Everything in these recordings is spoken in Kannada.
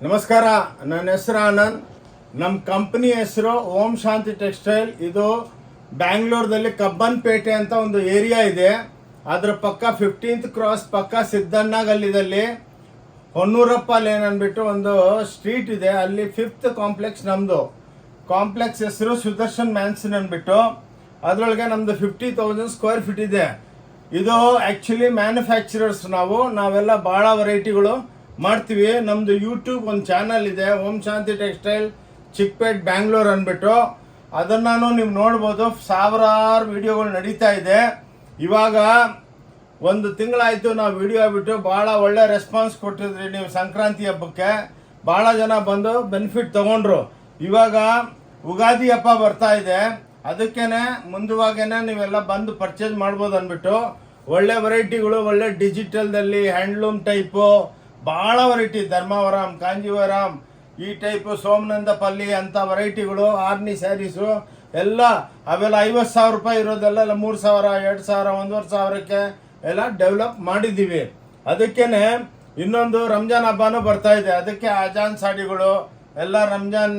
ನಮಸ್ಕಾರ, ನನ್ನ ಹೆಸರು ಆನಂದ್. ನಮ್ಮ ಕಂಪ್ನಿ ಹೆಸರು ಓಂ ಶಾಂತಿ ಟೆಕ್ಸ್ಟೈಲ್. ಇದು ಬ್ಯಾಂಗ್ಳೂರ್ದಲ್ಲಿ ಕಬ್ಬನ್ಪೇಟೆ ಅಂತ ಒಂದು ಏರಿಯಾ ಇದೆ. ಅದರ ಪಕ್ಕ 15th ಕ್ರಾಸ್ ಪಕ್ಕ ಸಿದ್ದಣ್ಣ ಗಲ್ಲಿದಲ್ಲಿ ಹೊನ್ನೂರಪ್ಪ ಲೇನ್ ಅಂದ್ಬಿಟ್ಟು ಒಂದು ಸ್ಟ್ರೀಟ್ ಇದೆ. ಅಲ್ಲಿ 5th ಕಾಂಪ್ಲೆಕ್ಸ್ ನಮ್ಮದು. ಕಾಂಪ್ಲೆಕ್ಸ್ ಹೆಸರು ಸುದರ್ಶನ್ ಮ್ಯಾನ್ಸನ್ ಅಂದ್ಬಿಟ್ಟು. ಅದರೊಳಗೆ ನಮ್ಮದು 50,000 ಸ್ಕ್ವೇರ್ ಫೀಟ್ ಇದೆ. ಇದು ಆ್ಯಕ್ಚುಲಿ ಮ್ಯಾನುಫ್ಯಾಕ್ಚರರ್ಸ್. ನಾವೆಲ್ಲ ಭಾಳ ವೆರೈಟಿಗಳು ಮಾಡ್ತೀವಿ. ನಮ್ಮದು ಯೂಟ್ಯೂಬ್ ಒಂದು ಚಾನಲ್ ಇದೆ, ಓಂ ಶಾಂತಿ ಟೆಕ್ಸ್ಟೈಲ್ ಚಿಕ್ಕಪೇಟ್ ಬ್ಯಾಂಗ್ಳೂರ್ ಅಂದ್ಬಿಟ್ಟು. ಅದನ್ನು ನೀವು ನೋಡ್ಬೋದು. ಸಾವಿರಾರು ವಿಡಿಯೋಗಳು ನಡೀತಾ ಇದೆ. ಇವಾಗ ಒಂದು ತಿಂಗಳಾಯಿತು ನಾವು ವಿಡಿಯೋ ಬಿಟ್ಟು. ಭಾಳ ಒಳ್ಳೆ ರೆಸ್ಪಾನ್ಸ್ ಕೊಟ್ಟಿದ್ರಿ ನೀವು. ಸಂಕ್ರಾಂತಿ ಹಬ್ಬಕ್ಕೆ ಭಾಳ ಜನ ಬಂದು ಬೆನಿಫಿಟ್ ತೊಗೊಂಡ್ರು. ಇವಾಗ ಉಗಾದಿ ಹಬ್ಬ ಬರ್ತಾ ಇದೆ, ಅದಕ್ಕೇ ಮುಂದುವಾಗೇನೆ ನೀವೆಲ್ಲ ಬಂದು ಪರ್ಚೇಸ್ ಮಾಡ್ಬೋದು ಅಂದ್ಬಿಟ್ಟು. ಒಳ್ಳೆ ವೆರೈಟಿಗಳು, ಒಳ್ಳೆ ಡಿಜಿಟಲ್ದಲ್ಲಿ ಹ್ಯಾಂಡ್ಲೂಮ್ ಟೈಪು ಭಾಳ ವೆರೈಟಿ, ಧರ್ಮಾವರಂ, ಕಾಂಜೀವರಂ, ಈ ಟೈಪು ಸೋಮನಂದ ಪಲ್ಲಿ ಅಂತ ವೆರೈಟಿಗಳು, ಆರ್ನಿ ಸ್ಯಾರೀಸು ಎಲ್ಲ ಅವೆಲ್ಲ 50,000 ರೂಪಾಯಿ ಇರೋದೆಲ್ಲ 3,000, 2,000, 1,500ಕ್ಕೆ ಎಲ್ಲ ಡೆವಲಪ್ ಮಾಡಿದ್ದೀವಿ. ಅದಕ್ಕೇ ಇನ್ನೊಂದು ರಂಜಾನ್ ಹಬ್ಬನೂ ಬರ್ತಾ ಇದೆ. ಅದಕ್ಕೆ ಅಜಾನ್ ಸಾಡಿಗಳು ಎಲ್ಲ ರಂಜಾನ್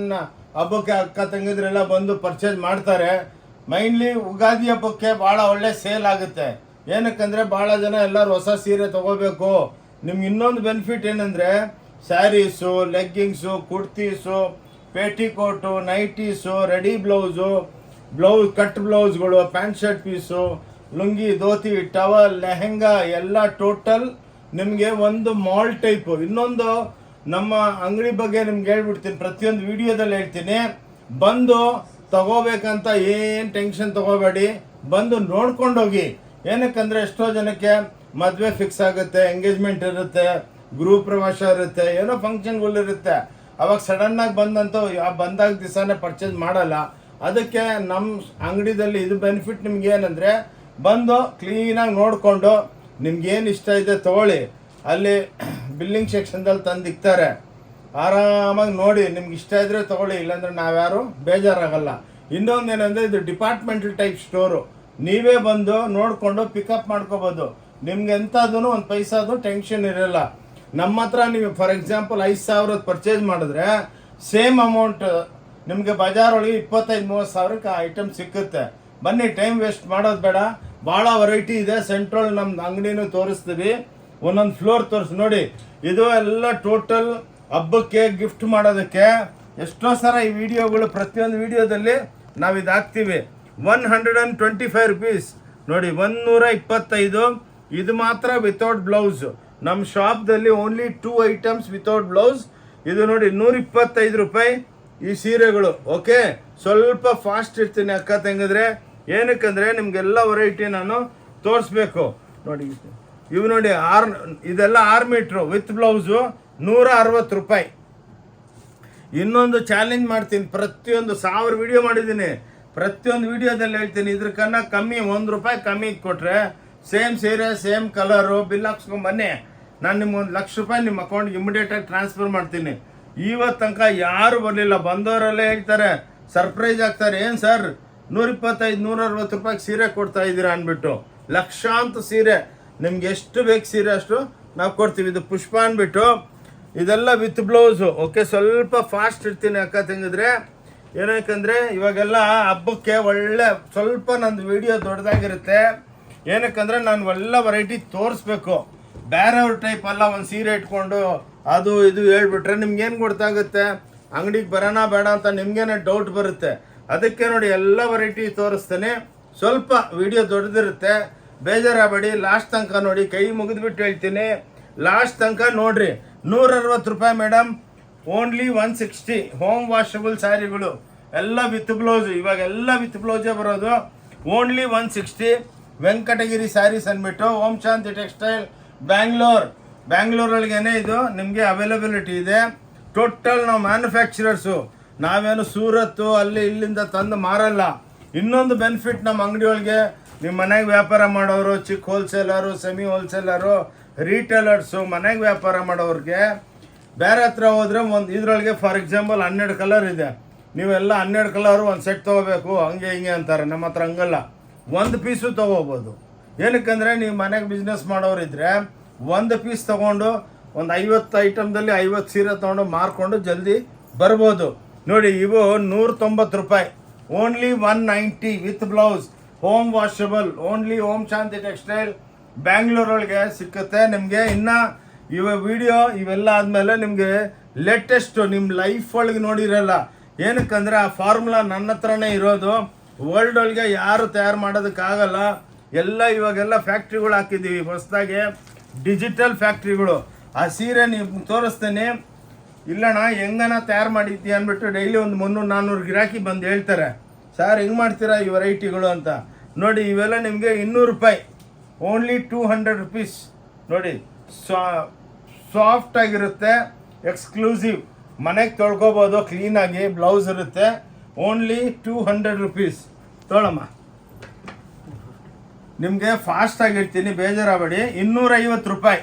ಹಬ್ಬಕ್ಕೆ ಅಕ್ಕ ತಂಗಿದ್ರೆಲ್ಲ ಬಂದು ಪರ್ಚೇಸ್ ಮಾಡ್ತಾರೆ. ಮೈನ್ಲಿ ಯುಗಾದಿ ಹಬ್ಬಕ್ಕೆ ಭಾಳ ಒಳ್ಳೆ ಸೇಲ್ ಆಗುತ್ತೆ. ಏನಕ್ಕಂದರೆ ಭಾಳ ಜನ ಎಲ್ಲರೂ ಹೊಸ ಸೀರೆ ತೊಗೋಬೇಕು. ನಿಮ್ಗೆ ಇನ್ನೊಂದು ಬೆನಿಫಿಟ್ ಏನಂದರೆ saris, leggings, kurtis, petticoat, nighties, ready blouse, cut ಬ್ಲೌಸ್ಗಳು, pant shirt piece, lungi, dhoti, towel, lehenga ಎಲ್ಲ ಟೋಟಲ್ ನಿಮಗೆ ಒಂದು ಮಾಲ್ ಟೈಪು. ಇನ್ನೊಂದು ನಮ್ಮ ಅಂಗಡಿ ಬಗ್ಗೆ ನಿಮ್ಗೆ ಹೇಳ್ಬಿಡ್ತೀನಿ, ಪ್ರತಿಯೊಂದು ವಿಡಿಯೋದಲ್ಲಿ ಹೇಳ್ತೀನಿ. ಬಂದು ತಗೋಬೇಕಂತ ಏನು ಟೆನ್ಷನ್ ತಗೋಬೇಡಿ, ಬಂದು ನೋಡ್ಕೊಂಡೋಗಿ. ಏನಕ್ಕಂದರೆ ಎಷ್ಟೋ ಜನಕ್ಕೆ ಮದುವೆ ಫಿಕ್ಸ್ ಆಗುತ್ತೆ, ಎಂಗೇಜ್ಮೆಂಟ್ ಇರುತ್ತೆ, ಗೃಹ ಪ್ರವೇಶ ಇರುತ್ತೆ, ಏನೋ ಫಂಕ್ಷನ್ಗಳಿರುತ್ತೆ. ಅವಾಗ ಸಡನ್ನಾಗಿ ಬಂದಂತೂ ಬಂದಾಗ ದಿವಸನೇ ಪರ್ಚೇಸ್ ಮಾಡಲ್ಲ. ಅದಕ್ಕೆ ನಮ್ಮ ಅಂಗಡಿದಲ್ಲಿ ಇದು ಬೆನಿಫಿಟ್ ನಿಮ್ಗೆ ಏನಂದರೆ, ಬಂದು ಕ್ಲೀನಾಗಿ ನೋಡಿಕೊಂಡು ನಿಮ್ಗೇನು ಇಷ್ಟ ಇದೆ ತೊಗೊಳ್ಳಿ. ಅಲ್ಲಿ ಬಿಲ್ಲಿಂಗ್ ಸೆಕ್ಷನ್ದಲ್ಲಿ ತಂದು ಇಕ್ತಾರೆ. ಆರಾಮಾಗಿ ನೋಡಿ, ನಿಮ್ಗೆ ಇಷ್ಟ ಇದ್ದರೆ ತೊಗೊಳ್ಳಿ, ಇಲ್ಲಾಂದರೆ ನಾವ್ಯಾರು ಬೇಜಾರಾಗಲ್ಲ. ಇನ್ನೊಂದು ಏನಂದರೆ ಇದು ಡಿಪಾರ್ಟ್ಮೆಂಟಲ್ ಟೈಪ್ ಸ್ಟೋರು. ನೀವೇ ಬಂದು ನೋಡಿಕೊಂಡು ಪಿಕಪ್ ಮಾಡ್ಕೋಬೋದು. ನಿಮ್ಗೆ ಎಂಥದ್ದು ಒಂದು ಪೈಸಾದು ಟೆನ್ಷನ್ ಇರಲ್ಲ. ನಮ್ಮ ಹತ್ರ ನೀವು ಫಾರ್ ಎಕ್ಸಾಂಪಲ್ 5,000 ಪರ್ಚೇಸ್ ಮಾಡಿದ್ರೆ ಸೇಮ್ ಅಮೌಂಟ್ ನಿಮಗೆ ಬಜಾರೊಳಗೆ 25-30,000ಕ್ಕೆ ಐಟಮ್ ಸಿಕ್ಕುತ್ತೆ. ಬನ್ನಿ, ಟೈಮ್ ವೇಸ್ಟ್ ಮಾಡೋದು ಬೇಡ. ಭಾಳ ವೆರೈಟಿ ಇದೆ. ಸೆಂಟ್ರಲ್ ನಮ್ಮ ಅಂಗಡಿನೂ ತೋರಿಸ್ತೀವಿ. ಒಂದೊಂದು ಫ್ಲೋರ್ ತೋರಿಸಿ ನೋಡಿ. ಇದು ಎಲ್ಲ ಟೋಟಲ್ ಹಬ್ಬಕ್ಕೆ ಗಿಫ್ಟ್ ಮಾಡೋದಕ್ಕೆ. ಎಷ್ಟೋ ಸಲ ಈ ವಿಡಿಯೋಗಳು, ಪ್ರತಿಯೊಂದು ವಿಡಿಯೋದಲ್ಲಿ ನಾವು ಇದು ಹಾಕ್ತೀವಿ. 125 rupees ನೋಡಿ, 125. ಇದು ಮಾತ್ರ ವಿತೌಟ್ ಬ್ಲೌಸ್. ನಮ್ಮ ಶಾಪ್ದಲ್ಲಿ ಓನ್ಲಿ 2 ಐಟಮ್ಸ್ ವಿತೌಟ್ ಬ್ಲೌಸ್. ಇದು ನೋಡಿ 125 ರೂಪಾಯಿ ಈ ಸೀರೆಗಳು. ಓಕೆ, ಸ್ವಲ್ಪ ಫಾಸ್ಟ್ ಇರ್ತೀನಿ ಅಕ್ಕ ತಂಗಿದ್ರೆ. ಏನಕ್ಕಂದರೆ ನಿಮಗೆಲ್ಲ ವೆರೈಟಿ ನಾನು ತೋರಿಸ್ಬೇಕು. ನೋಡಿ ಇವು ನೋಡಿ, ಇದೆಲ್ಲ 6 ಮೀಟ್ರು ವಿತ್ ಬ್ಲೌಸು 160 ರೂಪಾಯಿ. ಇನ್ನೊಂದು ಚಾಲೆಂಜ್ ಮಾಡ್ತೀನಿ, ಪ್ರತಿಯೊಂದು 1000 ವಿಡಿಯೋ ಮಾಡಿದ್ದೀನಿ, ಪ್ರತಿಯೊಂದು ವಿಡಿಯೋದಲ್ಲಿ ಹೇಳ್ತೀನಿ, ಇದ್ರಕನ್ನ ಕಮ್ಮಿ 1 ರೂಪಾಯಿ ಕಮ್ಮಿ ಕೊಟ್ಟರೆ ಸೇಮ್ ಸೀರೆ ಸೇಮ್ ಕಲರು ಬಿಲ್ ಹಾಕ್ಸ್ಕೊಂಬನ್ನಿ. ನಾನು ನಿಮ್ಗೆ 1,00,000 ರೂಪಾಯಿ ನಿಮ್ಮ ಅಕೌಂಟ್ಗೆ ಇಮಿಡಿಯೇಟಾಗಿ ಟ್ರಾನ್ಸ್ಫರ್ ಮಾಡ್ತೀನಿ. ಇವತ್ತು ತನಕ ಯಾರು ಬರಲಿಲ್ಲ. ಬಂದವರಲ್ಲೇ ಹೇಳ್ತಾರೆ, ಸರ್ಪ್ರೈಸ್ ಆಗ್ತಾರೆ, ಏನು ಸರ್ 125-160 ರೂಪಾಯಿಗೆ ಸೀರೆ ಕೊಡ್ತಾ ಇದ್ದೀರಾ ಅಂದ್ಬಿಟ್ಟು. ಲಕ್ಷಾಂತರ ಸೀರೆ, ನಿಮ್ಗೆ ಎಷ್ಟು ಬೇಕು ಸೀರೆ ಅಷ್ಟು ನಾವು ಕೊಡ್ತೀವಿ. ಇದು ಪುಷ್ಪ ಅಂದ್ಬಿಟ್ಟು, ಇದೆಲ್ಲ ವಿತ್ ಬ್ಲೌಸು. ಓಕೆ, ಸ್ವಲ್ಪ ಫಾಸ್ಟ್ ಇರ್ತೀನಿ ಅಕ್ಕ ತಂಗಿದ್ರೆ. ಏನಕ್ಕಂದರೆ ಇವಾಗೆಲ್ಲ ಹಬ್ಬಕ್ಕೆ ಒಳ್ಳೆ ಸ್ವಲ್ಪ ನಂದು ವಿಡಿಯೋ ದೊಡ್ಡದಾಗಿರುತ್ತೆ. ಏನಕ್ಕಂದರೆ ನಾನು ಎಲ್ಲ ವೆರೈಟಿ ತೋರಿಸ್ಬೇಕು. ಬೇರೆಯವ್ರ ಟೈಪ್ ಅಲ್ಲ, ಒಂದು ಸೀರೆ ಇಟ್ಕೊಂಡು ಅದು ಇದು ಹೇಳ್ಬಿಟ್ರೆ ನಿಮ್ಗೇನು ಗೊತ್ತಾಗುತ್ತೆ, ಅಂಗಡಿಗೆ ಬರೋಣ ಬೇಡ ಅಂತ ನಿಮ್ಗೇನೆ ಡೌಟ್ ಬರುತ್ತೆ. ಅದಕ್ಕೆ ನೋಡಿ ಎಲ್ಲ ವೆರೈಟಿ ತೋರಿಸ್ತೇನೆ. ಸ್ವಲ್ಪ ವಿಡಿಯೋ ದೊಡ್ಡದಿರುತ್ತೆ, ಬೇಜಾರಾಗಬೇಡಿ. ಲಾಸ್ಟ್ ತನಕ ನೋಡಿ, ಕೈ ಮುಗಿದ್ಬಿಟ್ಟು ಹೇಳ್ತೀನಿ, ಲಾಸ್ಟ್ ತನಕ ನೋಡ್ರಿ. 160 ರೂಪಾಯಿ ಮೇಡಮ್, ಓನ್ಲಿ 160. ಹೋಮ್ ವಾಷಬಲ್ ಸ್ಯಾರಿಗಳು ಎಲ್ಲ ವಿತ್ ಬ್ಲೌಸ್. ಇವಾಗ ಎಲ್ಲ ವಿತ್ ಬ್ಲೌಸೇ ಬರೋದು. ಓನ್ಲಿ 160. ವೆಂಕಟಗಿರಿ ಸ್ಯಾರೀಸ್ ಅಂದ್ಬಿಟ್ಟು ಓಂ ಶಾಂತಿ ಟೆಕ್ಸ್ಟೈಲ್ ಬ್ಯಾಂಗ್ಳೂರೊಳಗೇನೆ ಇದು ನಿಮಗೆ ಅವೈಲಬಿಲಿಟಿ ಇದೆ. ಟೋಟಲ್ ನಾವು ಮ್ಯಾನುಫ್ಯಾಕ್ಚರರ್ಸು. ನಾವೇನು ಸೂರತ್ತು ಅಲ್ಲಿ ಇಲ್ಲಿಂದ ತಂದು ಮಾರಲ್ಲ. ಇನ್ನೊಂದು ಬೆನಿಫಿಟ್ ನಮ್ಮ ಅಂಗಡಿ ಒಳಗೆ, ನಿಮ್ಮ ಮನೆಗೆ ವ್ಯಾಪಾರ ಮಾಡೋರು, ಚಿಕ್ಕ ಹೋಲ್ಸೇಲರು, ಸೆಮಿ ಹೋಲ್ಸೇಲರು, ರೀಟೇಲರ್ಸು, ಮನೆಗೆ ವ್ಯಾಪಾರ ಮಾಡೋರಿಗೆ ಬೇರೆ ಹತ್ರ ಹೋದರೆ ಒಂದು ಇದರೊಳಗೆ ಫಾರ್ ಎಕ್ಸಾಂಪಲ್ 12 ಕಲರ್ ಇದೆ. ನೀವೆಲ್ಲ 12 ಕಲರು ಒಂದು ಸೆಟ್ ತೊಗೋಬೇಕು ಹಂಗೆ ಹಿಂಗೆ ಅಂತಾರೆ. ನಮ್ಮ ಹತ್ರ ಹಂಗಲ್ಲ, ಒಂದು ಪೀಸು ತೊಗೋಬೋದು. ಏನಕ್ಕಂದರೆ ನೀವು ಮನೆಗೆ ಬಿಸ್ನೆಸ್ ಮಾಡೋರಿದ್ರೆ 1 ಪೀಸ್ ತೊಗೊಂಡು ಒಂದು 50 ಐಟಮ್ದಲ್ಲಿ 50 ಸೀರೆ ತೊಗೊಂಡು ಮಾರ್ಕೊಂಡು ಜಲ್ದಿ ಬರ್ಬೋದು. ನೋಡಿ ಇವು 190 ರೂಪಾಯಿ, only 190 with blouse, home washable, only Om Shanti textile ಬ್ಯಾಂಗ್ಳೂರೊಳಗೆ ಸಿಕ್ಕುತ್ತೆ ನಿಮಗೆ. ಇನ್ನು ವಿಡಿಯೋ ಇವೆಲ್ಲ ಆದಮೇಲೆ ನಿಮಗೆ ಲೇಟೆಸ್ಟು ನಿಮ್ಮ ಲೈಫ್ ಒಳಗೆ ನೋಡಿರಲ್ಲ. ಏನಕ್ಕಂದರೆ ಆ ಫಾರ್ಮುಲಾ ನನ್ನ ಹತ್ರನೇ ಇರೋದು, ವರ್ಲ್ಡ್ ಒಳಗೆ ಯಾರು ತಯಾರು ಮಾಡೋದಕ್ಕಾಗಲ್ಲ. ಎಲ್ಲ ಇವಾಗೆಲ್ಲ ಫ್ಯಾಕ್ಟ್ರಿಗಳು ಹಾಕಿದ್ದೀವಿ ಹೊಸದಾಗಿ, ಡಿಜಿಟಲ್ ಫ್ಯಾಕ್ಟ್ರಿಗಳು. ಆ ಸೀರೆ ನೀವು ತೋರಿಸ್ತೇನೆ, ಇಲ್ಲಣ್ಣ ಹೆಂಗನ ತಯಾರು ಮಾಡಿದ್ದಿ ಅಂದ್ಬಿಟ್ಟು ಡೈಲಿ ಒಂದು 300-400 ಗಿರಾಕಿ ಬಂದು ಹೇಳ್ತಾರೆ, ಸರ್ ಹೆಂಗೆ ಮಾಡ್ತೀರಾ ಈ ವೆರೈಟಿಗಳು ಅಂತ. ನೋಡಿ ಇವೆಲ್ಲ ನಿಮಗೆ 200 ರೂಪಾಯಿ, ಓನ್ಲಿ 200 ರುಪೀಸ್. ನೋಡಿ ಸಾಫ್ಟ್ ಆಗಿರುತ್ತೆ, ಎಕ್ಸ್ಕ್ಲೂಸಿವ್, ಮನೆಗೆ ತೊಳ್ಕೊಬೋದು ಕ್ಲೀನಾಗಿ, ಬ್ಲೌಸ್ ಇರುತ್ತೆ. Only 200 rupees. ತೊಗೊಳಮ್ಮ, ನಿಮಗೆ ಫಾಸ್ಟಾಗಿ ಇರ್ತೀನಿ, ಬೇಜಾರಾಗಬೇಡಿ. 250 ರೂಪಾಯಿ,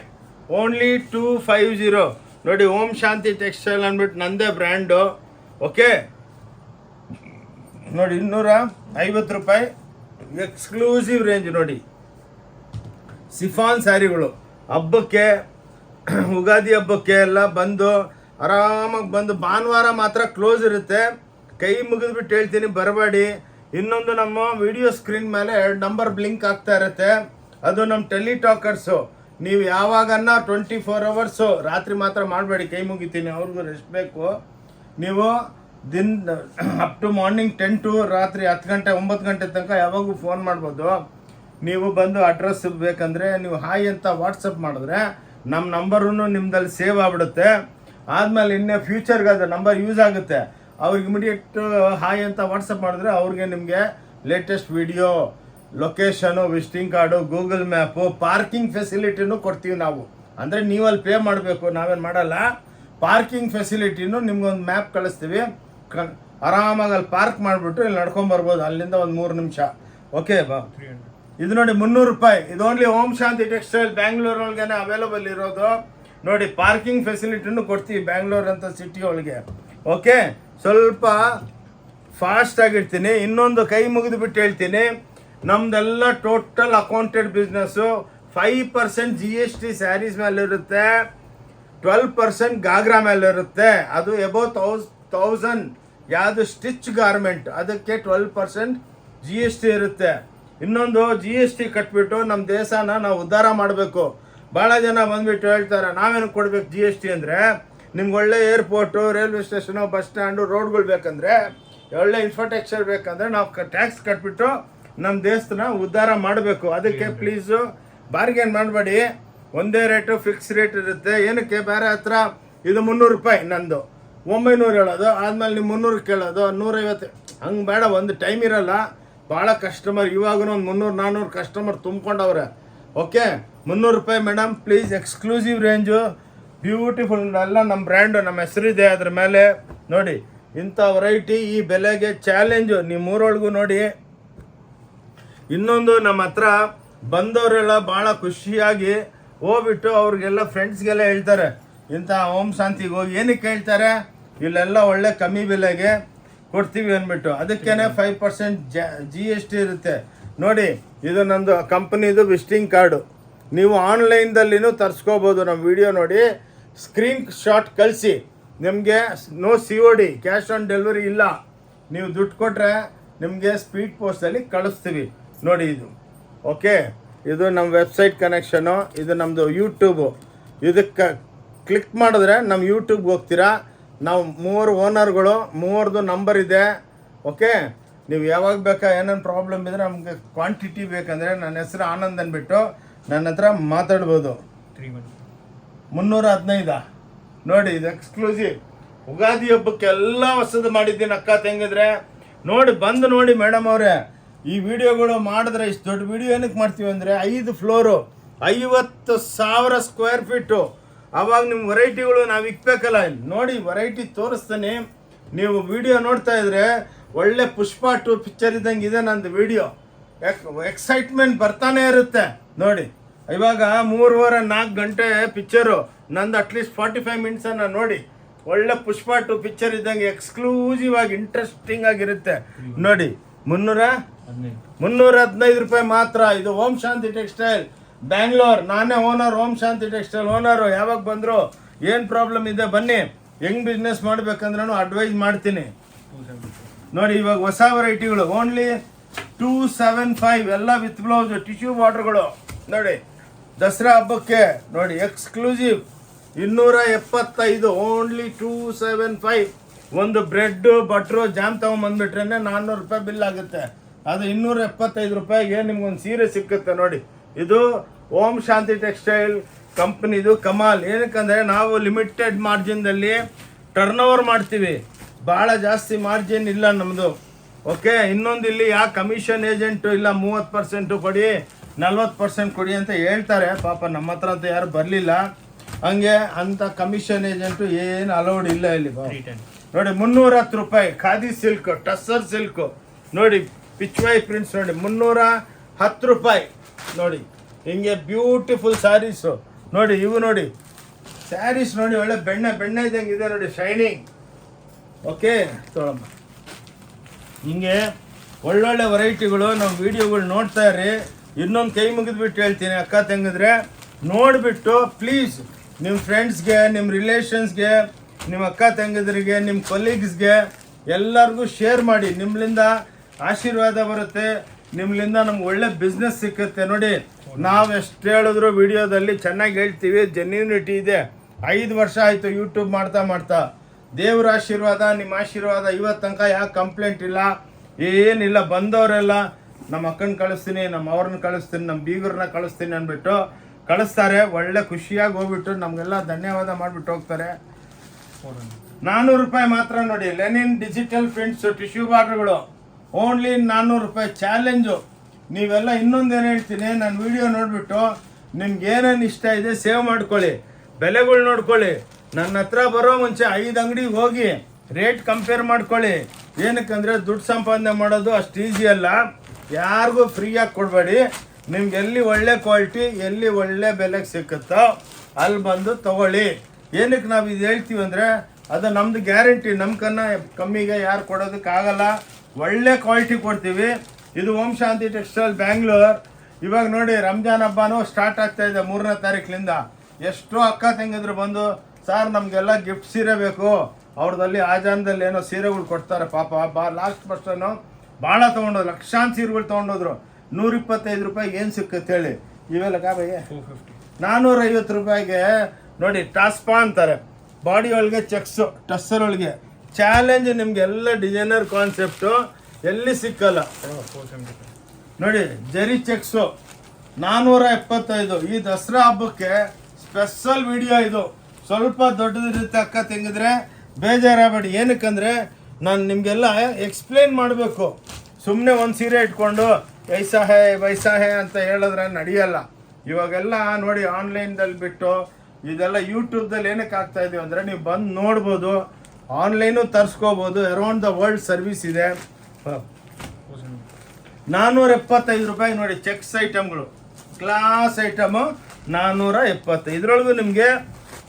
ಓನ್ಲಿ 250. ನೋಡಿ ಓಂ ಶಾಂತಿ ಟೆಕ್ಸ್ಟೈಲ್ ಅಂದ್ಬಿಟ್ಟು ನಂದೇ ಬ್ರ್ಯಾಂಡು. ಓಕೆ ನೋಡಿ 250 ರೂಪಾಯಿ ಎಕ್ಸ್ಕ್ಲೂಸಿವ್ ರೇಂಜ್. ನೋಡಿ ಸಿಫಾನ್ ಸ್ಯಾರಿಗಳು ಹಬ್ಬಕ್ಕೆ, ಉಗಾದಿ ಹಬ್ಬಕ್ಕೆ ಎಲ್ಲ ಬಂದು ಆರಾಮಾಗಿ ಬಂದು, ಭಾನುವಾರ ಮಾತ್ರ ಕ್ಲೋಸ್ ಇರುತ್ತೆ. ಕೈ ಮುಗಿದ್ಬಿಟ್ಟು ಹೇಳ್ತೀನಿ, ಬರಬೇಡಿ. ಇನ್ನೊಂದು ನಮ್ಮ ವಿಡಿಯೋ ಸ್ಕ್ರೀನ್ ಮೇಲೆ 2 ನಂಬರ್ ಬ್ಲಿಂಕ್ ಆಗ್ತಾ ಇರುತ್ತೆ, ಅದು ನಮ್ಮ ಟೆಲಿಟಾಕರ್ಸು. ನೀವು ಯಾವಾಗನ್ನ 24 ಅವರ್ಸು, ರಾತ್ರಿ ಮಾತ್ರ ಮಾಡಬೇಡಿ, ಕೈ ಮುಗಿತೀನಿ, ಅವ್ರಿಗೂ ರೆಸ್ಟ್ ಬೇಕು. ನೀವು ಅಪ್ ಟು ಮಾರ್ನಿಂಗ್ 10 to ರಾತ್ರಿ 10 ಗಂಟೆ 9 ಗಂಟೆ ತನಕ ಯಾವಾಗೂ ಫೋನ್ ಮಾಡ್ಬೋದು. ನೀವು ಬಂದು ಅಡ್ರೆಸ್ ಬೇಕಂದರೆ ನೀವು ಹಾಯ್ ಅಂತ ವಾಟ್ಸಪ್ ಮಾಡಿದ್ರೆ ನಮ್ಮ ನಂಬರೂ ನಿಮ್ಮದಲ್ಲಿ ಸೇವ್ ಆಗಿಬಿಡುತ್ತೆ. ಆದಮೇಲೆ ಇನ್ನೇ ಫ್ಯೂಚರ್ಗೆ ಅದು ನಂಬರ್ ಯೂಸ್ ಆಗುತ್ತೆ. ಅವ್ರಿಗೆ ಇಮಿಡಿಯೇಟ್ ಹಾಯ್ ಅಂತ ವಾಟ್ಸಪ್ ಮಾಡಿದ್ರೆ ಅವ್ರಿಗೆ ನಿಮಗೆ latest video, location, visiting card, Google map, parking ಫೆಸಿಲಿಟಿನೂ ಕೊಡ್ತೀವಿ ನಾವು. ಅಂದರೆ ನೀವಲ್ಲಿ ಪೇ ಮಾಡಬೇಕು, ನಾವೇನು ಮಾಡಲ್ಲ. ಪಾರ್ಕಿಂಗ್ ಫೆಸಿಲಿಟಿನೂ ನಿಮ್ಗೊಂದು ಮ್ಯಾಪ್ ಕಳಿಸ್ತೀವಿ, ಆರಾಮಾಗಿ ಅಲ್ಲಿ ಪಾರ್ಕ್ ಮಾಡಿಬಿಟ್ಟು ಇಲ್ಲಿ ನಡ್ಕೊಂಬರ್ಬೋದು, ಅಲ್ಲಿಂದ ಒಂದು 3 ನಿಮಿಷ. ಓಕೆ ಬಾ. ಇದು ನೋಡಿ 300 ರೂಪಾಯಿ, ಇದು only Om Shanti textile ಬ್ಯಾಂಗ್ಳೂರೊಳಗೆ available ಇರೋದು. ನೋಡಿ ಪಾರ್ಕಿಂಗ್ ಫೆಸಿಲಿಟಿನೂ ಕೊಡ್ತೀವಿ ಬ್ಯಾಂಗ್ಳೂರ್ ಅಂತ ಸಿಟಿ ಒಳಗೆ. ಓಕೆ, ಸ್ವಲ್ಪ ಫಾಸ್ಟ್ ಆಗಿರ್ತೀನಿ. ಇನ್ನೊಂದು ಕೈ ಮುಗಿದುಬಿಟ್ಟು ಹೇಳ್ತೀನಿ, ನಮ್ದೆಲ್ಲ total accounted business. 5% GST sarees ಮೇಲೆ ಇರುತ್ತೆ, 12% ಗಾಗ್ರಾ ಮೇಲೆ ಇರುತ್ತೆ. ಅದು ಎಬೌವ್ 1000 ಯಾವುದು ಸ್ಟಿಚ್ ಗಾರ್ಮೆಂಟ್, ಅದಕ್ಕೆ 12% GST ಇರುತ್ತೆ. ಇನ್ನೊಂದು GST ಕಟ್ಬಿಟ್ಟು ನಮ್ಮ ದೇಶನ ನಾವು ಉದ್ಧಾರ ಮಾಡಬೇಕು. ಭಾಳ ಜನ ಬಂದುಬಿಟ್ಟು ಹೇಳ್ತಾರೆ, ನಾವೇನು ಕೊಡ್ಬೇಕು GST ಅಂದರೆ, ನಿಮ್ಗೆ ಒಳ್ಳೆ airport, railway station, bus stand, ರೋಡ್ಗಳು ಬೇಕಂದರೆ, ಒಳ್ಳೆ ಇನ್ಫ್ರಾಸ್ಟ್ರಕ್ಚರ್ ಬೇಕಂದರೆ ನಾವು ಟ್ಯಾಕ್ಸ್ ಕಟ್ಬಿಟ್ಟು ನಮ್ಮ ದೇಶನ ಉದ್ಧಾರ ಮಾಡಬೇಕು. ಅದಕ್ಕೆ ಪ್ಲೀಸು ಬಾರ್ಗೇನ್ ಮಾಡಬೇಡಿ, ಒಂದೇ ರೇಟು ಫಿಕ್ಸ್ ರೇಟ್ ಇರುತ್ತೆ. ಏನಕ್ಕೆ ಬೇರೆ ಹತ್ರ ಇದು 300 ರೂಪಾಯಿ ನಂದು 900 ಹೇಳೋದು, ಆದಮೇಲೆ ನೀವು 300 ಕೇಳೋದು, 150 ಹಂಗೆ ಬೇಡ. ಒಂದು ಟೈಮ್ ಇರಲ್ಲ, ಭಾಳ ಕಸ್ಟಮರ್, ಇವಾಗೂ ಒಂದು 300-400 ಕಸ್ಟಮರ್ ತುಂಬ್ಕೊಂಡವ್ರೆ. ಓಕೆ, 300 ರೂಪಾಯಿ madam please. Exclusive range, beautiful, ಎಲ್ಲ ನಮ್ಮ ಬ್ರ್ಯಾಂಡು, ನಮ್ಮ ಹೆಸರಿದೆ ಅದ್ರ ಮೇಲೆ. ನೋಡಿ ಇಂಥ ವೆರೈಟಿ ಈ ಬೆಲೆಗೆ ಚಾಲೆಂಜು, ನಿಮ್ಮ ಊರೊಳಗೂ ನೋಡಿ. ಇನ್ನೊಂದು ನಮ್ಮ ಹತ್ರ ಬಂದವರೆಲ್ಲ ಭಾಳ ಖುಷಿಯಾಗಿ ಹೋಗ್ಬಿಟ್ಟು ಅವ್ರಿಗೆಲ್ಲ ಫ್ರೆಂಡ್ಸ್ಗೆಲ್ಲ ಹೇಳ್ತಾರೆ, ಇಂಥ ಓಂ ಶಾಂತಿಗೆ ಹೋಗಿ. ಏನಕ್ಕೆ ಹೇಳ್ತಾರೆ, ಇಲ್ಲೆಲ್ಲ ಒಳ್ಳೆ ಕಮ್ಮಿ ಬೆಲೆಗೆ ಕೊಡ್ತೀವಿ ಅಂದ್ಬಿಟ್ಟು. ಅದಕ್ಕೇನೆ 5% GST ಇರುತ್ತೆ. ನೋಡಿ ಇದು ನಂದು ಕಂಪ್ನಿದು ವಿಸಿಟಿಂಗ್ ಕಾರ್ಡು, ನೀವು ಆನ್ಲೈನ್ದಲ್ಲಿನೂ ತರಿಸ್ಕೋಬೋದು. ನಮ್ಮ ವಿಡಿಯೋ ನೋಡಿ ಸ್ಕ್ರೀನ್ ಶಾಟ್ ಕಳಿಸಿ, ನಿಮಗೆ no COD, cash on delivery ಇಲ್ಲ. ನೀವು ದುಡ್ಡು ಕೊಟ್ಟರೆ ನಿಮಗೆ ಸ್ಪೀಡ್ ಪೋಸ್ಟಲ್ಲಿ ಕಳಿಸ್ತೀವಿ. ನೋಡಿ ಇದು ಓಕೆ, ಇದು ನಮ್ಮ ವೆಬ್ಸೈಟ್ ಕನೆಕ್ಷನು, ಇದು ನಮ್ಮದು ಯೂಟ್ಯೂಬು. ಇದಕ್ಕೆ ಕ್ಲಿಕ್ ಮಾಡಿದ್ರೆ ನಮ್ಮ ಯೂಟ್ಯೂಬ್ಗೆ ಹೋಗ್ತೀರಾ. ನಾವು 3 ಓನರ್ಗಳು, 3 ನಂಬರ್ ಇದೆ. ಓಕೆ, ನೀವು ಯಾವಾಗ ಬೇಕಾ, ಏನೇನು ಪ್ರಾಬ್ಲಮ್ ಇದ್ದರೆ ನಮಗೆ ಕ್ವಾಂಟಿಟಿ ಬೇಕಂದರೆ ನನ್ನ ಹೆಸರು ಆನಂದ್ ಅಂದ್ಬಿಟ್ಟು ನನ್ನ ಹತ್ರ ಮಾತಾಡ್ಬೋದು. 315 ನೋಡಿ, ಇದು ಎಕ್ಸ್ಕ್ಲೂಸಿವ್. ಉಗಾದಿ ಹಬ್ಬಕ್ಕೆ ಎಲ್ಲ ಹೊಸದು ಮಾಡಿದ್ದೀನಿ ಅಕ್ಕ ತಂಗಿದ್ರೆ. ನೋಡಿ ಬಂದು ನೋಡಿ ಮೇಡಮ್ ಅವರೇ, ಈ ವಿಡಿಯೋಗಳು ಮಾಡಿದ್ರೆ ಇಷ್ಟು ದೊಡ್ಡ ವಿಡಿಯೋ ಏನಕ್ಕೆ ಮಾಡ್ತೀವಿ ಅಂದರೆ 5 ಫ್ಲೋರು, 50,000 ಸ್ಕ್ವೇರ್ ಫೀಟು. ಆವಾಗ ನಿಮ್ಮ ವೆರೈಟಿಗಳು ನಾವು ಇಕ್ಬೇಕಲ್ಲ. ನೋಡಿ ವೆರೈಟಿ ತೋರಿಸ್ತೀನಿ, ನೀವು ವಿಡಿಯೋ ನೋಡ್ತಾ ಇದ್ರೆ ಒಳ್ಳೆ ಪುಷ್ಪ 2 ಪಿಕ್ಚರ್ ಇದ್ದಂಗೆ ಇದೆ ನಂದು ವಿಡಿಯೋ. ಎಕ್ಸೈಟ್ಮೆಂಟ್ ಬರ್ತಾನೆ ಇರುತ್ತೆ. ನೋಡಿ ಇವಾಗ 3-4 ಗಂಟೆ ಪಿಕ್ಚರು ನಂದು, ಅಟ್ಲೀಸ್ಟ್ 45 ಮಿನಿಟ್ಸನ್ನು ನೋಡಿ. ಒಳ್ಳೆ ಪುಷ್ಪ 2 ಪಿಕ್ಚರ್ ಇದ್ದಂಗೆ ಎಕ್ಸ್ಕ್ಲೂಸಿವ್ ಆಗಿ ಇಂಟ್ರೆಸ್ಟಿಂಗ್ ಆಗಿರುತ್ತೆ. ನೋಡಿ 315 ರೂಪಾಯಿ ಮಾತ್ರ. ಇದು ಓಂ ಶಾಂತಿ ಟೆಕ್ಸ್ಟೈಲ್ ಬ್ಯಾಂಗ್ಳೂರ್. ನಾನೇ ಓನರ್, ಓಂ ಶಾಂತಿ ಟೆಕ್ಸ್ಟೈಲ್ ಓನರು. ಯಾವಾಗ ಬಂದರು, ಏನು ಪ್ರಾಬ್ಲಮ್ ಇದೆ ಬನ್ನಿ, ಹೆಂಗೆ ಬಿಸ್ನೆಸ್ ಮಾಡ್ಬೇಕಂದ್ರೂ ಅಡ್ವೈಸ್ ಮಾಡ್ತೀನಿ. ನೋಡಿ ಇವಾಗ ಹೊಸ ವೆರೈಟಿಗಳು ಓನ್ಲಿ 275 ಎಲ್ಲ ವಿತ್ ಬ್ಲೌಸ್ ಟಿಶ್ಯೂ ಬಾರ್ಡರ್ಗಳು. ನೋಡಿ ದಸರಾ ಹಬ್ಬಕ್ಕೆ ನೋಡಿ ಎಕ್ಸ್ಕ್ಲೂಸಿವ್ 275 ಓನ್ಲಿ 275. ಒಂದು ಬ್ರೆಡ್ ಬಟ್ರು ಜಾಮ್ ತೊಗೊಂಬಂದ್ಬಿಟ್ರೆ 400 ರೂಪಾಯಿ ಬಿಲ್ ಆಗುತ್ತೆ. ಅದು 275 ರೂಪಾಯಿಗೆ ನಿಮ್ಗೊಂದು ಸೀರೆ ಸಿಕ್ಕುತ್ತೆ. ನೋಡಿ ಇದು ಓಂ ಶಾಂತಿ ಟೆಕ್ಸ್ಟೈಲ್ ಕಂಪ್ನಿದು ಕಮಾಲ್. ಏನಕ್ಕಂದರೆ ನಾವು ಲಿಮಿಟೆಡ್ ಮಾರ್ಜಿನ್ದಲ್ಲಿ ಟರ್ನ್ ಓವರ್ ಮಾಡ್ತೀವಿ, ಭಾಳ ಜಾಸ್ತಿ ಮಾರ್ಜಿನ್ ಇಲ್ಲ ನಮ್ಮದು. ಓಕೆ, ಇನ್ನೊಂದು ಇಲ್ಲಿ ಯಾವ ಕಮಿಷನ್ ಏಜೆಂಟು ಇಲ್ಲ 30% ಕೊಡಿ 40% ಕೊಡಿ ಅಂತ ಹೇಳ್ತಾರೆ. ಪಾಪ ನಮ್ಮ ಹತ್ರ ಅಂತ ಯಾರು ಬರಲಿಲ್ಲ. ಹಂಗೆ ಅಂತ ಕಮಿಷನ್ ಏಜೆಂಟು ಏನು ಅಲೌಡ್ ಇಲ್ಲ ಇಲ್ಲಿ. ನೋಡಿ 310 ರೂಪಾಯಿ ಖಾದಿ ಸಿಲ್ಕ್, ಟಸ್ಸರ್ ಸಿಲ್ಕು. ನೋಡಿ ಪಿಚ್ವೈ ಪ್ರಿಂಟ್ಸ್ ನೋಡಿ 310 ರೂಪಾಯಿ. ನೋಡಿ ಹಿಂಗೆ ಬ್ಯೂಟಿಫುಲ್ ಸ್ಯಾರೀಸು. ನೋಡಿ ಇವು ನೋಡಿ ಸ್ಯಾರೀಸ್ ನೋಡಿ ಒಳ್ಳೆ ಬೆಣ್ಣೆ ಇದ್ದಂಗೆ ಇದೆ ನೋಡಿ, ಶೈನಿಂಗ್. ಓಕೆ ತೊಳಮ್ಮ, ಹಿಂಗೆ ಒಳ್ಳೊಳ್ಳೆ ವೆರೈಟಿಗಳು ನಮ್ಮ ವಿಡಿಯೋಗಳು ನೋಡ್ತಾ ಇರಿ. ಇನ್ನೊಂದು ಕೈ ಮುಗಿದ್ಬಿಟ್ಟು ಹೇಳ್ತೀನಿ, ಅಕ್ಕ ತಂಗಿದ್ರೆ ನೋಡಿಬಿಟ್ಟು ಪ್ಲೀಸ್ ನಿಮ್ಮ ಫ್ರೆಂಡ್ಸ್ಗೆ, ನಿಮ್ಮ ರಿಲೇಷನ್ಸ್ಗೆ, ನಿಮ್ಮ ಅಕ್ಕ ತಂಗಿದ್ರಿಗೆ, ನಿಮ್ಮ ಕೊಲೀಗ್ಸ್ಗೆ ಎಲ್ಲರಿಗೂ ಶೇರ್ ಮಾಡಿ. ನಿಮ್ಮಿಂದ ಆಶೀರ್ವಾದ ಬರುತ್ತೆ, ನಿಮ್ಮಿಂದ ನಮ್ಗೆ ಒಳ್ಳೆ ಬಿಸ್ನೆಸ್ ಸಿಕ್ಕುತ್ತೆ. ನೋಡಿ ನಾವು ಎಷ್ಟು ಹೇಳಿದ್ರು ವಿಡಿಯೋದಲ್ಲಿ ಚೆನ್ನಾಗಿ ಹೇಳ್ತೀವಿ, ಜೆನ್ಯೂನಿಟಿ ಇದೆ. 5 ವರ್ಷ ಆಯಿತು ಯೂಟ್ಯೂಬ್ ಮಾಡ್ತಾ ದೇವ್ರ ಆಶೀರ್ವಾದ, ನಿಮ್ಮ ಆಶೀರ್ವಾದ. ಇವತ್ತು ತನಕ ಯಾವ ಕಂಪ್ಲೇಂಟ್ ಇಲ್ಲ, ಏನಿಲ್ಲ. ಬಂದವರೆಲ್ಲ ನಮ್ಮ ಅಕ್ಕನ ಕಳಿಸ್ತೀನಿ, ನಮ್ಮ ಅವ್ರನ್ನ ಕಳಿಸ್ತೀನಿ, ನಮ್ಮ ಬೀಗರನ್ನ ಕಳಿಸ್ತೀನಿ ಅಂದ್ಬಿಟ್ಟು ಕಳಿಸ್ತಾರೆ. ಒಳ್ಳೆ ಖುಷಿಯಾಗಿ ಹೋಗ್ಬಿಟ್ಟು ನಮಗೆಲ್ಲ ಧನ್ಯವಾದ ಮಾಡಿಬಿಟ್ಟು ಹೋಗ್ತಾರೆ. 400 ರೂಪಾಯಿ ಮಾತ್ರ ನೋಡಿ. ಲೆನಿನ್ ಡಿಜಿಟಲ್ ಪ್ರಿಂಟ್ಸು ಟಿಶ್ಯೂ ಬಾರ್ಡರ್ಗಳು ಓನ್ಲಿ 400 ರೂಪಾಯಿ ಚಾಲೆಂಜು. ನೀವೆಲ್ಲ ಇನ್ನೊಂದೇನು ಹೇಳ್ತೀನಿ, ನಾನು ವಿಡಿಯೋ ನೋಡಿಬಿಟ್ಟು ನಿಮ್ಗೆ ಏನೇನು ಇಷ್ಟ ಇದೆ ಸೇವ್ ಮಾಡ್ಕೊಳ್ಳಿ, ಬೆಲೆಗಳು ನೋಡ್ಕೊಳ್ಳಿ. ನನ್ನ ಹತ್ರ ಬರೋ ಮುಂಚೆ 5 ಅಂಗಡಿಗೆ ಹೋಗಿ ರೇಟ್ ಕಂಪೇರ್ ಮಾಡ್ಕೊಳ್ಳಿ. ಏನಕ್ಕಂದರೆ ದುಡ್ಡು ಸಂಪಾದನೆ ಮಾಡೋದು ಅಷ್ಟು ಈಸಿ ಅಲ್ಲ. ಯಾರಿಗೂ ಫ್ರೀಯಾಗಿ ಕೊಡಬೇಡಿ. ನಿಮ್ಗೆ ಎಲ್ಲಿ ಒಳ್ಳೆ ಕ್ವಾಲಿಟಿ, ಎಲ್ಲಿ ಒಳ್ಳೆ ಬೆಲೆಗೆ ಸಿಕ್ಕುತ್ತೋ ಅಲ್ಲಿ ಬಂದು ತಗೊಳ್ಳಿ. ಏನಕ್ಕೆ ನಾವು ಇದು ಹೇಳ್ತೀವಿ ಅಂದರೆ ಅದು ನಮ್ಮದು ಗ್ಯಾರಂಟಿ. ನಮ್ಕನ್ನ ಕಮ್ಮಿಗೆ ಯಾರು ಕೊಡೋದಕ್ಕಾಗಲ್ಲ. ಒಳ್ಳೆ ಕ್ವಾಲಿಟಿ ಕೊಡ್ತೀವಿ. ಇದು ಓಂ ಶಾಂತಿ ಟೆಕ್ಸ್ಟೈಲ್ ಬ್ಯಾಂಗ್ಳೂರ್. ಇವಾಗ ನೋಡಿ ರಂಜಾನ್ ಹಬ್ಬನೂ ಸ್ಟಾರ್ಟ್ ಆಗ್ತಾ ಇದೆ 3ನೇ ತಾರೀಕಿನಿಂದ. ಎಷ್ಟೋ ಅಕ್ಕ ತಂಗಿದ್ರು ಬಂದು, ಸರ್ ನಮಗೆಲ್ಲ ಗಿಫ್ಟ್ ಸೀರೆ ಬೇಕು, ಅವ್ರದಲ್ಲಿ ಆಜಾನದಲ್ಲಿ ಏನೋ ಸೀರೆಗಳು ಕೊಡ್ತಾರೆ. ಪಾಪ ಲಾಸ್ಟ್ ಪರ್ಸನ್ನು ಭಾಳ ತೊಗೊಂಡೋದ್ರು, ಲಕ್ಷಾಂತರ ಸೀರೆಗಳು ತೊಗೊಂಡೋದ್ರು. 125 ರೂಪಾಯಿಗೆ ಏನು ಸಿಕ್ಕುತ್ತೆ ಹೇಳಿ? ಇವೆಲ್ಲ ಕಾಬಯ್ಯ 450 ರೂಪಾಯಿಗೆ ನೋಡಿ ಟಾಸ್ಪಾ ಅಂತಾರೆ, ಬಾಡಿ ಒಳಗೆ ಚೆಕ್ಸು, ಟಸ್ಸರ್ ಒಳಗೆ ಚಾಲೆಂಜ್. ನಿಮಗೆಲ್ಲ ಡಿಸೈನರ್ ಕಾನ್ಸೆಪ್ಟು ಎಲ್ಲಿ ಸಿಕ್ಕಲ್ಲ. ನೋಡಿ ಜರಿ ಚೆಕ್ಸು 475. ಈ ದಸರಾ ಹಬ್ಬಕ್ಕೆ ಸ್ಪೆಷಲ್ ವಿಡಿಯೋ ಇದು. ಸ್ವಲ್ಪ ದೊಡ್ಡದಿರುತ್ತೆ ಅಕ್ಕ ತೆಗೆದ್ರೆ ಬೇಜಾರಾಗಬೇಡಿ. ಏನಕ್ಕಂದರೆ ನಾನು ನಿಮಗೆಲ್ಲ ಎಕ್ಸ್ಪ್ಲೇನ್ ಮಾಡಬೇಕು. ಸುಮ್ಮನೆ ಒಂದು ಸೀರೆ ಇಟ್ಕೊಂಡು ವೈಸಾ ಹೇ ಅಂತ ಹೇಳಿದ್ರೆ ನಡೆಯಲ್ಲ. ಇವಾಗೆಲ್ಲ ನೋಡಿ ಆನ್ಲೈನ್ದಲ್ಲಿ ಬಿಟ್ಟು ಇದೆಲ್ಲ ಯೂಟ್ಯೂಬ್ದಲ್ಲಿ ಏನಕ್ಕೆ ಆಗ್ತಾ ಇದೀವಿ ಅಂದರೆ ನೀವು ಬಂದು ನೋಡ್ಬೋದು, ಆನ್ಲೈನು ತರಿಸ್ಕೋಬೋದು. ಅರೌಂಡ್ ದ ವರ್ಲ್ಡ್ ಸರ್ವಿಸ್ ಇದೆ. 475 ರೂಪಾಯಿ ನೋಡಿ ಚೆಕ್ಸ್ ಐಟಮ್ಗಳು, ಕ್ಲಾಸ್ ಐಟಮು 470. ಇದರೊಳಗೂ ನಿಮಗೆ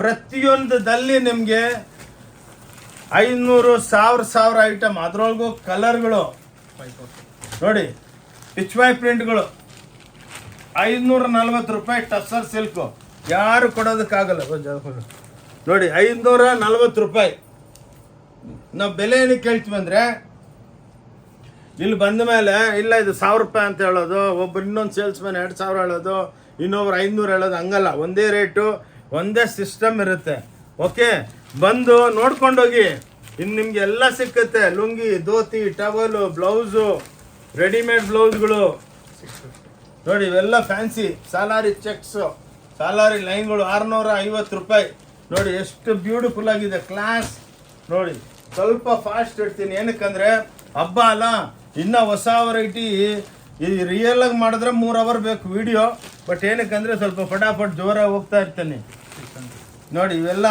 ಪ್ರತಿಯೊಂದದಲ್ಲಿ ನಿಮಗೆ 500 1000 ಐಟಮ್. ಅದರೊಳಗೂ ಕಲರ್ಗಳು ನೋಡಿ, ಪಿಚ್ವೈ ಪ್ರಿಂಟ್ಗಳು 540 ರೂಪಾಯಿ. ಟಸ್ಸರ್ ಸಿಲ್ಕು ಯಾರು ಕೊಡೋದಕ್ಕಾಗಲ್ಲ ನೋಡಿ, 540 ರೂಪಾಯಿ. ನಾವು ಬೆಲೆ ಏನಕ್ಕೆ ಕೇಳ್ತೀವಿ ಅಂದರೆ ಇಲ್ಲಿ ಬಂದ ಮೇಲೆ ಇಲ್ಲ ಇದು 1000 ರೂಪಾಯಿ ಅಂತ ಹೇಳೋದು, ಒಬ್ಬರು ಇನ್ನೊಂದು ಸೇಲ್ಸ್ಮನ್ 2000 ಹೇಳೋದು, ಇನ್ನೊಬ್ರು 500 ಹೇಳೋದು, ಹಂಗಲ್ಲ. ಒಂದೇ ರೇಟು, ಒಂದೇ ಸಿಸ್ಟಮ್ ಇರುತ್ತೆ. ಓಕೆ, ಬಂದು ನೋಡ್ಕೊಂಡೋಗಿ. ಇನ್ನು ನಿಮ್ಗೆ ಎಲ್ಲ ಸಿಕ್ಕುತ್ತೆ. Lungi, dhoti, towel, blouse, readymade ಬ್ಲೌಸ್ಗಳು ನೋಡಿ. ಇವೆಲ್ಲ ಫ್ಯಾನ್ಸಿ ಸಾಲಾರಿ ಚೆಕ್ಸು, ಸಾಲಾರಿ ಲೈನ್ಗಳು 650 ರೂಪಾಯಿ. ನೋಡಿ ಎಷ್ಟು ಬ್ಯೂಟಿಫುಲ್ ಆಗಿದೆ, ಕ್ಲಾಸ್. ನೋಡಿ ಸ್ವಲ್ಪ ಫಾಸ್ಟ್ ಇಡ್ತೀನಿ, ಏನಕ್ಕಂದರೆ ಹಬ್ಬ ಅಲ್ಲ. ಇನ್ನು ಹೊಸ ವೆರೈಟಿ ಈ ರಿಯಲ್ ಆಗಿ ಮಾಡಿದ್ರೆ 3 ಅವರ್ ಬೇಕು ವಿಡಿಯೋ. ಬಟ್ ಏನಕ್ಕಂದರೆ ಸ್ವಲ್ಪ ಫಟಾಫಟ್ ಜೋರಾಗಿ ಹೋಗ್ತಾ ಇರ್ತೀನಿ. ನೋಡಿ ಇವೆಲ್ಲ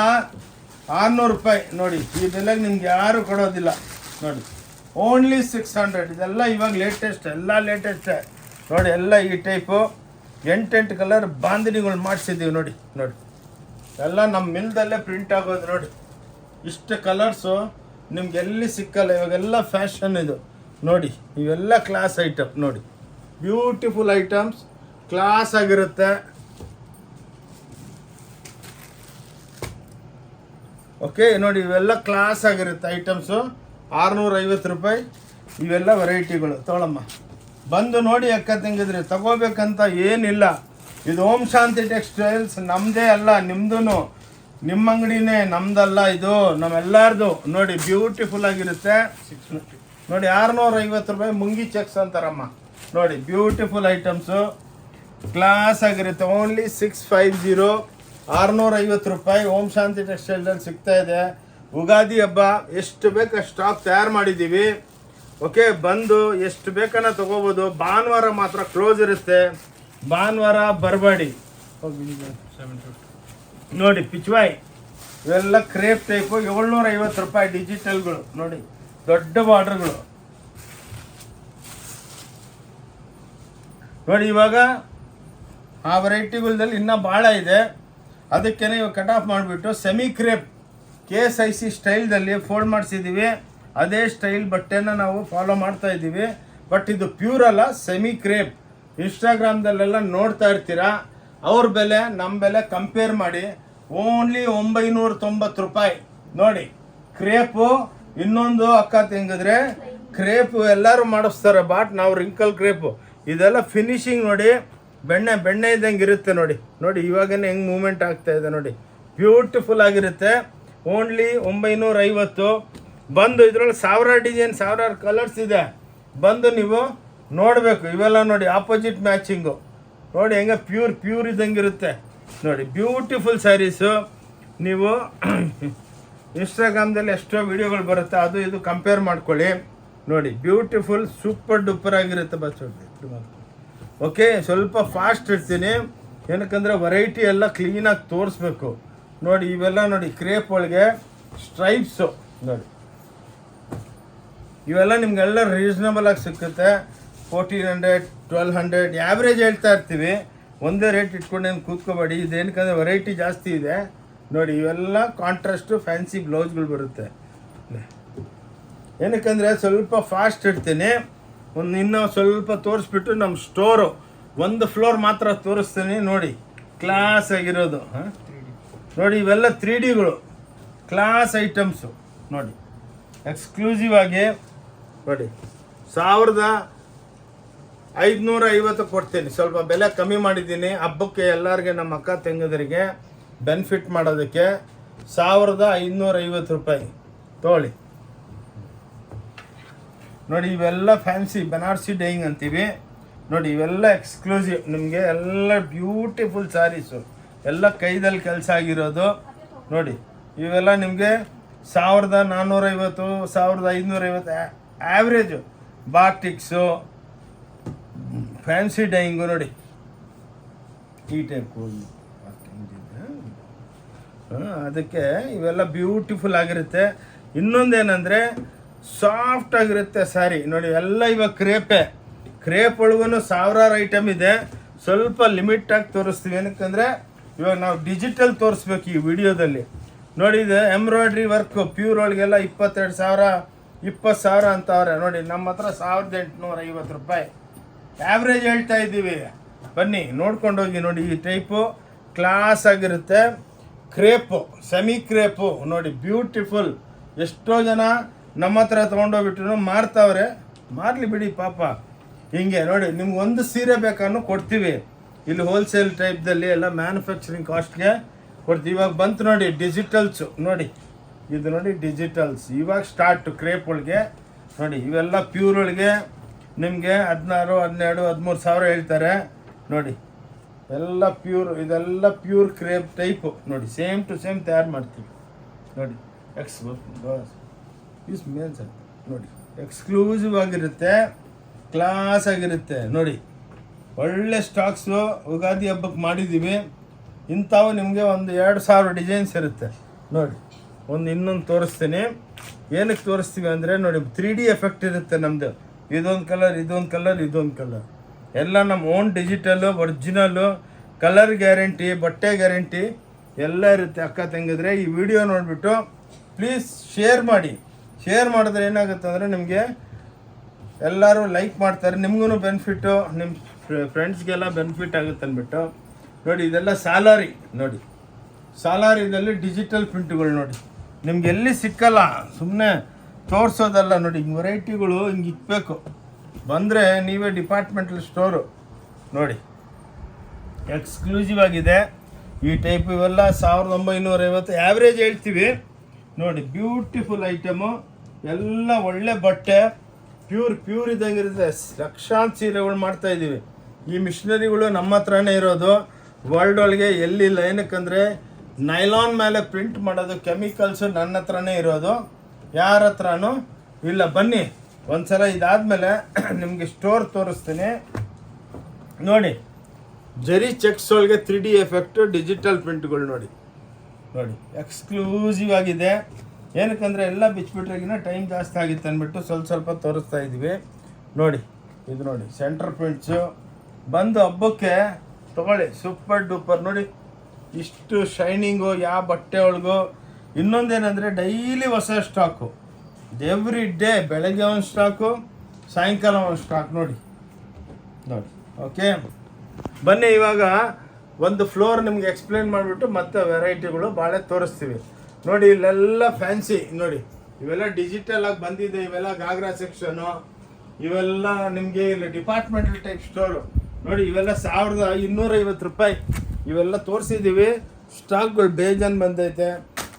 600 ರೂಪಾಯಿ. ನೋಡಿ ಈ ಬೆಲೆಗೆ ನಿಮ್ಗೆ ಯಾರು ಕೊಡೋದಿಲ್ಲ. ನೋಡಿ ಓನ್ಲಿ 600. ಇದೆಲ್ಲ ಇವಾಗ ಲೇಟೆಸ್ಟ್, ಎಲ್ಲ ಲೇಟೆಸ್ಟೇ. ನೋಡಿ ಎಲ್ಲ ಈ ಟೈಪು 8 ಕಲರ್ ಬಾಂಧಣಿಗಳು ಮಾಡಿಸಿದ್ದೀವಿ. ನೋಡಿ ನೋಡಿ ಎಲ್ಲ ನಮ್ಮ ಮಿಲ್ದಲ್ಲೇ ಪ್ರಿಂಟ್ ಆಗೋದು. ನೋಡಿ ಇಷ್ಟು ಕಲರ್ಸು ನಿಮ್ಗೆ ಎಲ್ಲಿ ಸಿಕ್ಕಲ್ಲ. ಇವಾಗೆಲ್ಲ ಫ್ಯಾಷನ್ ಇದು. ನೋಡಿ ಇವೆಲ್ಲ ಕ್ಲಾಸ್ ಐಟಮ್. ನೋಡಿ ಬ್ಯೂಟಿಫುಲ್ ಐಟಮ್ಸ್. ಕ್ಲಾಸ್ ಆಗಿರುತ್ತೆ. ಓಕೆ ನೋಡಿ, ಇವೆಲ್ಲ ಕ್ಲಾಸ್ ಆಗಿರುತ್ತೆ ಐಟಮ್ಸು. 650 ರೂಪಾಯಿ ಇವೆಲ್ಲ ವೆರೈಟಿಗಳು. ತೊಗೊಳಮ್ಮ, ಬಂದು ನೋಡಿ ಅಕ್ಕ ತಂಗಿದ್ರಿ, ತಗೋಬೇಕಂತ ಏನಿಲ್ಲ. ಇದು ಓಂ ಶಾಂತಿ ಟೆಕ್ಸ್ಟೈಲ್ಸ್ ನಮ್ಮದೇ ಅಲ್ಲ, ನಿಮ್ಮದು, ನಿಮ್ಮ ಅಂಗಡಿನೇ, ನಮ್ದಲ್ಲ, ಇದು ನಮ್ಮೆಲ್ಲಾರ್ದು. ನೋಡಿ ಬ್ಯೂಟಿಫುಲ್ ಆಗಿರುತ್ತೆ. ನೋಡಿ 650 ರೂಪಾಯಿ ಮುಂಗಿ ಚೆಕ್ಸ್ ಅಂತಾರಮ್ಮ. ನೋಡಿ ಬ್ಯೂಟಿಫುಲ್ ಐಟಮ್ಸು, ಕ್ಲಾಸ್ ಆಗಿರುತ್ತೆ. ಓನ್ಲಿ 650, 650 ರೂಪಾಯಿ ಓಂ ಶಾಂತಿ ಟೆಕ್ಸ್ಟೈಲ್ಸಲ್ಲಿ ಸಿಗ್ತಾ ಇದೆ. ಉಗಾದಿ ಹಬ್ಬ ಎಷ್ಟು ಬೇಕು ಅಷ್ಟು ಸ್ಟಾಕ್ ತಯಾರು ಮಾಡಿದ್ದೀವಿ. ಓಕೆ, ಬಂದು ಎಷ್ಟು ಬೇಕನ್ನ ತೊಗೋಬೋದು. ಭಾನುವಾರ ಮಾತ್ರ ಕ್ಲೋಸ್ ಇರುತ್ತೆ, ಭಾನುವಾರ ಬರಬೇಡಿ. ನೋಡಿ ಪಿಚ್ವಾಯ್ ಇವೆಲ್ಲ ಕ್ರೇಪ್ ಟೈಪು 750 ರೂಪಾಯಿ ಡಿಜಿಟಲ್ಗಳು. ನೋಡಿ ದೊಡ್ಡ ಬಾರ್ಡ್ರ್ಗಳು. ನೋಡಿ ಇವಾಗ ಆ ವೆರೈಟಿಗಳಲ್ಲಿ ಇನ್ನೂ ಭಾಳ ಇದೆ, ಅದಕ್ಕೇ ಇವಾಗ ಕಟ್ ಆಫ್ ಮಾಡಿಬಿಟ್ಟು ಸೆಮಿ ಕ್ರೇಪ್ KSIC ಸ್ಟೈಲ್ದಲ್ಲಿ ಫೋಲ್ಡ್ ಮಾಡಿಸಿದ್ದೀವಿ. ಅದೇ ಸ್ಟೈಲ್ ಬಟ್ಟೆನ ನಾವು ಫಾಲೋ ಮಾಡ್ತಾ ಇದ್ದೀವಿ. ಬಟ್ ಇದು ಪ್ಯೂರ್ ಅಲ್ಲ, ಸೆಮಿ ಕ್ರೇಪ್. ಇನ್ಸ್ಟಾಗ್ರಾಮ್ದಲ್ಲೆಲ್ಲ ನೋಡ್ತಾ ಇರ್ತೀರಾ. ಅವ್ರ ಬೆಲೆ ನಮ್ಮ ಬೆಲೆ ಕಂಪೇರ್ ಮಾಡಿ. ಓನ್ಲಿ 990 ರೂಪಾಯಿ. ನೋಡಿ ಕ್ರೇಪು. ಇನ್ನೊಂದು ಅಕ್ಕ ತೆಂಗಿದ್ರೆ ಕ್ರೇಪು ಎಲ್ಲರೂ ಮಾಡಿಸ್ತಾರೆ, ಬಟ್ ನಾವು ರಿಂಕಲ್ ಕ್ರೇಪು. ಇದೆಲ್ಲ ಫಿನಿಶಿಂಗ್ ನೋಡಿ, ಬೆಣ್ಣೆ ಇದ್ದಂಗೆ ಇರುತ್ತೆ. ನೋಡಿ ಇವಾಗನೇ ಹೆಂಗೆ ಮೂಮೆಂಟ್ ಆಗ್ತಾ ಇದೆ ನೋಡಿ, ಬ್ಯೂಟಿಫುಲ್ ಆಗಿರುತ್ತೆ. ಓನ್ಲಿ 950. ಬಂದು ಇದರಲ್ಲಿ 1000 ಡಿಸೈನ್, 1000 ಕಲರ್ಸ್ ಇದೆ. ಬಂದು ನೀವು ನೋಡಬೇಕು. ಇವೆಲ್ಲ ನೋಡಿ ಆಪೋಸಿಟ್ ಮ್ಯಾಚಿಂಗು. ನೋಡಿ ಹೆಂಗೆ ಪ್ಯೂರ್ ಇದ್ದಂಗೆ ಇರುತ್ತೆ. ನೋಡಿ ಬ್ಯೂಟಿಫುಲ್ ಸ್ಯಾರೀಸು. ನೀವು ಇನ್ಸ್ಟಾಗ್ರಾಮ್ದಲ್ಲಿ ಎಷ್ಟೋ ವಿಡಿಯೋಗಳು ಬರುತ್ತೆ, ಅದು ಇದು ಕಂಪೇರ್ ಮಾಡ್ಕೊಳ್ಳಿ. ನೋಡಿ ಬ್ಯೂಟಿಫುಲ್ ಸೂಪರ್ ಡೂಪರ್ ಆಗಿರುತ್ತೆ. ಬಸ್ ಓಕೆ, ಸ್ವಲ್ಪ ಫಾಸ್ಟ್ ಇರ್ತೀನಿ, ಏನಕ್ಕಂದರೆ ವೆರೈಟಿ ಎಲ್ಲ ಕ್ಲೀನಾಗಿ ತೋರಿಸ್ಬೇಕು. ನೋಡಿ ಇವೆಲ್ಲ ನೋಡಿ ಕ್ರೇಪ್ ಒಳಗೆ ಸ್ಟ್ರೈಪ್ಸು. ನೋಡಿ ಇವೆಲ್ಲ ನಿಮಗೆಲ್ಲ ರೀಸನಬಲ್ ಆಗಿ ಸಿಕ್ಕುತ್ತೆ. 1400, 1200 ಆ್ಯಾವ್ರೇಜ್ ಹೇಳ್ತಾ ಇರ್ತೀವಿ. ಒಂದೇ ರೇಟ್ ಇಟ್ಕೊಂಡೇನು ಕೂತ್ಕೋಬೇಡಿ. ಇದೇನಕ್ಕಂದರೆ ವೆರೈಟಿ ಜಾಸ್ತಿ ಇದೆ. ನೋಡಿ ಇವೆಲ್ಲ ಕಾಂಟ್ರಾಸ್ಟು ಫ್ಯಾನ್ಸಿ ಬ್ಲೌಸ್ಗಳು ಬರುತ್ತೆ. ಏನಕ್ಕಂದರೆ ಸ್ವಲ್ಪ ಫಾಸ್ಟ್ ಇಡ್ತೀನಿ. ಇನ್ನೂ ಸ್ವಲ್ಪ ತೋರಿಸ್ಬಿಟ್ಟು ನಮ್ಮ ಸ್ಟೋರು ಒಂದು ಫ್ಲೋರ್ ಮಾತ್ರ ತೋರಿಸ್ತೀನಿ. ನೋಡಿ ಕ್ಲಾಸ್ ಆಗಿರೋದು. ನೋಡಿ ಇವೆಲ್ಲ 3Dಗಳು, ಕ್ಲಾಸ್ ಐಟಮ್ಸು. ನೋಡಿ ಎಕ್ಸ್ಕ್ಲೂಸಿವ್ ಆಗಿ ನೋಡಿ 1550 ಕೊಡ್ತೀನಿ. ಸ್ವಲ್ಪ ಬೆಲೆ ಕಮ್ಮಿ ಮಾಡಿದ್ದೀನಿ ಹಬ್ಬಕ್ಕೆ ಎಲ್ಲರಿಗೆ, ನಮ್ಮ ಅಕ್ಕ ತಂಗಿದರಿಗೆ ಬೆನಿಫಿಟ್ ಮಾಡೋದಕ್ಕೆ. 1550 ರೂಪಾಯಿ ತೊಗೊಳ್ಳಿ. ನೋಡಿ ಇವೆಲ್ಲ ಫ್ಯಾನ್ಸಿ ಬನಾರಸಿ ಡೈಯಿಂಗ್ ಅಂತೀವಿ. ನೋಡಿ ಇವೆಲ್ಲ ಎಕ್ಸ್ಕ್ಲೂಸಿವ್ ನಿಮಗೆ, ಎಲ್ಲ ಬ್ಯೂಟಿಫುಲ್ ಸ್ಯಾರೀಸು, ಎಲ್ಲ ಕೈದಲ್ಲಿ ಕೆಲಸ ಆಗಿರೋದು. ನೋಡಿ ಇವೆಲ್ಲ ನಿಮಗೆ 1450, 1550 ಆ್ಯಾವ್ರೇಜು. ಬಾಟಿಕ್ಸು, fancy dying. ನೋಡಿ ಈ ಟೈಪ್ ಅದಕ್ಕೆ ಇವೆಲ್ಲ ಬ್ಯೂಟಿಫುಲ್ ಆಗಿರುತ್ತೆ. ಇನ್ನೊಂದೇನೆಂದರೆ ಸಾಫ್ಟ್ ಆಗಿರುತ್ತೆ ಸ್ಯಾರಿ. ನೋಡಿ ಎಲ್ಲ ಇವಾಗ ಕ್ರೇಪ್ ಒಳಗೂ 1000 ಐಟಮ್ ಇದೆ. ಸ್ವಲ್ಪ ಲಿಮಿಟಾಗಿ ತೋರಿಸ್ತೀವಿ, ಏನಕ್ಕಂದರೆ ಇವಾಗ ನಾವು ಡಿಜಿಟಲ್ ತೋರಿಸ್ಬೇಕು ಈ ವಿಡಿಯೋದಲ್ಲಿ. ನೋಡಿ ಇದು ಎಂಬ್ರಾಯ್ಡ್ರಿ ವರ್ಕ್ ಪ್ಯೂರ್ ಒಳಗೆಲ್ಲ 22,000, 20,000 ಅಂತವ್ರೆ. ನೋಡಿ ನಮ್ಮ ಹತ್ರ 1850 ರೂಪಾಯಿ ಆ್ಯಾವ್ರೇಜ್ ಹೇಳ್ತಾ ಇದ್ದೀವಿ. ಬನ್ನಿ ನೋಡ್ಕೊಂಡು ಹೋಗಿ. ನೋಡಿ ಈ ಟೈಪು ಕ್ಲಾಸ್ ಆಗಿರುತ್ತೆ. Crepe, semi crepe. ನೋಡಿ ಬ್ಯೂಟಿಫುಲ್. ಎಷ್ಟೋ ಜನ ನಮ್ಮ ಹತ್ರ ತೊಗೊಂಡೋಗ್ಬಿಟ್ಟು ಮಾರ್ತಾವ್ರೆ, ಮಾರಲಿ ಬಿಡಿ ಪಾಪ. ಹಿಂಗೆ ನೋಡಿ ನಿಮ್ಗೆ ಒಂದು ಸೀರೆ ಬೇಕಾದ್ರೂ ಕೊಡ್ತೀವಿ. ಇಲ್ಲಿ ಹೋಲ್ಸೇಲ್ ಟೈಪ್ದಲ್ಲಿ ಎಲ್ಲ ಮ್ಯಾನುಫ್ಯಾಕ್ಚರಿಂಗ್ ಕಾಸ್ಟ್ಗೆ ಕೊಡ್ತೀವಿ. ಇವಾಗ ಬಂತು ನೋಡಿ ಡಿಜಿಟಲ್ಸು. ನೋಡಿ ಇದು ನೋಡಿ ಡಿಜಿಟಲ್ಸ್ ಇವಾಗ ಸ್ಟಾರ್ಟು ಕ್ರೇಪ್ ಒಳಗೆ. ನೋಡಿ ಇವೆಲ್ಲ ಪ್ಯೂರ್ ಒಳಗೆ ನಿಮಗೆ 16, 12, 13,000 ಹೇಳ್ತಾರೆ. ನೋಡಿ ಎಲ್ಲ ಪ್ಯೂರ್, ಇದೆಲ್ಲ ಪ್ಯೂರ್ ಕ್ರೇಪ್ ಟೈಪು. ನೋಡಿ ಸೇಮ್ ಟು ಸೇಮ್ ತಯಾರು ಮಾಡ್ತೀವಿ. ನೋಡಿ ನೋಡಿ ಎಕ್ಸ್ಕ್ಲೂಸಿವ್ ಆಗಿರುತ್ತೆ, ಕ್ಲಾಸ್ ಆಗಿರುತ್ತೆ. ನೋಡಿ ಒಳ್ಳೆ ಸ್ಟಾಕ್ಸು ಯುಗಾದಿ ಹಬ್ಬಕ್ಕೆ ಮಾಡಿದ್ದೀವಿ. ಇಂಥವು ನಿಮಗೆ ಒಂದು 2000 ಡಿಸೈನ್ಸ್ ಇರುತ್ತೆ. ನೋಡಿ ಇನ್ನೊಂದು ತೋರಿಸ್ತೀನಿ. ಏನಕ್ಕೆ ತೋರಿಸ್ತೀವಿ ಅಂದರೆ ನೋಡಿ 3D ಎಫೆಕ್ಟ್ ಇರುತ್ತೆ ನಮ್ಮದು. ಇದೊಂದು ಕಲರ್, ಇದೊಂದು ಕಲರ್, ಇದೊಂದು ಕಲರ್, ಎಲ್ಲ ನಮ್ಮ own digital, original, colour guarantee, ಬಟ್ಟೆ ಗ್ಯಾರಂಟಿ ಎಲ್ಲ ಇರುತ್ತೆ. ಅಕ್ಕ ತಂಗಿದ್ರೆ ಈ ವಿಡಿಯೋ ನೋಡಿಬಿಟ್ಟು ಪ್ಲೀಸ್ ಶೇರ್ ಮಾಡಿ. ಶೇರ್ ಮಾಡಿದ್ರೆ ಏನಾಗುತ್ತೆ ಅಂದರೆ ನಿಮಗೆ ಎಲ್ಲರೂ ಲೈಕ್ ಮಾಡ್ತಾರೆ, ನಿಮಗೂ ಬೆನಿಫಿಟ್ಟು, ನಿಮ್ಮ ಫ್ರೆಂಡ್ಸ್ಗೆಲ್ಲ ಬೆನಿಫಿಟ್ ಆಗುತ್ತೆ ಅಂದ್ಬಿಟ್ಟು ನೋಡಿ. ಇದೆಲ್ಲ ಸ್ಯಾಲರಿ ನೋಡಿ, ಸಾಲಾರಿದಲ್ಲಿ ಡಿಜಿಟಲ್ ಪ್ರಿಂಟ್ಗಳು ನೋಡಿ, ನಿಮ್ಗೆ ಎಲ್ಲಿ ಸಿಕ್ಕಲ್ಲ, ಸುಮ್ಮನೆ ತೋರಿಸೋದಲ್ಲ ನೋಡಿ. ಹಿಂಗೆ ವೆರೈಟಿಗಳು ಹಿಂಗೆ ಇಕ್ಬೇಕು, ಬಂದರೆ ನೀವೇ ಡಿಪಾರ್ಟ್ಮೆಂಟಲ್ ಸ್ಟೋರು ನೋಡಿ, ಎಕ್ಸ್ಕ್ಲೂಸಿವ್ ಆಗಿದೆ ಈ ಟೈಪ್. ಇವೆಲ್ಲ 1950 ಆ್ಯಾವ್ರೇಜ್ ಹೇಳ್ತೀವಿ ನೋಡಿ. ಬ್ಯೂಟಿಫುಲ್ ಐಟಮು, ಎಲ್ಲ ಒಳ್ಳೆ ಬಟ್ಟೆ, ಪ್ಯೂರ್ ಇದ್ದಂಗಿರುತ್ತೆ. ಲಕ್ಷಾಂತರ ಸೀರೆಗಳು ಮಾಡ್ತಾಯಿದ್ದೀವಿ. ಈ ಮಿಷನರಿಗಳು ನಮ್ಮ ಹತ್ರನೇ ಇರೋದು, ವರ್ಲ್ಡ್ ಒಳಗೆ ಎಲ್ಲಿಲ್ಲ. ಏನಕ್ಕಂದರೆ ನೈಲಾನ್ ಮೇಲೆ ಪ್ರಿಂಟ್ ಮಾಡೋದು ಕೆಮಿಕಲ್ಸು ನನ್ನ ಹತ್ರನೇ ಇರೋದು, ಯಾರ ಹತ್ರನೂ ಇಲ್ಲ. ಬನ್ನಿ ಒಂದ್ಸಲ ಇದಾದಮೇಲೆ ನಿಮಗೆ ಸ್ಟೋರ್ ತೋರಿಸ್ತೀನಿ ನೋಡಿ. ಜರಿ ಚೆಕ್ಸ್ ಒಳಗೆ 3D ಎಫೆಕ್ಟು ಡಿಜಿಟಲ್ ಪ್ರಿಂಟ್ಗಳು ನೋಡಿ ಎಕ್ಸ್ಕ್ಲೂಸಿವ್ ಆಗಿದೆ. ಏನಕ್ಕಂದರೆ ಎಲ್ಲ ಬಿಚ್ಚಿಬಿಟ್ರೆಗಿನ ಟೈಮ್ ಜಾಸ್ತಿ ಆಗಿತ್ತು ಅಂದ್ಬಿಟ್ಟು ಸ್ವಲ್ಪ ತೋರಿಸ್ತಾ ಇದ್ದೀವಿ ನೋಡಿ. ಇದು ನೋಡಿ ಸೆಂಟರ್ ಪ್ರಿಂಟ್ಸು, ಬಂದು ಹಬ್ಬಕ್ಕೆ ತೊಗೊಳ್ಳಿ, ಸೂಪರ್ ಡೂಪರ್ ನೋಡಿ. ಇಷ್ಟು ಶೈನಿಂಗು ಯಾವ ಬಟ್ಟೆ ಒಳಗು. ಇನ್ನೊಂದೇನೆಂದರೆ ಡೈಲಿ ಹೊಸ ಸ್ಟಾಕು, ಎವ್ರಿ ಡೇ. ಬೆಳಗ್ಗೆ ಒಂದು ಸ್ಟಾಕು, ಸಾಯಂಕಾಲ ಒಂದು ಸ್ಟಾಕ್ ನೋಡಿ. ಓಕೆ, ಬನ್ನಿ ಇವಾಗ ಒಂದು ಫ್ಲೋರ್ ನಿಮ್ಗೆ ಎಕ್ಸ್ಪ್ಲೇನ್ ಮಾಡಿಬಿಟ್ಟು ಮತ್ತೆ ವೆರೈಟಿಗಳು ಭಾಳ ತೋರಿಸ್ತೀವಿ ನೋಡಿ. ಇಲ್ಲೆಲ್ಲ ಫ್ಯಾನ್ಸಿ ನೋಡಿ, ಇವೆಲ್ಲ ಡಿಜಿಟಲ್ ಆಗಿ ಬಂದಿದೆ. ಇವೆಲ್ಲ ಗಾಗ್ರಾ ಸೆಕ್ಷನು, ಇವೆಲ್ಲ ನಿಮಗೆ ಇಲ್ಲಿ ಡಿಪಾರ್ಟ್ಮೆಂಟಲ್ ಟೈಪ್ ಸ್ಟೋರು ನೋಡಿ. ಇವೆಲ್ಲ 1250 ರೂಪಾಯಿ ಇವೆಲ್ಲ ತೋರಿಸಿದ್ದೀವಿ. ಸ್ಟಾಕ್ಗಳು ಬೇಜಾನ್ ಬಂದೈತೆ,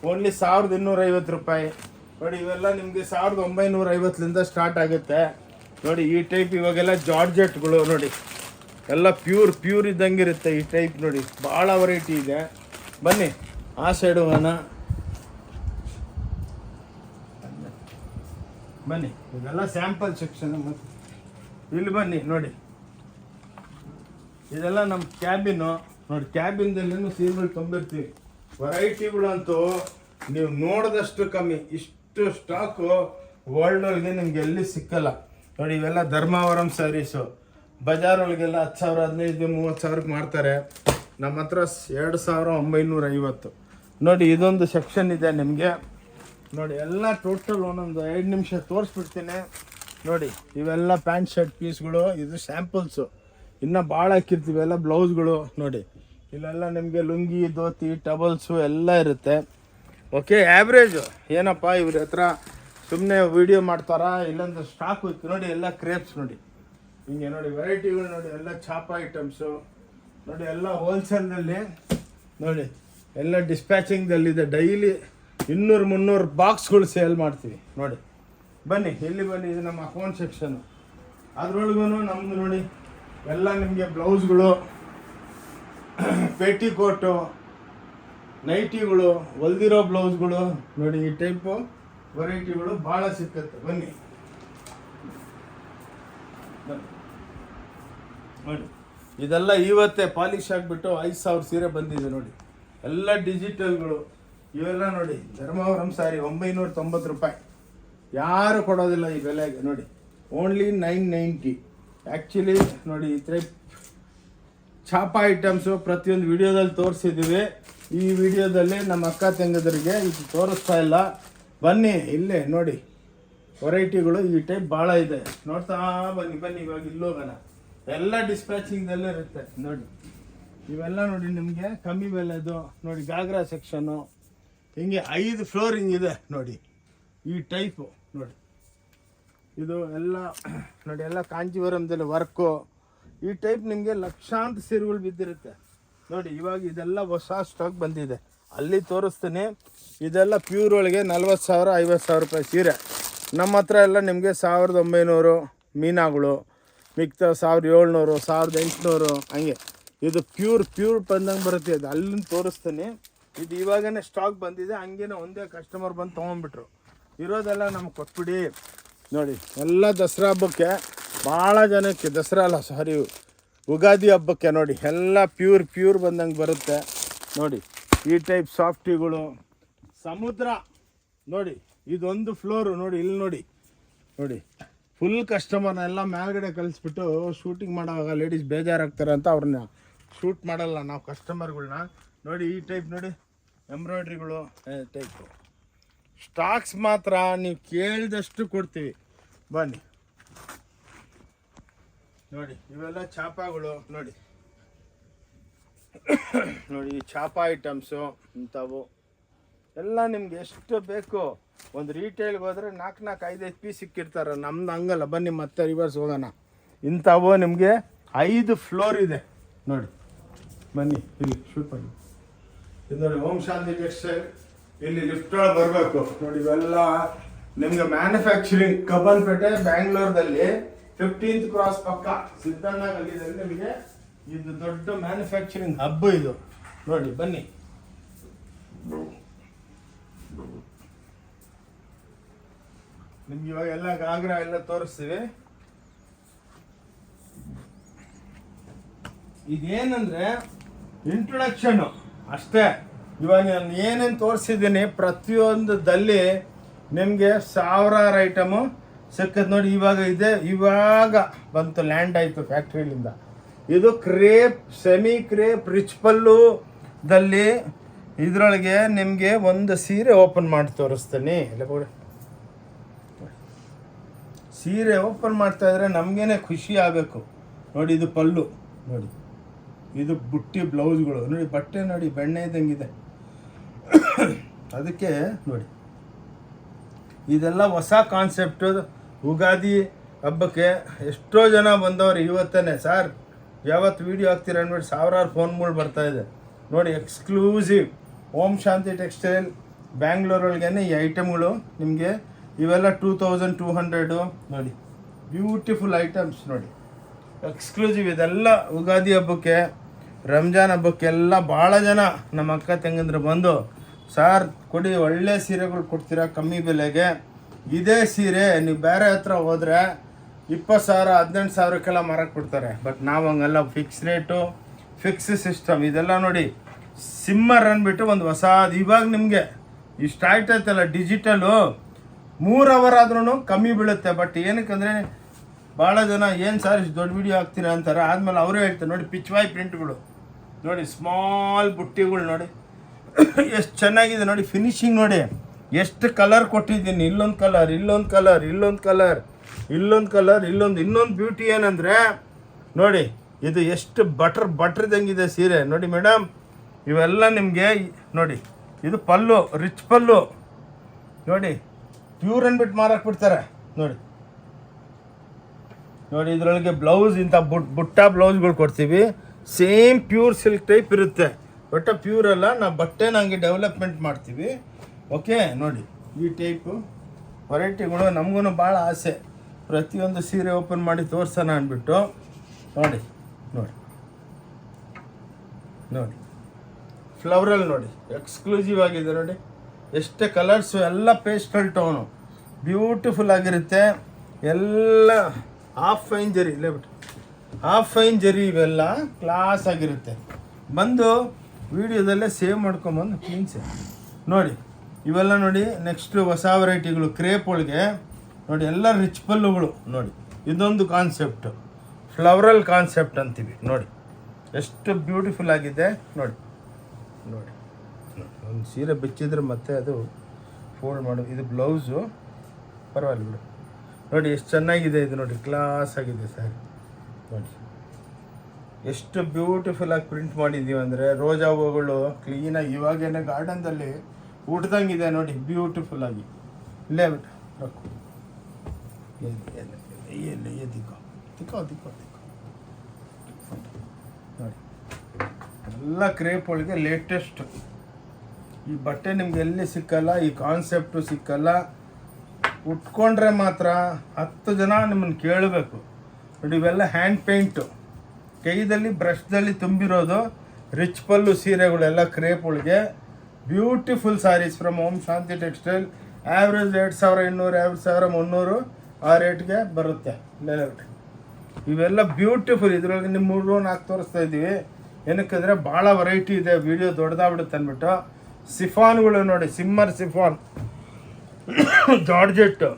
ಓನ್ಲಿ 1250 ರೂಪಾಯಿ ನೋಡಿ. ಇವೆಲ್ಲ ನಿಮಗೆ 1950ಲಿಂದ ಸ್ಟಾರ್ಟ್ ಆಗುತ್ತೆ ನೋಡಿ. ಈ ಟೈಪ್ ಇವಾಗೆಲ್ಲ ಜಾರ್ಜೆಟ್ಗಳು ನೋಡಿ, ಎಲ್ಲ ಪ್ಯೂರ್ ಇದ್ದಂಗಿರುತ್ತೆ ಈ ಟೈಪ್ ನೋಡಿ. ಭಾಳ ವೆರೈಟಿ ಇದೆ. ಬನ್ನಿ ಆ ಸೈಡು ಹೋಗೋಣ, ಬನ್ನಿ. ಇದೆಲ್ಲ ಸ್ಯಾಂಪಲ್ ಸೆಕ್ಷನ್. ಮತ್ತು ಇಲ್ಲಿ ಬನ್ನಿ ನೋಡಿ, ಇದೆಲ್ಲ ನಮ್ಮ ಕ್ಯಾಬಿನು ನೋಡಿ. ಕ್ಯಾಬಿನ್ದಲ್ಲೇನು ಸೀರೆಗಳು ತುಂಬಿರ್ತೀವಿ. ವೆರೈಟಿಗಳಂತೂ ನೀವು ನೋಡಿದಷ್ಟು ಕಮ್ಮಿ. ಇಷ್ಟು ಸ್ಟಾಕು ವರ್ಲ್ಡ್ ಒಳಗೆ ನಿಮ್ಗೆ ಎಲ್ಲಿ ಸಿಕ್ಕಲ್ಲ ನೋಡಿ. ಇವೆಲ್ಲ ಧರ್ಮಾವರಂ ಸ್ಯಾರೀಸು, ಬಜಾರ್ ಒಳಗೆಲ್ಲ 10,000, 15,000, 30,000ಕ್ಕೆ ಮಾಡ್ತಾರೆ. ನಮ್ಮ ಹತ್ರ 2,950 ನೋಡಿ. ಇದೊಂದು ಸೆಕ್ಷನ್ ಇದೆ ನಿಮಗೆ ನೋಡಿ. ಎಲ್ಲ ಟೋಟಲ್ ಒಂದೊಂದು 5 ನಿಮಿಷ ತೋರಿಸ್ಬಿಡ್ತೀನಿ ನೋಡಿ. ಇವೆಲ್ಲ ಪ್ಯಾಂಟ್ ಶರ್ಟ್ ಪೀಸ್ಗಳು, ಇದು ಸ್ಯಾಂಪಲ್ಸು. ಇನ್ನೂ ಭಾಳ ಹಾಕಿರ್ತೀವಿ. ಎಲ್ಲ ಬ್ಲೌಸ್ಗಳು ನೋಡಿ. ಇಲ್ಲೆಲ್ಲ ನಿಮಗೆ ಲುಂಗಿ, ಧೋತಿ, ಟಬಲ್ಸು ಎಲ್ಲ ಇರುತ್ತೆ. ಓಕೆ, ಆ್ಯಾವ್ರೇಜು ಏನಪ್ಪ ಇವ್ರ ಹತ್ರ ಸುಮ್ಮನೆ ವೀಡಿಯೋ ಮಾಡ್ತಾರಾ, ಇಲ್ಲೊಂದು ಸ್ಟಾಕ್ ಇತ್ತು ನೋಡಿ. ಎಲ್ಲ ಕ್ರೇಪ್ಸ್ ನೋಡಿ, ಹಿಂಗೆ ನೋಡಿ ವೆರೈಟಿಗಳು ನೋಡಿ. ಎಲ್ಲ ಚಾಪ ಐಟಮ್ಸು ನೋಡಿ, ಎಲ್ಲ ಹೋಲ್ಸೇಲ್ನಲ್ಲಿ ನೋಡಿ. ಎಲ್ಲ ಡಿಸ್ಪ್ಯಾಚಿಂಗ್ದಲ್ಲಿದೆ. ಡೈಲಿ 200-300 ಬಾಕ್ಸ್ಗಳು ಸೇಲ್ ಮಾಡ್ತೀವಿ ನೋಡಿ. ಬನ್ನಿ ಇಲ್ಲಿ ಬನ್ನಿ, ಇದು ನಮ್ಮ ಅಕೌಂಟ್ ಸೆಕ್ಷನು. ಅದ್ರೊಳಗೂ ನಮ್ಮದು ನೋಡಿ ಎಲ್ಲ ನಿಮಗೆ ಬ್ಲೌಸ್ಗಳು, ಪೇಟಿಕೋಟು, ನೈಟಿಗಳು, ಹೊಲ್ದಿರೋ ಬ್ಲೌಸ್ಗಳು ನೋಡಿ. ಈ ಟೈಪು ವೆರೈಟಿಗಳು ಭಾಳ ಸಿಕ್ಕತ್ತೆ. ಬನ್ನಿ ನೋಡಿ. ಇದೆಲ್ಲ ಇವತ್ತೇ ಪಾಲಿಶ್ ಆಗಿಬಿಟ್ಟು 5,000 ಸೀರೆ ಬಂದಿದೆ ನೋಡಿ. ಎಲ್ಲ ಡಿಜಿಟಲ್ಗಳು. ಇವೆಲ್ಲ ನೋಡಿ ಧರ್ಮಾವರಂ ಸ್ಯಾರಿ 990 ರೂಪಾಯಿ. ಯಾರು ಕೊಡೋದಿಲ್ಲ ಈ ಬೆಲೆಗೆ ನೋಡಿ. ಓನ್ಲಿ 990. ಆ್ಯಕ್ಚುಲಿ ನೋಡಿ ಈ ಟೈಪ್ ಚಾಪ ಐಟಮ್ಸು ಪ್ರತಿಯೊಂದು ವಿಡಿಯೋದಲ್ಲಿ ತೋರಿಸಿದ್ದೀವಿ. ಈ ವಿಡಿಯೋದಲ್ಲಿ ನಮ್ಮ ಅಕ್ಕ ತಂಗದರಿಗೆ ಇದು ತೋರಿಸ್ತಾ ಇಲ್ಲ. ಬನ್ನಿ ಇಲ್ಲೇ ನೋಡಿ ವೆರೈಟಿಗಳು ಈ ಟೈಪ್ ಭಾಳ ಇದೆ. ನೋಡ್ತಾ ಬನ್ನಿ. ಇವಾಗ ಇಲ್ಲೋಗೋಣ. ಎಲ್ಲ ಡಿಸ್ಪ್ಯಾಚಿಂಗ್ದಲ್ಲೇ ಇರುತ್ತೆ ನೋಡಿ. ಇವೆಲ್ಲ ನೋಡಿ ನಿಮಗೆ ಕಮ್ಮಿ ಬೆಲೆದು ನೋಡಿ. ಗಾಗ್ರಾ ಸೆಕ್ಷನ್ನು ಹಿಂಗೆ 5 ಫ್ಲೋರ್ ಹಿಂಗಿದೆ ನೋಡಿ. ಈ ಟೈಪು ನೋಡಿ. ಇದು ಎಲ್ಲ ನೋಡಿ, ಎಲ್ಲ ಕಾಂಜೀವರಂದಲ್ಲಿ ವರ್ಕು. ಈ ಟೈಪ್ ನಿಮಗೆ ಲಕ್ಷಾಂತರ ಸೀರೆಗಳು ಬಿದ್ದಿರುತ್ತೆ ನೋಡಿ. ಇವಾಗ ಇದೆಲ್ಲ ಹೊಸ ಸ್ಟಾಕ್ ಬಂದಿದೆ, ಅಲ್ಲಿ ತೋರಿಸ್ತೀನಿ. ಇದೆಲ್ಲ ಪ್ಯೂರ್ ಒಳಗೆ 40,000 50,000 ರೂಪಾಯಿ ಸೀರೆ. ನಮ್ಮ ಹತ್ರ ಎಲ್ಲ ನಿಮಗೆ 1900 ಮೀನಾಗಳು, ಮಿಕ್ತ 1700 1800 ಹಂಗೆ. ಇದು ಪ್ಯೂರ್ ಬಂದಂಗೆ ಬರುತ್ತೆ. ಅದು ಅಲ್ಲಿಂದ ತೋರಿಸ್ತೀನಿ. ಇದು ಇವಾಗನೇ ಸ್ಟಾಕ್ ಬಂದಿದೆ, ಹಂಗೇನೆ ಒಂದೇ ಕಸ್ಟಮರ್ ಬಂದು ತೊಗೊಂಡ್ಬಿಟ್ರು. ಇರೋದೆಲ್ಲ ನಮ್ಗೆ ಕೊಟ್ಬಿಡಿ ನೋಡಿ. ಎಲ್ಲ ದಸರಾ ಹಬ್ಬಕ್ಕೆ ಭಾಳ ಜನಕ್ಕೆ, ದಸರಾ ಅಲ್ಲ ಸಾರಿ ಉಗಾದಿ ಹಬ್ಬಕ್ಕೆ ನೋಡಿ. ಎಲ್ಲ ಪ್ಯೂರ್ ಬಂದಂಗೆ ಬರುತ್ತೆ ನೋಡಿ. ಈ ಟೈಪ್ ಸಾಫ್ಟಿಗಳು, ಸಮುದ್ರ ನೋಡಿ. ಇದೊಂದು ಫ್ಲೋರು ನೋಡಿ. ಇಲ್ಲಿ ನೋಡಿ ಫುಲ್ ಕಸ್ಟಮರ್ನ ಎಲ್ಲ ಮೇಲ್ಗಡೆ ಕಳಿಸ್ಬಿಟ್ಟು ಶೂಟಿಂಗ್ ಮಾಡೋವಾಗ ಲೇಡೀಸ್ ಬೇಜಾರಾಗ್ತಾರೆ ಅಂತ ಅವ್ರನ್ನ ಶೂಟ್ ಮಾಡಲ್ಲ ನಾವು ಕಸ್ಟಮರ್ಗಳ್ನ ನೋಡಿ. ಈ ಟೈಪ್ ನೋಡಿ ಎಂಬ್ರಾಯ್ಡ್ರಿಗಳು ಟೈಪು ಸ್ಟಾಕ್ಸ್ ಮಾತ್ರ ನೀವು ಕೇಳಿದಷ್ಟು ಕೊಡ್ತೀವಿ. ಬನ್ನಿ ನೋಡಿ ಇವೆಲ್ಲ ಚಾಪಾಗಳು ನೋಡಿ ನೋಡಿ ಈ ಚಾಪ ಐಟಮ್ಸು ಇಂಥವು ಎಲ್ಲ ನಿಮ್ಗೆ ಎಷ್ಟು ಬೇಕು. ಒಂದು ರೀಟೇಲ್ಗೆ ಹೋದರೆ 4-5 ಪೀಸ್ ಸಿಕ್ಕಿರ್ತಾರೆ. ನಮ್ದು ಹಂಗಲ್ಲ. ಬನ್ನಿ ಮತ್ತೆ ರಿವರ್ಸ್ ಹೋಗೋಣ. ಇಂಥವು ನಿಮಗೆ 5 ಫ್ಲೋರ್ ಇದೆ ನೋಡಿ. ಬನ್ನಿ ಇಲ್ಲಿ ಶೂಟ್ ಮಾಡಿ. ಇದು ನೋಡಿ ಓಂ ಶಾಂತಿ ಟೆಕ್ಸ್ಟೈಲ್. ಇಲ್ಲಿ ಲಿಫ್ಟ್ ಒಳಗೆ ಬರಬೇಕು ನೋಡಿ. ಇವೆಲ್ಲ ನಿಮಗೆ ಮ್ಯಾನುಫ್ಯಾಕ್ಚರಿಂಗ್ ಕಬ್ಬನ್ಪೇಟೆ ಬ್ಯಾಂಗ್ಳೂರ್ದಲ್ಲಿ 15th ಕ್ರಾಸ್ ಪಕ್ಕ ಸಿದ್ದಣ್ಣ ಗಲ್ಲಿದಲ್ಲಿ ನಿಮಗೆ ಇದು ದೊಡ್ಡ ಮ್ಯಾನುಫ್ಯಾಕ್ಚರಿಂಗ್ ಹಬ್ ಇದು ನೋಡಿ. ಬನ್ನಿ ನಿಮ್ಗೆ ಇವಾಗ ಎಲ್ಲ ಗಾಗ್ರಾ ಎಲ್ಲ ತೋರಿಸ್ತೀವಿ. ಇದೇನಂದ್ರೆ ಇಂಟ್ರೊಡಕ್ಷನ್ ಅಷ್ಟೇ. ಇವಾಗ ನಾನು ಏನೇನು ತೋರಿಸಿದ್ದೀನಿ ಪ್ರತಿಯೊಂದದಲ್ಲಿ ನಿಮಗೆ ಸಾವಿರಾರು ಐಟಮು ಸಿಕ್ಕದ್ ನೋಡಿ. ಇವಾಗ ಬಂತು, ಲ್ಯಾಂಡ್ ಆಯಿತು ಫ್ಯಾಕ್ಟ್ರಿಲಿಂದ. ಇದು ಕ್ರೇಪ್, ಸೆಮಿ ಕ್ರೇಪ್, ರಿಚ್ ಪಲ್ಲುದಲ್ಲಿ ಇದರೊಳಗೆ ನಿಮಗೆ ಒಂದು ಸೀರೆ ಓಪನ್ ಮಾಡಿ ತೋರಿಸ್ತೀನಿ. ಇಲ್ಲ ಸೀರೆ ಓಪನ್ ಮಾಡ್ತಾ ಇದ್ರೆ ನಮಗೇನೆ ಖುಷಿ ಆಗಬೇಕು ನೋಡಿ. ಇದು ಪಲ್ಲು ನೋಡಿ, ಇದು ಬುಟ್ಟಿ ಬ್ಲೌಸ್ಗಳು ನೋಡಿ, ಬಟ್ಟೆ ನೋಡಿ ಬೆಣ್ಣೆ ಇದ್ದಂಗಿದೆ. ಅದಕ್ಕೆ ನೋಡಿ ಇದೆಲ್ಲ ಹೊಸ ಕಾನ್ಸೆಪ್ಟು. ಯುಗಾದಿ ಹಬ್ಬಕ್ಕೆ ಎಷ್ಟೋ ಜನ ಬಂದವರು ಇವತ್ತೇ ಸರ್ ಯಾವತ್ತು ವೀಡಿಯೋ ಹಾಕ್ತೀರ ಅಂದ್ಬಿಟ್ಟು ಸಾವಿರಾರು ಫೋನ್ಗಳು ಬರ್ತಾಯಿದೆ ನೋಡಿ. ಎಕ್ಸ್ಕ್ಲೂಸಿವ್ ಓಂ ಶಾಂತಿ ಟೆಕ್ಸ್ಟೈಲ್ ಬ್ಯಾಂಗ್ಳೂರೊಳಗೇನೆ ಈ ಐಟಮ್ಗಳು ನಿಮಗೆ. ಇವೆಲ್ಲ 2200 ನೋಡಿ. ಬ್ಯೂಟಿಫುಲ್ ಐಟಮ್ಸ್ ನೋಡಿ, ಎಕ್ಸ್ಕ್ಲೂಸಿವ್. ಇದೆಲ್ಲ ಯುಗಾದಿ ಹಬ್ಬಕ್ಕೆ, ರಂಜಾನ್ ಹಬ್ಬಕ್ಕೆಲ್ಲ ಭಾಳ ಜನ ನಮ್ಮ ಅಕ್ಕ ತಂಗಂದ್ರೆ ಬಂದು ಸಾರ್ ಕೊಡಿ, ಒಳ್ಳೆ ಸೀರೆಗಳು ಕೊಡ್ತೀರಾ ಕಮ್ಮಿ ಬೆಲೆಗೆ. ಇದೇ ಸೀರೆ ನೀವು ಬೇರೆ ಹತ್ರ ಹೋದರೆ 20,000 18,000ಕ್ಕೆಲ್ಲ ಮಾರಕ್ಕೆ ಕೊಡ್ತಾರೆ. ಬಟ್ ನಾವು ಹಂಗಲ್ಲ, ಫಿಕ್ಸ್ ರೇಟು, ಫಿಕ್ಸ್ ಸಿಸ್ಟಮ್. ಇದೆಲ್ಲ ನೋಡಿ ಸಿಮ್ಮರ್ ಅಂದ್ಬಿಟ್ಟು ಒಂದು ಹೊಸದು ಇವಾಗ ನಿಮಗೆ ಇಷ್ಟು ಆಯ್ತೈತಲ್ಲ ಡಿಜಿಟಲು, 3 ಅವರ್ ಆದ್ರೂ ಕಮ್ಮಿ ಬೀಳುತ್ತೆ. ಬಟ್ ಏನಕ್ಕಂದರೆ ಭಾಳ ಜನ ಏನು ಸರ್ ಇಷ್ಟು ದೊಡ್ಡ ವೀಡಿಯೋ ಹಾಕ್ತೀರಾ ಅಂತಾರೆ. ಆದಮೇಲೆ ಅವರೇ ಹೇಳ್ತಾರೆ ನೋಡಿ ಪಿಚ್ವಾಯ್ ಪ್ರಿಂಟ್ಗಳು ನೋಡಿ, ಸ್ಮಾಲ್ ಬುಟ್ಟಿಗಳು ನೋಡಿ ಎಷ್ಟು ಚೆನ್ನಾಗಿದೆ ನೋಡಿ. ಫಿನಿಶಿಂಗ್ ನೋಡಿ ಎಷ್ಟು ಕಲರ್ ಕೊಟ್ಟಿದ್ದೀನಿ. ಇಲ್ಲೊಂದು ಕಲರ್, ಇಲ್ಲೊಂದು ಕಲರ್, ಇಲ್ಲೊಂದು ಕಲರ್, ಇಲ್ಲೊಂದು ಕಲರ್, ಇನ್ನೊಂದು ಬ್ಯೂಟಿ ಏನಂದರೆ ನೋಡಿ ಇದು ಎಷ್ಟು ಬಟ್ರದಂಗಿದೆ ಸೀರೆ ನೋಡಿ ಮೇಡಮ್. ಇವೆಲ್ಲ ನಿಮಗೆ ನೋಡಿ, ಇದು ಪಲ್ಲು, ರಿಚ್ ಪಲ್ಲು ನೋಡಿ, ಪ್ಯೂರ್ ಅಂದ್ಬಿಟ್ಟು ಮಾರಕ್ಕೆ ಬಿಡ್ತಾರೆ ನೋಡಿ. ನೋಡಿ ಇದರೊಳಗೆ ಬ್ಲೌಸ್ ಇಂಥ ಬುಟ್ಟ ಬ್ಲೌಸ್ಗಳು ಕೊಡ್ತೀವಿ. ಸೇಮ್ ಪ್ಯೂರ್ ಸಿಲ್ಕ್ ಟೈಪ್ ಇರುತ್ತೆ. ಬಟ್ ಪ್ಯೂರ್ ಅಲ್ಲ, ನಾವು ಬಟ್ಟೆನ ಹಂಗೆ ಡೆವಲಪ್ಮೆಂಟ್ ಮಾಡ್ತೀವಿ. ಓಕೆ ನೋಡಿ ಈ ಟೈಪು ವೆರೈಟಿಗಳು ನಮಗೂ ಭಾಳ ಆಸೆ. ಪ್ರತಿಯೊಂದು ಸೀರೆ ಓಪನ್ ಮಾಡಿ ತೋರ್ಸೋಣ ಅಂದ್ಬಿಟ್ಟು ನೋಡಿ ನೋಡಿ ನೋಡಿ ಫ್ಲವರಲ್ ನೋಡಿ, ಎಕ್ಸ್ಕ್ಲೂಸಿವ್ ಆಗಿದೆ ನೋಡಿ. ಎಷ್ಟೇ ಕಲರ್ಸು, ಎಲ್ಲ ಪೇಸ್ಟಲ್ ಟೋನು, ಬ್ಯೂಟಿಫುಲ್ ಆಗಿರುತ್ತೆ. ಎಲ್ಲ ಹಾಫ್ ಫೈನ್ ಜರಿ, ಇಲ್ಲೇ ಬಿಟ್ಟು ಹಾಫ್ ಫೈನ್ ಜರಿ, ಇವೆಲ್ಲ ಕ್ಲಾಸ್ ಆಗಿರುತ್ತೆ. ಬಂದು ವಿಡಿಯೋದಲ್ಲೇ ಸೇವ್ ಮಾಡ್ಕೊಂಬಂದು ಕ್ಲೀನ್ಸೆ ನೋಡಿ. ಇವೆಲ್ಲ ನೋಡಿ ನೆಕ್ಸ್ಟು ಹೊಸ ವೆರೈಟಿಗಳು ಕ್ರೇಪ್ ಒಳಗೆ ನೋಡಿ, ಎಲ್ಲ ರಿಚ್ ಪಲ್ಲುಗಳು ನೋಡಿ. ಇದೊಂದು ಕಾನ್ಸೆಪ್ಟು, ಫ್ಲವರಲ್ ಕಾನ್ಸೆಪ್ಟ್ ಅಂತೀವಿ ನೋಡಿ. ಎಷ್ಟು ಬ್ಯೂಟಿಫುಲ್ ಆಗಿದೆ ನೋಡಿ ನೋಡಿ. ಒಂದು ಸೀರೆ ಬಿಚ್ಚಿದ್ರೆ ಮತ್ತೆ ಅದು ಫೋಲ್ಡ್ ಮಾಡು. ಇದು ಬ್ಲೌಸು ಪರವಾಗಿಲ್ಲ ಬಿಡು ನೋಡಿ, ಎಷ್ಟು ಚೆನ್ನಾಗಿದೆ ಇದು ನೋಡಿ, ಕ್ಲಾಸ್ ಆಗಿದೆ ಸರ್ ನೋಡಿ. ಎಷ್ಟು ಬ್ಯೂಟಿಫುಲ್ಲಾಗಿ ಪ್ರಿಂಟ್ ಮಾಡಿದ್ದೀವಿ ಅಂದರೆ ರೋಜಾ ಹೂವುಗಳು ಕ್ಲೀನಾಗಿ ಇವಾಗೇನೆ ಗಾರ್ಡನ್ದಲ್ಲಿ ಊಟದಂಗಿದೆ ನೋಡಿ, ಬ್ಯೂಟಿಫುಲ್ಲಾಗಿ. ಇಲ್ಲೇ ಬಿಟ್ಟು ರೊಕ್ಕ ಎಲ್ಲಿ ದಿಕ್ಕೋ ದಿಕ್ಕೋ ದಿಕ್ಕೋ ದಿಕ್ಕೋ ನೋಡಿ. ಎಲ್ಲ ಕ್ರೇಪ್ ಒಳಗೆ ಲೇಟೆಸ್ಟ್. ಈ ಬಟ್ಟೆ ನಿಮ್ಗೆ ಎಲ್ಲಿ ಸಿಕ್ಕಲ್ಲ, ಈ ಕಾನ್ಸೆಪ್ಟು ಸಿಕ್ಕಲ್ಲ. ಉಟ್ಕೊಂಡ್ರೆ ಮಾತ್ರ 10 ಜನ ನಿಮ್ಮನ್ನು ಕೇಳಬೇಕು ನೋಡಿ. ಇವೆಲ್ಲ ಹ್ಯಾಂಡ್ ಪೇಂಟು, ಕೈದಲ್ಲಿ ಬ್ರಷ್ದಲ್ಲಿ ತುಂಬಿರೋದು ರಿಚ್ ಪಲ್ಲು ಸೀರೆಗಳೆಲ್ಲ ಕ್ರೇಪ್ ಒಳಗೆ. Beautiful sarees from Om Shanti textile. Average 2200 2300 ಆ ರೇಟ್ಗೆ ಬರುತ್ತೆ. ಇವೆಲ್ಲ ಬ್ಯೂಟಿಫುಲ್. ಇದರೊಳಗೆ ನಿಮ್ಮ 3-4 ತೋರಿಸ್ತಾ ಇದ್ದೀವಿ. ಏನಕ್ಕಂದರೆ ಭಾಳ ವೆರೈಟಿ ಇದೆ, ವಿಡಿಯೋ ದೊಡ್ಡದಾಗ್ಬಿಡುತ್ತೆ ಅಂದ್ಬಿಟ್ಟು. ಸಿಫಾನ್ಗಳು ನೋಡಿ, ಸಿಮ್ಮರ್ ಸಿಫಾನ್, ಜಾರ್ಜೆಟ್ಟು,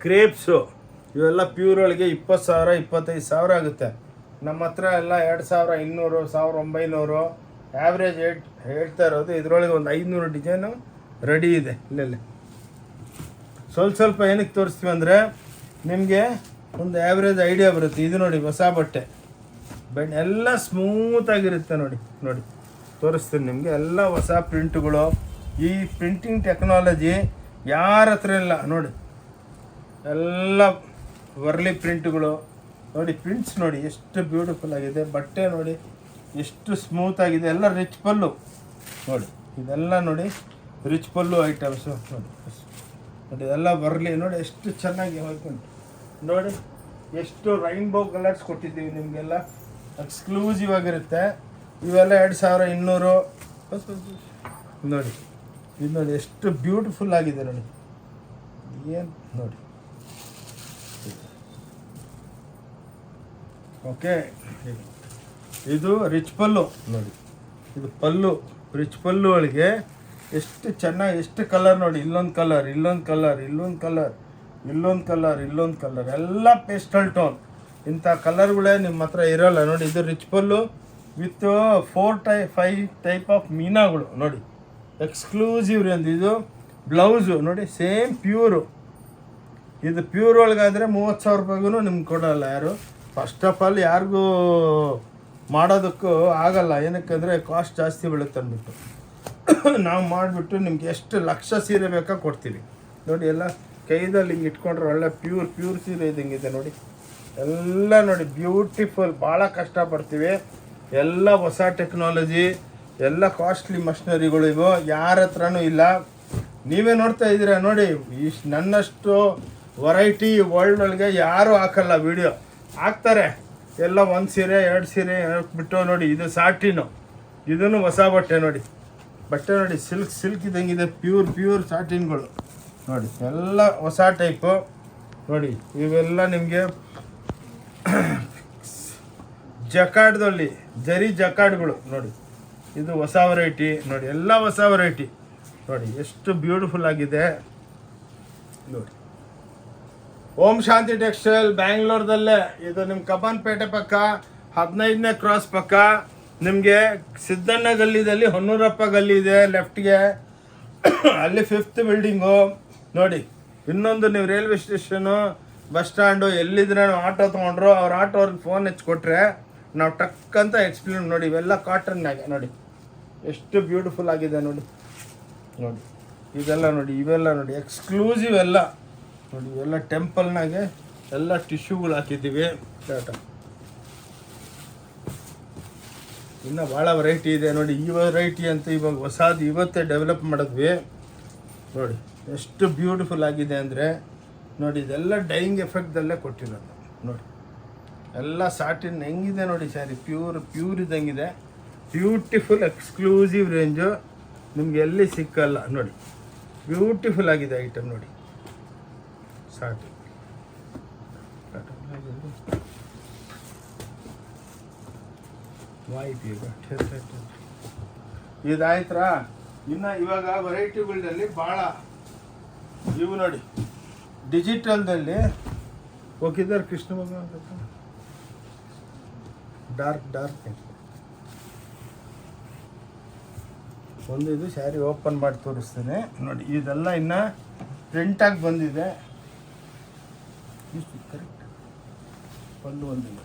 ಕ್ರೇಪ್ಸು, ಇವೆಲ್ಲ ಪ್ಯೂರ್ ಒಳಗೆ 20,000 25,000 ಆಗುತ್ತೆ. ನಮ್ಮ ಹತ್ರ ಎಲ್ಲ 2200 1900 ಆ್ಯಾವ್ರೇಜ್ ಹೇಳ್ತಾ ಇರೋದು. ಇದರೊಳಗೆ ಒಂದು 500 ಡಿಸೈನು ರೆಡಿ ಇದೆ. ಇಲ್ಲೆಲ್ಲ ಸ್ವಲ್ಪ ಏನಕ್ಕೆ ತೋರಿಸ್ತೀವಿ ಅಂದರೆ ನಿಮಗೆ ಒಂದು ಆ್ಯಾವ್ರೇಜ್ ಐಡಿಯಾ ಬರುತ್ತೆ. ಇದು ನೋಡಿ ಹೊಸ ಬಟ್ಟೆ ಎಲ್ಲ ಸ್ಮೂತಾಗಿರುತ್ತೆ ನೋಡಿ. ನೋಡಿ ತೋರಿಸ್ತೀನಿ ನಿಮಗೆ, ಎಲ್ಲ ಹೊಸ ಪ್ರಿಂಟ್ಗಳು. ಈ ಪ್ರಿಂಟಿಂಗ್ ಟೆಕ್ನಾಲಜಿ ಯಾರ ಹತ್ರ ಇಲ್ಲ ನೋಡಿ. ಎಲ್ಲ ವರ್ಲಿ ಪ್ರಿಂಟ್ಗಳು ನೋಡಿ. ಪ್ರಿಂಟ್ಸ್ ನೋಡಿ ಎಷ್ಟು ಬ್ಯೂಟಿಫುಲ್ ಆಗಿದೆ. ಬಟ್ಟೆ ನೋಡಿ ಎಷ್ಟು ಸ್ಮೂತಾಗಿದೆ. ಎಲ್ಲ ರಿಚ್ ಪಲ್ಲು ನೋಡಿ. ಇದೆಲ್ಲ ನೋಡಿ ರಿಚ್ ಪಲ್ಲು ಐಟಮ್ಸು ನೋಡಿ. ನೋಡಿ ಎಲ್ಲ ವರ್ಲಿ ನೋಡಿ ಎಷ್ಟು ಚೆನ್ನಾಗಿ ಹೋಗ್ಕೊಂಡು ನೋಡಿ. ಎಷ್ಟು ರೈನ್ಬೋ ಕಲರ್ಸ್ ಕೊಟ್ಟಿದ್ದೀವಿ ನಿಮಗೆಲ್ಲ, ಎಕ್ಸ್ಕ್ಲೂಸಿವ್ ಆಗಿರುತ್ತೆ. ಇವೆಲ್ಲ 2200 ನೋಡಿ. ಇದು ನೋಡಿ ಎಷ್ಟು ಬ್ಯೂಟಿಫುಲ್ ಆಗಿದೆ ನೋಡಿ. ಏನು ನೋಡಿ. ಓಕೆ, ಇದು ರಿಚ್ ಪಲ್ಲು ನೋಡಿ. ಇದು ಪಲ್ಲು, ರಿಚ್ ಪಲ್ಲು ಒಳಗೆ ಎಷ್ಟು ಚೆನ್ನಾಗಿ, ಎಷ್ಟು ಕಲರ್ ನೋಡಿ. ಇಲ್ಲೊಂದು ಕಲರ್, ಇಲ್ಲೊಂದು ಕಲರ್, ಇಲ್ಲೊಂದು ಕಲರ್, ಇಲ್ಲೊಂದು ಕಲರ್, ಇಲ್ಲೊಂದು ಕಲರ್, ಎಲ್ಲ ಪೇಸ್ಟಲ್ ಟೋನ್. ಇಂಥ ಕಲರ್ಗಳೇ ನಿಮ್ಮ ಹತ್ರ ಇರೋಲ್ಲ ನೋಡಿ. ಇದು rich pallu with 5 type of ಮೀನಾಗಳು ನೋಡಿ. Exclusive range. ಇದು ಬ್ಲೌಸು ನೋಡಿ ಸೇಮ್ ಪ್ಯೂರು. ಇದು ಪ್ಯೂರ್ ಒಳಗಾದರೆ 30,000 ರೂಪಾಯಿಗೂ ನಿಮ್ಗೆ ಕೊಡೋಲ್ಲ ಯಾರು. ಫಸ್ಟ್ ಆಫ್ ಆಲ್ ಯಾರಿಗೂ ಮಾಡೋದಕ್ಕೂ ಆಗಲ್ಲ, ಏನಕ್ಕಂದರೆ ಕಾಸ್ಟ್ ಜಾಸ್ತಿ ಬೀಳುತ್ತೆ ಅಂದ್ಬಿಟ್ಟು ನಾವು ಮಾಡಿಬಿಟ್ಟು ನಿಮ್ಗೆ ಎಷ್ಟು ಲಕ್ಷ ಸೀರೆ ಬೇಕಾ ಕೊಡ್ತೀವಿ ನೋಡಿ. ಎಲ್ಲ ಕೈದಲ್ಲಿ ಹಿಂಗೆ ಇಟ್ಕೊಂಡ್ರೆ ಒಳ್ಳೆ ಪ್ಯೂರ್ ಸೀರೆ ಇದ್ದಂಗಿದೆ ನೋಡಿ. ಎಲ್ಲ ನೋಡಿ ಬ್ಯೂಟಿಫುಲ್. ಭಾಳ ಕಷ್ಟಪಡ್ತೀವಿ. ಎಲ್ಲ ಹೊಸ ಟೆಕ್ನಾಲಜಿ, ಎಲ್ಲ ಕಾಸ್ಟ್ಲಿ ಮಷಿನರಿಗಳು ಇವು, ಯಾರ ಹತ್ರನೂ ಇಲ್ಲ. ನೀವೇ ನೋಡ್ತಾ ಇದ್ದೀರಾ ನೋಡಿ. ನನ್ನಷ್ಟು ವೆರೈಟಿ ವರ್ಲ್ಡ್ ಒಳಗೆ ಯಾರೂ ಹಾಕಲ್ಲ ವಿಡಿಯೋ. ಹಾಕ್ತಾರೆ ಎಲ್ಲ 1 ಸೀರೆ 2 ಸೀರೆ ಬಿಟ್ಟು ನೋಡಿ. ಇದು ಸಾಟಿನು, ಇದನ್ನು ಹೊಸ ಬಟ್ಟೆ ನೋಡಿ. ಬಟ್ಟೆ ನೋಡಿ ಸಿಲ್ಕ್ ಇದ್ದಂಗಿದೆ. ಪ್ಯೂರ್ ಸಾಟಿನ್ಗಳು ನೋಡಿ. ಎಲ್ಲ ಹೊಸ ಟೈಪು ನೋಡಿ. ಇವೆಲ್ಲ ನಿಮಗೆ ಜಕಾರ್ಡ್ದಲ್ಲಿ ಜರಿ ಜಕಾರ್ಡ್ಗಳು ನೋಡಿ. ಇದು ಹೊಸ ವೆರೈಟಿ ನೋಡಿ. ಎಲ್ಲ ಹೊಸ ವೆರೈಟಿ ನೋಡಿ. ಎಷ್ಟು ಬ್ಯೂಟಿಫುಲ್ ಆಗಿದೆ ನೋಡಿ. ಓಂ ಶಾಂತಿ ಟೆಕ್ಸ್ಟೈಲ್ ಬ್ಯಾಂಗ್ಳೂರ್ದಲ್ಲೇ. ಇದು ನಿಮ್ಮ ಕಬ್ಬನ್ಪೇಟೆ ಪಕ್ಕ 15ನೇ ಕ್ರಾಸ್ ಪಕ್ಕ. ನಿಮಗೆ ಸಿದ್ದಣ್ಣ ಗಲ್ಲಿದಲ್ಲಿ ಹೊನ್ನೂರಪ್ಪ ಗಲ್ಲಿ ಇದೆ ಲೆಫ್ಟ್ಗೆ, ಅಲ್ಲಿ 5th ಬಿಲ್ಡಿಂಗು ನೋಡಿ. ಇನ್ನೊಂದು ನೀವು ರೈಲ್ವೆ ಸ್ಟೇಷನು, ಬಸ್ ಸ್ಟ್ಯಾಂಡು ಎಲ್ಲಿದ್ರೆ ಆಟೋ ತೊಗೊಂಡ್ರು ಅವ್ರ ಆಟೋವ್ರಿಗೆ ಫೋನ್ ಹಚ್ಕೊಟ್ರೆ ನಾವು ಟಕ್ ಅಂತ ಎಕ್ಸ್ಪ್ಲೇನ್ ನೋಡಿ. ಇವೆಲ್ಲ ಕಾಟನ್ನಾಗೆ ನೋಡಿ ಎಷ್ಟು ಬ್ಯೂಟಿಫುಲ್ ಆಗಿದೆ ನೋಡಿ. ನೋಡಿ ಇದೆಲ್ಲ ನೋಡಿ, ಇವೆಲ್ಲ ನೋಡಿ ಎಕ್ಸ್ಕ್ಲೂಸಿವ್ ಎಲ್ಲ ನೋಡಿ. ಇವೆಲ್ಲ ಟೆಂಪಲ್ನಾಗೆ ಎಲ್ಲ ಟಿಶ್ಯೂಗಳು ಹಾಕಿದ್ದೀವಿ. ಇನ್ನು ಭಾಳ ವೆರೈಟಿ ಇದೆ ನೋಡಿ. ಈ ವೆರೈಟಿ ಅಂತ ಇವಾಗ ಹೊಸದು ಇವತ್ತೇ ಡೆವಲಪ್ ಮಾಡಿದ್ವಿ ನೋಡಿ. ಎಷ್ಟು ಬ್ಯೂಟಿಫುಲ್ ಆಗಿದೆ ಅಂದರೆ ನೋಡಿ. ಇದೆಲ್ಲ ಡೈಯಿಂಗ್ ಎಫೆಕ್ಟ್ದಲ್ಲೇ ಕೊಟ್ಟಿರೋದು ನೋಡಿ. ಎಲ್ಲ ಸಾಟಿನ್ ಹೆಂಗಿದೆ ನೋಡಿ ಸ್ಯಾರಿ. ಪ್ಯೂರ್ ಇದ್ದಂಗಿದೆ. ಬ್ಯೂಟಿಫುಲ್ ಎಕ್ಸ್ಕ್ಲೂಸಿವ್ ರೇಂಜು, ನಿಮ್ಗೆ ಎಲ್ಲಿ ಸಿಕ್ಕಲ್ಲ ನೋಡಿ. ಬ್ಯೂಟಿಫುಲ್ ಆಗಿದೆ ಐಟಮ್ ನೋಡಿ. ಸಾಟಿ ಇದಾಯ್ತಾ. ಇನ್ನು ಇವಾಗ ವೆರೈಟಿಗಳಲ್ಲಿ ಭಾಳ ಇವು ನೋಡಿ. ಡಿಜಿಟಲ್ದಲ್ಲಿ ಹೋಗಿದ್ದಾರೆ ಕೃಷ್ಣ ಭಗವಾನ್ ಡಾರ್ಕ್ ಒಂದು. ಇದು ಸ್ಯಾರಿ ಓಪನ್ ಮಾಡಿ ತೋರಿಸ್ತೇನೆ ನೋಡಿ. ಇದೆಲ್ಲ ಇನ್ನು ಪ್ರಿಂಟಾಗಿ ಬಂದಿದೆ. ಕರೆಕ್ಟ್ ಪಲ್ಲು ಒಂದಿಲ್ಲ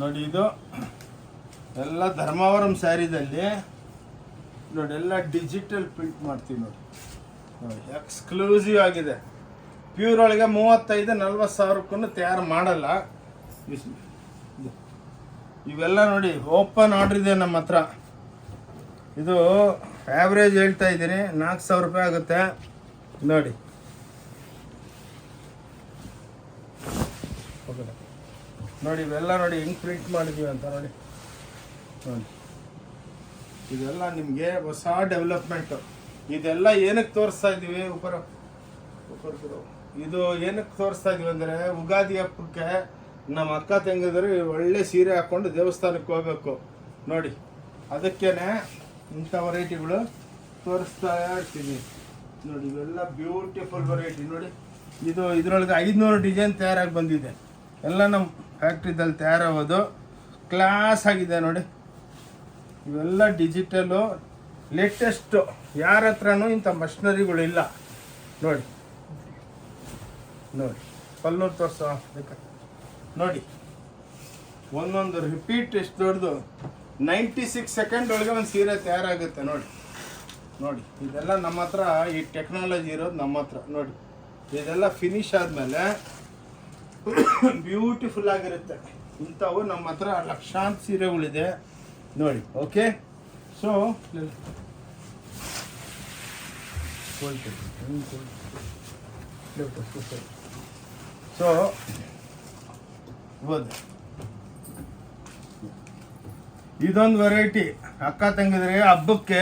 ನೋಡಿ. ಇದು ಎಲ್ಲ ಧರ್ಮಾವರಂ ಸ್ಯಾರಿದಲ್ಲಿ ನೋಡಿ. ಎಲ್ಲ ಡಿಜಿಟಲ್ ಪ್ರಿಂಟ್ ಮಾಡ್ತೀವಿ ನೋಡಿ. ನೋಡಿ ಎಕ್ಸ್ಕ್ಲೂಸಿವ್ ಆಗಿದೆ. ಪ್ಯೂರ್ ಒಳಗೆ 35-40 ಸಾವಿರಕ್ಕೂ ತಯಾರು ಮಾಡಲ್ಲ. ಇವೆಲ್ಲ ನೋಡಿ ಓಪನ್ ಆರ್ಡ್ರ್ ಇದೆ ನಮ್ಮ ಹತ್ರ. ಇದು ಆ್ಯಾವ್ರೇಜ್ ಹೇಳ್ತಾ ಇದ್ದೀನಿ 4,000 ರೂಪಾಯಿ ಆಗುತ್ತೆ ನೋಡಿ. ನೋಡಿ ಇವೆಲ್ಲ ನೋಡಿ ಹೆಂಗೆ ಪ್ರಿಂಟ್ ಮಾಡಿದ್ದೀವಿ ಅಂತ ನೋಡಿ. ನೋಡಿ ಇದೆಲ್ಲ ನಿಮಗೆ ಹೊಸ ಡೆವಲಪ್ಮೆಂಟು. ಇದೆಲ್ಲ ಏನಕ್ಕೆ ತೋರಿಸ್ತಾ ಇದ್ದೀವಿ ಇದು ಏನಕ್ಕೆ ತೋರಿಸ್ತಾ ಇದೀವಿ ಅಂದರೆ, ಉಗಾದಿ ಹಬ್ಬಕ್ಕೆ ನಮ್ಮ ಅಕ್ಕ ತಂಗಿದ್ರು ಒಳ್ಳೆ ಸೀರೆ ಹಾಕ್ಕೊಂಡು ದೇವಸ್ಥಾನಕ್ಕೆ ಹೋಗ್ಬೇಕು ನೋಡಿ. ಅದಕ್ಕೇನೆ ಇಂಥ ವೆರೈಟಿಗಳು ತೋರಿಸ್ತಾ ಇರ್ತೀನಿ ನೋಡಿ. ಇವೆಲ್ಲ ಬ್ಯೂಟಿಫುಲ್ ವೆರೈಟಿ ನೋಡಿ. ಇದು ಇದರೊಳಗೆ 500 ಡಿಸೈನ್ ತಯಾರಾಗಿ ಬಂದಿದೆ. ಎಲ್ಲ ನಮ್ಮ ಫ್ಯಾಕ್ಟ್ರಿದಲ್ಲಿ ತಯಾರಾಗೋದು. ಕ್ಲಾಸ್ ಆಗಿದೆ ನೋಡಿ. ಇವೆಲ್ಲ ಡಿಜಿಟಲು ಲೇಟೆಸ್ಟು. ಯಾರ ಹತ್ರನೂ ಇಂಥ ಮಷಿನರಿಗಳು ಇಲ್ಲ ನೋಡಿ. ನೋಡಿ ಪಲ್ಲು ತೋರಿಸೋ ನೋಡಿ, ಒಂದೊಂದು ರಿಪೀಟ್ ಎಷ್ಟು ದೊಡ್ಡದು. 96 ಸೆಕೆಂಡ್ ಒಳಗೆ ಒಂದು ಸೀರೆ ತಯಾರಾಗುತ್ತೆ ನೋಡಿ. ನೋಡಿ ಇದೆಲ್ಲ ನಮ್ಮ ಹತ್ರ ಈ ಟೆಕ್ನಾಲಜಿ ಇರೋದು ನಮ್ಮ ಹತ್ರ. ನೋಡಿ ಇದೆಲ್ಲ ಫಿನಿಶ್ ಆದಮೇಲೆ ಬ್ಯೂಟಿಫುಲ್ ಆಗಿರುತ್ತೆ. ಇಂಥವು ನಮ್ಮ ಹತ್ರ ಲಕ್ಷಾಂತರ ಸೀರೆಗಳಿದೆ ನೋಡಿ. ಓಕೆ, ಸೊ ಸೊ ಇದೊಂದು ವೆರೈಟಿ ಅಕ್ಕ ತಂಗಿದ್ರೆ ಹಬ್ಬಕ್ಕೆ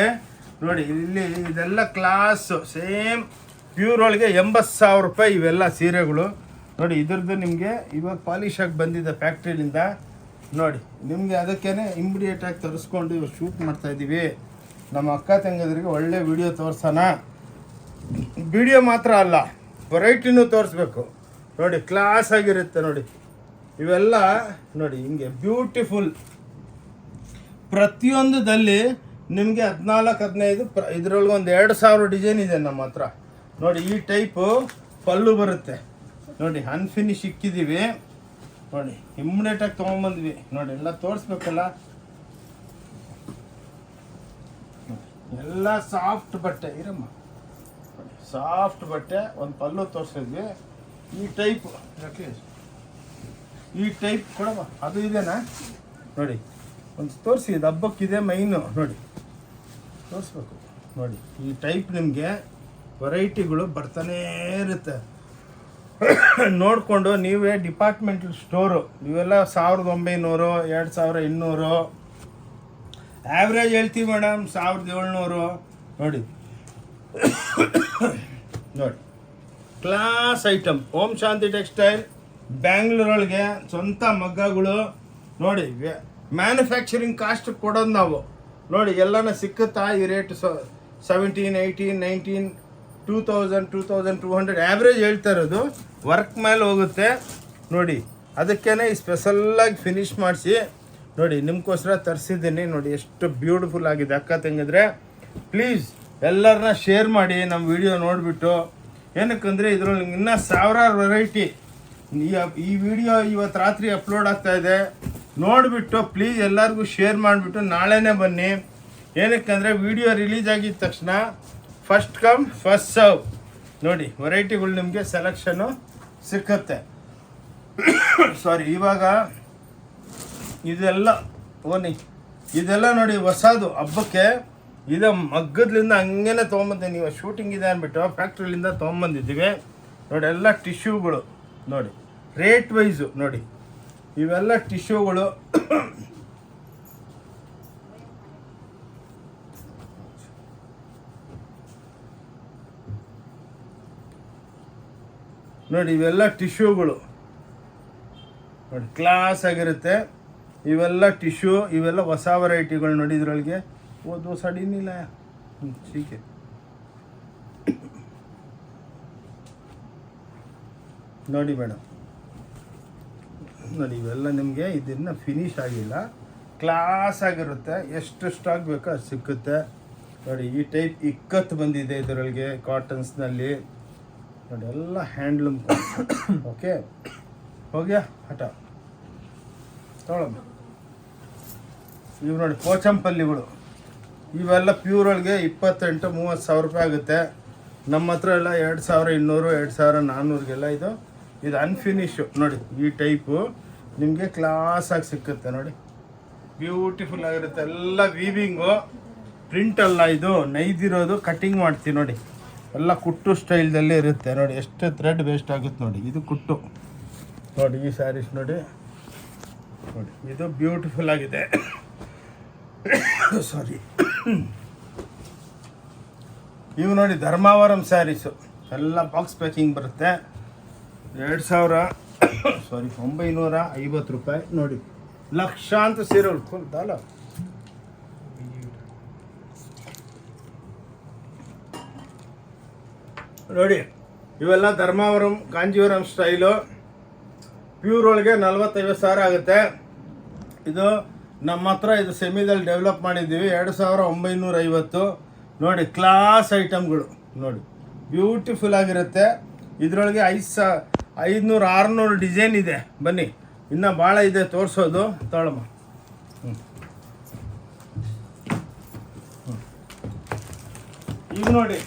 ನೋಡಿ. ಇಲ್ಲಿ ಇದೆಲ್ಲ ಕ್ಲಾಸು ಸೇಮ್ ಪ್ಯೂರ್ ಒಳಗೆ 80,000 ರೂಪಾಯಿ ಇವೆಲ್ಲ ಸೀರೆಗಳು ನೋಡಿ. ಇದ್ರದ್ದು ನಿಮಗೆ ಇವಾಗ ಪಾಲಿಶ್ ಆಗಿ ಬಂದಿದೆ ಫ್ಯಾಕ್ಟ್ರಿಲಿಂದ ನೋಡಿ. ನಿಮಗೆ ಅದಕ್ಕೇ ಇಮಿಡಿಯೇಟಾಗಿ ತರಿಸ್ಕೊಂಡು ಇವಾಗ ಶೂಟ್ ಮಾಡ್ತಾಯಿದ್ದೀವಿ. ನಮ್ಮ ಅಕ್ಕ ತಂಗಿದ್ರಿಗೆ ಒಳ್ಳೆ ವಿಡಿಯೋ ತೋರಿಸೋಣ. ವಿಡಿಯೋ ಮಾತ್ರ ಅಲ್ಲ, ವೆರೈಟಿನೂ ತೋರಿಸ್ಬೇಕು ನೋಡಿ. ಕ್ಲಾಸ್ ಆಗಿರುತ್ತೆ ನೋಡಿ. ಇವೆಲ್ಲ ನೋಡಿ ಹಿಂಗೆ ಬ್ಯೂಟಿಫುಲ್. ಪ್ರತಿಯೊಂದರಲ್ಲಿ ನಿಮಗೆ 14-15 ಇದರೊಳಗೆ ಒಂದು 2,000 ಡಿಸೈನ್ ಇದೆ ನಮ್ಮ ಹತ್ರ ನೋಡಿ. ಈ ಟೈಪು ಪಲ್ಲು ಬರುತ್ತೆ ನೋಡಿ. ಅನ್ಫಿನಿಶ್ ಇಕ್ಕಿದ್ದೀವಿ ನೋಡಿ. ಇಮ್ಮಿಡಿಯೇಟಾಗಿ ತೊಗೊಂಬಂದ್ವಿ ನೋಡಿ. ಎಲ್ಲ ತೋರಿಸ್ಬೇಕಲ್ಲ. ಎಲ್ಲ ಸಾಫ್ಟ್ ಬಟ್ಟೆ ಇರಮ್ಮ, ಸಾಫ್ಟ್ ಬಟ್ಟೆ. ಒಂದು ಪಲ್ಲು ತೋರಿಸಿದ್ವಿ. ಈ ಟೈಪ್ ಕೊಡಮ್ಮ, ಅದು ಇದೆನಾ ನೋಡಿ. ಒಂದು ತೋರಿಸಿ, ಇದು ಹಬ್ಬಕ್ಕಿದೆ ಮೈನು ನೋಡಿ. ತೋರಿಸ್ಬೇಕು ನೋಡಿ. ಈ ಟೈಪ್ ನಿಮಗೆ ವೆರೈಟಿಗಳು ಬರ್ತಾನೇ ಇರುತ್ತೆ. ನೋಡಿಕೊಂಡು ನೀವೇ ಡಿಪಾರ್ಟ್ಮೆಂಟಲ್ ಸ್ಟೋರು ನೀವೆಲ್ಲ 1,900 2,200 ಆ್ಯಾವ್ರೇಜ್ ಹೇಳ್ತೀವಿ ಮೇಡಮ್. 1,700 ನೋಡಿ. ನೋಡಿ ಕ್ಲಾಸ್ ಐಟಮ್. ಓಂ ಶಾಂತಿ ಟೆಕ್ಸ್ಟೈಲ್ ಬ್ಯಾಂಗ್ಳೂರೊಳಗೆ ಸ್ವಂತ ಮಗ್ಗಗಳು ನೋಡಿ. ಮ್ಯಾನುಫ್ಯಾಕ್ಚರಿಂಗ್ ಕಾಸ್ಟ್ ಕೊಡೋದು ನಾವು ನೋಡಿ. ಎಲ್ಲನ ಸಿಕ್ಕುತ್ತಾ ಈ ರೇಟ್ 17, 18, 19, 2,000, 2,200 ಆ್ಯಾವ್ರೇಜ್ ಹೇಳ್ತಾ ಇರೋದು. ವರ್ಕ್ ಮೇಲೆ ಹೋಗುತ್ತೆ ನೋಡಿ. ಅದಕ್ಕೇ ಈ ಸ್ಪೆಷಲ್ಲಾಗಿ ಫಿನಿಶ್ ಮಾಡಿಸಿ ನೋಡಿ ನಿಮ್ಗೋಸ್ಕರ ತರಿಸಿದ್ದೀನಿ ನೋಡಿ. ಎಷ್ಟು ಬ್ಯೂಟಿಫುಲ್ ಆಗಿದೆ ಅಕ್ಕ ತಂಗಿದ್ರೆ. ಪ್ಲೀಸ್ ಎಲ್ಲರನ್ನ ಶೇರ್ ಮಾಡಿ ನಮ್ಮ ವಿಡಿಯೋ ನೋಡಿಬಿಟ್ಟು. ಏನಕ್ಕಂದರೆ ಇದರಲ್ಲಿ ಇನ್ನೂ ಸಾವಿರಾರು ವೆರೈಟಿ. ಈ ವಿಡಿಯೋ ಇವತ್ತು ರಾತ್ರಿ ಅಪ್ಲೋಡ್ ಆಗ್ತಾಯಿದೆ. ನೋಡಿಬಿಟ್ಟು ಪ್ಲೀಸ್ ಎಲ್ಲರಿಗೂ ಶೇರ್ ಮಾಡಿಬಿಟ್ಟು ನಾಳೆನೇ ಬನ್ನಿ. ಏನಕ್ಕಂದರೆ ವಿಡಿಯೋ ರಿಲೀಸ್ ಆಗಿದ ತಕ್ಷಣ ಫಸ್ಟ್ ಕಮ್ ಫಸ್ಟ್ ಸರ್ವ್ ನೋಡಿ. ವೆರೈಟಿಗಳು ನಿಮಗೆ ಸೆಲೆಕ್ಷನ್ನು ಸಿಕ್ಕತ್ತೆ. ಸಾರಿ, ಇವಾಗ ಇದೆಲ್ಲ ಇದೆಲ್ಲ ನೋಡಿ ಹೊಸದು ಹಬ್ಬಕ್ಕೆ. ಇದು ಮಗ್ಗದ್ಲಿಂದ ಹಂಗೇನೆ ತೊಗೊಂಬಂದೆ. ನೀವು ಶೂಟಿಂಗ್ ಇದೆ ಅಂದ್ಬಿಟ್ಟು ಫ್ಯಾಕ್ಟ್ರಿಲಿಂದ ತೊಗೊಂಬಂದಿದ್ದೀವಿ ನೋಡಿ. ಎಲ್ಲ ಟಿಶ್ಯೂಗಳು ನೋಡಿ, ರೇಟ್ ವೈಸು ನೋಡಿ. ಇವೆಲ್ಲ ಟಿಶ್ಯೂಗಳು ನೋಡಿ. ಇವೆಲ್ಲ ಟಿಶ್ಯೂಗಳು ನೋಡಿ, ಕ್ಲಾಸ್ ಆಗಿರುತ್ತೆ. ಇವೆಲ್ಲ ಟಿಶ್ಯೂ, ಇವೆಲ್ಲ ಹೊಸ ವೆರೈಟಿಗಳು ನೋಡಿ. ಇದರೊಳಗೆ ಓದು ಸಡಿನಿಲ್ಲ ಹೀಗೆ ನೋಡಿ ಮೇಡಮ್ ನೋಡಿ. ಇವೆಲ್ಲ ನಿಮಗೆ ಇದನ್ನು ಫಿನಿಶ್ ಆಗಿಲ್ಲ, ಕ್ಲಾಸ್ ಆಗಿರುತ್ತೆ. ಎಷ್ಟು ಸ್ಟಾಕ್ ಬೇಕೋ ಅದು ಸಿಕ್ಕುತ್ತೆ ನೋಡಿ. ಈ ಟೈಪ್ ಇಕ್ಕತ್ತು ಬಂದಿದೆ ಇದರೊಳಗೆ ಕಾಟನ್ಸ್ನಲ್ಲಿ ನೋಡಿ. ಎಲ್ಲ ಹ್ಯಾಂಡ್ಲೂಮ್. ಓಕೆ, ಹೋಗ್ಯಾ ಹಠ ತೊಗೊಳಮ್ಮ. ಇವು ನೋಡಿ ಪೋಚಂಪಲ್ಲಿಗಳು. ಇವೆಲ್ಲ ಪ್ಯೂರ್ ಒಳಗೆ 28-30 ಸಾವಿರ ರೂಪಾಯಿ ಆಗುತ್ತೆ. ನಮ್ಮ ಹತ್ರ ಎಲ್ಲ 2,200 2,400ಗೆಲ್ಲ ಇದು ಅನ್ಫಿನಿಶು ನೋಡಿ. ಈ ಟೈಪು ನಿಮಗೆ ಕ್ಲಾಸಾಗಿ ಸಿಕ್ಕುತ್ತೆ ನೋಡಿ. ಬ್ಯೂಟಿಫುಲ್ ಆಗಿರುತ್ತೆ. ಎಲ್ಲ ವೀವಿಂಗು, ಪ್ರಿಂಟ್ ಅಲ್ಲ, ಇದು ನೈದಿರೋದು. ಕಟ್ಟಿಂಗ್ ಮಾಡ್ತೀವಿ ನೋಡಿ. ಎಲ್ಲ ಕುಟ್ಟು ಸ್ಟೈಲ್ದಲ್ಲೇ ಇರುತ್ತೆ ನೋಡಿ. ಎಷ್ಟು ಥ್ರೆಡ್ ವೇಸ್ಟ್ ಆಗುತ್ತೆ ನೋಡಿ. ಇದು ಕುಟ್ಟು ನೋಡಿ. ಈ ಸ್ಯಾರೀಸ್ ನೋಡಿ ನೋಡಿ. ಇದು ಬ್ಯೂಟಿಫುಲ್ ಆಗಿದೆ. ಸಾರಿ, ಇವು ನೋಡಿ ಧರ್ಮಾವರಂ ಸ್ಯಾರೀಸು. ಎಲ್ಲ ಬಾಕ್ಸ್ ಪ್ಯಾಕಿಂಗ್ ಬರುತ್ತೆ. 950 ರೂಪಾಯಿ ನೋಡಿ. ಲಕ್ಷಾಂತರ ಸೀರೆಗಳು ದಾಲ ನೋಡಿ. ಇವೆಲ್ಲ ಧರ್ಮಾವರಂ ಕಾಂಜೀವರಂ ಸ್ಟೈಲು. ಪ್ಯೂರ್ ಒಳಗೆ 40-50 ಸಾವಿರ ಆಗುತ್ತೆ. ಇದು ನಮ್ಮ ಹತ್ರ ಇದು ಸೆಮಿದಲ್ಲಿ ಡೆವಲಪ್ ಮಾಡಿದ್ದೀವಿ. 2,950 ನೋಡಿ. ಕ್ಲಾಸ್ ಐಟಮ್ಗಳು ನೋಡಿ, ಬ್ಯೂಟಿಫುಲ್ ಆಗಿರುತ್ತೆ. ಇದರೊಳಗೆ 500 600 ಡಿಸೈನ್ ಇದೆ. ಬನ್ನಿ, ಇನ್ನೂ ಭಾಳ ಇದೆ ತೋರಿಸೋದು. ತೊಗೊಳಮ್ಮ. ಈಗ ನೋಡಿ,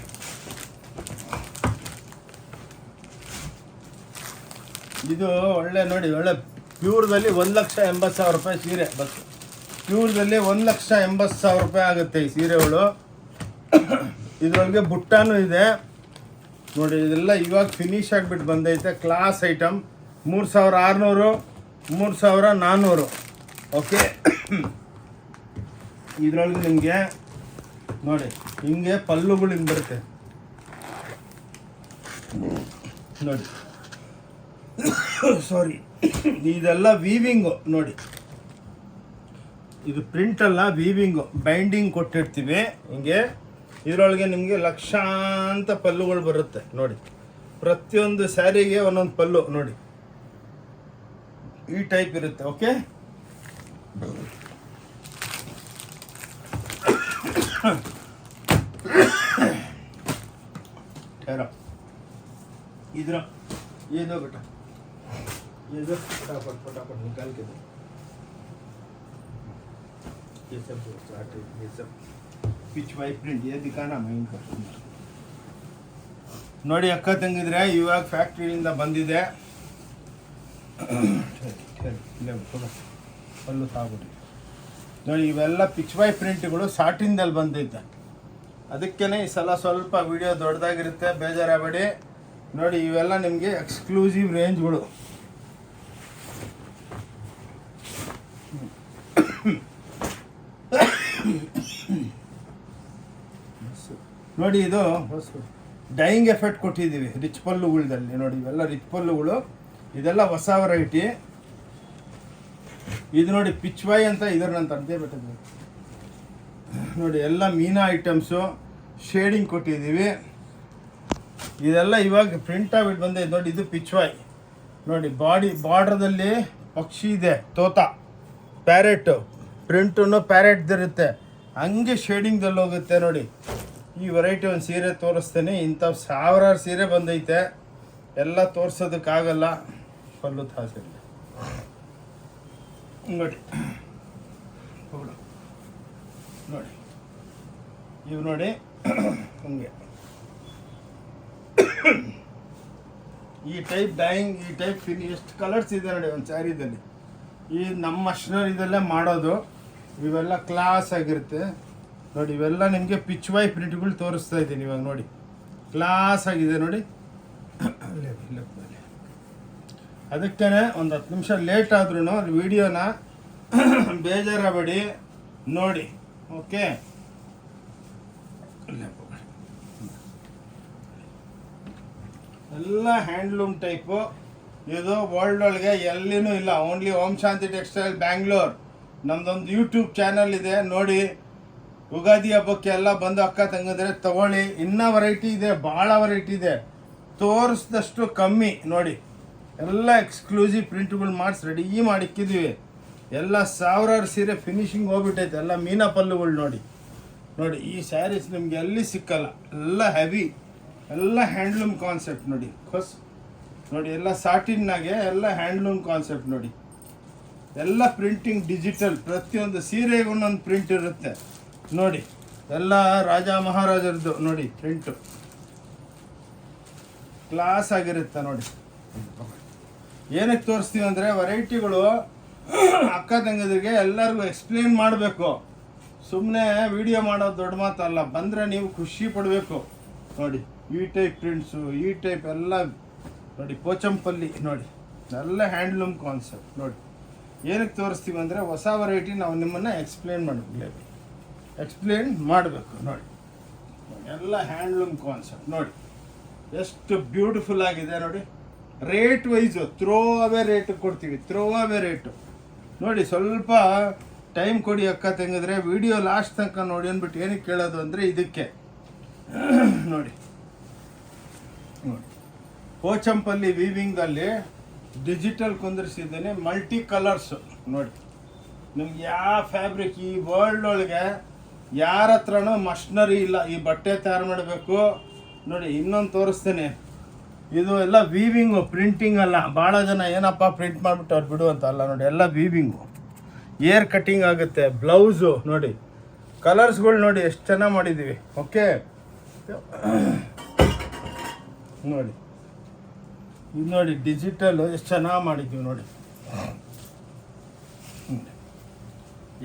ಇದು ಒಳ್ಳೆ ನೋಡಿ, ಒಳ್ಳೆ ಪ್ಯೂರ್ದಲ್ಲಿ 1,80,000 ರೂಪಾಯಿ ಸೀರೆ. ಬಸ್ ಪ್ಯೂರ್ದಲ್ಲಿ 1,80,000 ರೂಪಾಯಿ ಆಗುತ್ತೆ ಈ ಸೀರೆಗಳು. ಇದರೊಳಗೆ ಬುಟ್ಟಾನು ಇದೆ ನೋಡಿ. ಇದೆಲ್ಲ ಇವಾಗ ಫಿನಿಶ್ ಆಗಿಬಿಟ್ಟು ಬಂದೈತೆ. Class item. 3,600, 3,400. ಓಕೆ. ಇದರೊಳಗೆ ನಿಮಗೆ ನೋಡಿ ಹಿಂಗೆ ಪಲ್ಲುಗಳು ಹಿಂಗೆ ಬರುತ್ತೆ ನೋಡಿ. ಸಾರಿ, ಇದೆಲ್ಲ ವೀವಿಂಗು ನೋಡಿ. ಇದು ಪ್ರಿಂಟ್ ಅಲ್ಲ, ವೀವಿಂಗು. ಬೈಂಡಿಂಗ್ ಕೊಟ್ಟಿರ್ತೀವಿ ಹಿಂಗೆ. ಇದರೊಳಗೆ ನಿಮಗೆ ಲಕ್ಷಾಂತ ಪಲ್ಲುಗಳು ಬರುತ್ತೆ ನೋಡಿ. ಪ್ರತಿಯೊಂದು ಸ್ಯಾರಿಗೆ ಒಂದೊಂದು ಪಲ್ಲು ನೋಡಿ, ಈ ಟೈಪ್ ಇರುತ್ತೆ. ಓಕೆ. इधर ये दो बेटा, ये दो फटाफट फटाफट निकाल के दो. ये सब स्टार्ट है, ये सब पिच वाई प्रिंट. ये दिखाना मैं इनको ನೋಡಿ ಅಕ್ಕ ತಂಗಿದ್ರೆ ಇವಾಗ ಫ್ಯಾಕ್ಟ್ರಿಯಿಂದ ಬಂದಿದೆ. ಪಲ್ಲು ಸಾಗ್ಬಿಟ್ಟು ನೋಡಿ. ಇವೆಲ್ಲ ಪಿಚ್ ವೈ ಪ್ರಿಂಟ್ಗಳು ಸಾಟಿನ್ದಲ್ಲಿ ಬಂದೈತೆ. ಅದಕ್ಕೇ ಈ ಸಲ ಸ್ವಲ್ಪ ವಿಡಿಯೋ ದೊಡ್ಡದಾಗಿರುತ್ತೆ, ಬೇಜಾರಾಗಬೇಡಿ ನೋಡಿ. ಇವೆಲ್ಲ ನಿಮಗೆ ಎಕ್ಸ್ಕ್ಲೂಸಿವ್ ರೇಂಜ್ಗಳು. ನೋಡಿ, ಇದು ಡೈಯಿಂಗ್ ಎಫೆಕ್ಟ್ ಕೊಟ್ಟಿದ್ದೀವಿ ರಿಚ್ ಪಲ್ಲುಗಳದಲ್ಲಿ ನೋಡಿ. ಇವೆಲ್ಲ ರಿಚ್ ಪಲ್ಲುಗಳು. ಇದೆಲ್ಲ ಹೊಸ ವೆರೈಟಿ. ಇದು ನೋಡಿ ಪಿಚ್ ವೈ ಅಂತ ಇದರಂತ ಅದೇ ಬಿಟ್ಟಿದ್ದೀವಿ ನೋಡಿ. ಎಲ್ಲ ಮೀನಾ ಐಟಮ್ಸು ಶೇಡಿಂಗ್ ಕೊಟ್ಟಿದ್ದೀವಿ. ಇದೆಲ್ಲ ಇವಾಗ ಪ್ರಿಂಟ್ ಆಗಿಬಿಟ್ಟು ಬಂದೈತೆ ನೋಡಿ. ಇದು ಪಿಚ್ ವೈ ನೋಡಿ. ಬಾರ್ಡ್ರದಲ್ಲಿ ಪಕ್ಷಿ ಇದೆ, ತೋತ, ಪ್ಯಾರೆಟ್ ಪ್ರಿಂಟನ್ನು ಪ್ಯಾರೆಟ್ದಿರುತ್ತೆ. ಹಂಗೆ ಶೇಡಿಂಗ್ದಲ್ಲಿ ಹೋಗುತ್ತೆ ನೋಡಿ. ಈ ವೆರೈಟಿ ಒಂದು ಸೀರೆ ತೋರಿಸ್ತೇನೆ. ಇಂಥ 1000 ಸೀರೆ ಬಂದೈತೆ. ಎಲ್ಲ ತೋರ್ಸೋದಕ್ಕಾಗಲ್ಲ. ಪಲ್ಲು ತಾಸೆ ನೋಡಿ ನೋಡಿ. ಇವು ನೋಡಿ ಹಂಗೆ ಈ ಟೈಪ್ ಡೈಯಿಂಗ್, ಈ ಟೈಪ್ ಎಷ್ಟು ಕಲರ್ಸ್ ಇದೆ ನೋಡಿ ಒಂದು ಸ್ಯಾರಿದಲ್ಲಿ. ಈ ನಮ್ಮ ಮಷಿನರಿದಲ್ಲೇ ಮಾಡೋದು. ಇವೆಲ್ಲ ಕ್ಲಾಸ್ ಆಗಿರುತ್ತೆ ನೋಡಿ. ಇವೆಲ್ಲ ನಿಮಗೆ ಪಿಚ್ ವೈ ಪ್ರಿಂಟ್ಗಳು ತೋರಿಸ್ತಾ ಇದ್ದೀನಿ ಇವಾಗ ನೋಡಿ. ಕ್ಲಾಸ್ ಆಗಿದೆ ನೋಡಿ. ಅದಕ್ಕೇ ಒಂದು 10 ನಿಮಿಷ ಲೇಟ್ ಆದ್ರೂ ವಿಡಿಯೋನ ಬೇಜಾರಾಗಬೇಡಿ ನೋಡಿ. ಓಕೆ. ಎಲ್ಲ ಹ್ಯಾಂಡ್ಲೂಮ್ ಟೈಪು. ಇದು ವರ್ಲ್ಡ್ ಒಳಗೆ ಎಲ್ಲಿನೂ ಇಲ್ಲ. Only Om Shanti textile Bangalore. ನಮ್ದೊಂದು ಯೂಟ್ಯೂಬ್ ಚಾನಲ್ ಇದೆ ನೋಡಿ. ಯುಗಾದಿ ಹಬ್ಬಕ್ಕೆ ಎಲ್ಲ ಬಂದು ಅಕ್ಕ ತಂಗಿದ್ರೆ ತಗೊಳ್ಳಿ. ಇನ್ನೂ ವೆರೈಟಿ ಇದೆ, ಭಾಳ ವೆರೈಟಿ ಇದೆ. ತೋರಿಸಿದಷ್ಟು ಕಮ್ಮಿ ನೋಡಿ. ಎಲ್ಲ ಎಕ್ಸ್ಕ್ಲೂಸಿವ್ ಪ್ರಿಂಟ್ಗಳು ಮಾಡಿಸಿ ರೆಡಿ ಮಾಡಿಕ್ಕಿದ್ದೀವಿ. ಎಲ್ಲ 1000 ಸೀರೆ ಫಿನಿಶಿಂಗ್ ಹೋಗ್ಬಿಟ್ಟೈತೆ. ಎಲ್ಲ ಮೀನಾ ಪಲ್ಲುಗಳು ನೋಡಿ ನೋಡಿ. ಈ ಸ್ಯಾರೀಸ್ ನಿಮ್ಗೆ ಎಲ್ಲಿ ಸಿಕ್ಕಲ್ಲ. ಎಲ್ಲ ಹೆವಿ, ಎಲ್ಲ ಹ್ಯಾಂಡ್ಲೂಮ್ ಕಾನ್ಸೆಪ್ಟ್ ನೋಡಿ. ನೋಡಿ ಎಲ್ಲ ಸಾಟಿನ್ನಾಗೆ ಎಲ್ಲ ಹ್ಯಾಂಡ್ಲೂಮ್ ಕಾನ್ಸೆಪ್ಟ್ ನೋಡಿ. ಎಲ್ಲ ಪ್ರಿಂಟಿಂಗ್ ಡಿಜಿಟಲ್. ಪ್ರತಿಯೊಂದು ಸೀರೆಗೆ ಒಂದೊಂದು ಪ್ರಿಂಟ್ ಇರುತ್ತೆ ನೋಡಿ. ಎಲ್ಲ ರಾಜ ಮಹಾರಾಜರದ್ದು ನೋಡಿ ಪ್ರಿಂಟು. ಕ್ಲಾಸ್ ಆಗಿರುತ್ತೆ ನೋಡಿ. ಏನಕ್ಕೆ ತೋರಿಸ್ತೀವಿ ಅಂದರೆ ವೆರೈಟಿಗಳು ಅಕ್ಕ ತಂಗಿದ್ರಿಗೆ ಎಲ್ಲರಿಗೂ ಎಕ್ಸ್ಪ್ಲೇನ್ ಮಾಡಬೇಕು. ಸುಮ್ಮನೆ ವಿಡಿಯೋ ಮಾಡೋದು ದೊಡ್ಡ ಮಾತಲ್ಲ. ಬಂದರೆ ನೀವು ಖುಷಿ ಪಡಬೇಕು ನೋಡಿ. ಈ ಟೈಪ್ ಪ್ರಿಂಟ್ಸು, ಈ ಟೈಪ್ ಎಲ್ಲ ನೋಡಿ. ಪೋಚಂಪಲ್ಲಿ ನೋಡಿ. ಎಲ್ಲ ಹ್ಯಾಂಡ್ಲೂಮ್ ಕಾನ್ಸೆಪ್ಟ್ ನೋಡಿ. ಏನಕ್ಕೆ ತೋರಿಸ್ತೀವಿ ಅಂದರೆ ಹೊಸ ವೆರೈಟಿ ನಾವು ನಿಮ್ಮನ್ನು ಎಕ್ಸ್ಪ್ಲೇನ್ ಮಾಡಬೇಕು ನೋಡಿ. ಎಲ್ಲ ಹ್ಯಾಂಡ್ಲೂಮ್ ಕಾನ್ಸೆಪ್ಟ್ ನೋಡಿ. ಎಷ್ಟು ಬ್ಯೂಟಿಫುಲ್ ಆಗಿದೆ ನೋಡಿ. Rate wise throw away rate ಕೊಡ್ತೀವಿ. ಥ್ರೋ ಅವೇ ರೇಟು ನೋಡಿ. ಸ್ವಲ್ಪ ಟೈಮ್ ಕೊಡಿ ಅಕ್ಕ ತಂಗಿದ್ರೆ. ವಿಡಿಯೋ ಲಾಸ್ಟ್ ತನಕ ನೋಡಿ ಅಂದ್ಬಿಟ್ಟು ಏನಕ್ಕೆ ಕೇಳೋದು ಅಂದರೆ ಇದಕ್ಕೆ ನೋಡಿ. ನೋಡಿ ಪೋಚಂಪಲ್ಲಿ ವೀವಿಂಗಲ್ಲಿ ಡಿಜಿಟಲ್ ಕುಂದಿರಿಸಿದ್ದೇನೆ. ಮಲ್ಟಿ ಕಲರ್ಸು ನೋಡಿ. ನಿಮ್ಗೆ ಯಾವ ಫ್ಯಾಬ್ರಿಕ್ ಈ ವರ್ಲ್ಡ್ ಒಳಗೆ ಯಾರ ಹತ್ರನೂ ಮಷಿನರಿ ಇಲ್ಲ. ಈ ಬಟ್ಟೆ ತಯಾರು ಮಾಡಬೇಕು ನೋಡಿ. ಇನ್ನೊಂದು ತೋರಿಸ್ತೇನೆ. ಇದು ಎಲ್ಲ ವೀವಿಂಗು, ಪ್ರಿಂಟಿಂಗ್ ಅಲ್ಲ. ಭಾಳ ಜನ ಏನಪ್ಪ ಪ್ರಿಂಟ್ ಮಾಡಿಬಿಟ್ಟು ಅವ್ರು ಬಿಡು ಅಂತ ಅಲ್ಲ ನೋಡಿ, ಎಲ್ಲ ವೀವಿಂಗು, ಏರ್ ಕಟ್ಟಿಂಗ್ ಆಗುತ್ತೆ. ಬ್ಲೌಸು ನೋಡಿ, ಕಲರ್ಸ್ಗಳು ನೋಡಿ ಎಷ್ಟು ಚೆನ್ನಾಗಿ ಮಾಡಿದ್ದೀವಿ. ಓಕೆ ನೋಡಿ, ಇದು ನೋಡಿ ಡಿಜಿಟಲ್ ಎಷ್ಟು ಚೆನ್ನಾಗಿ ಮಾಡಿದ್ದೀವಿ ನೋಡಿ.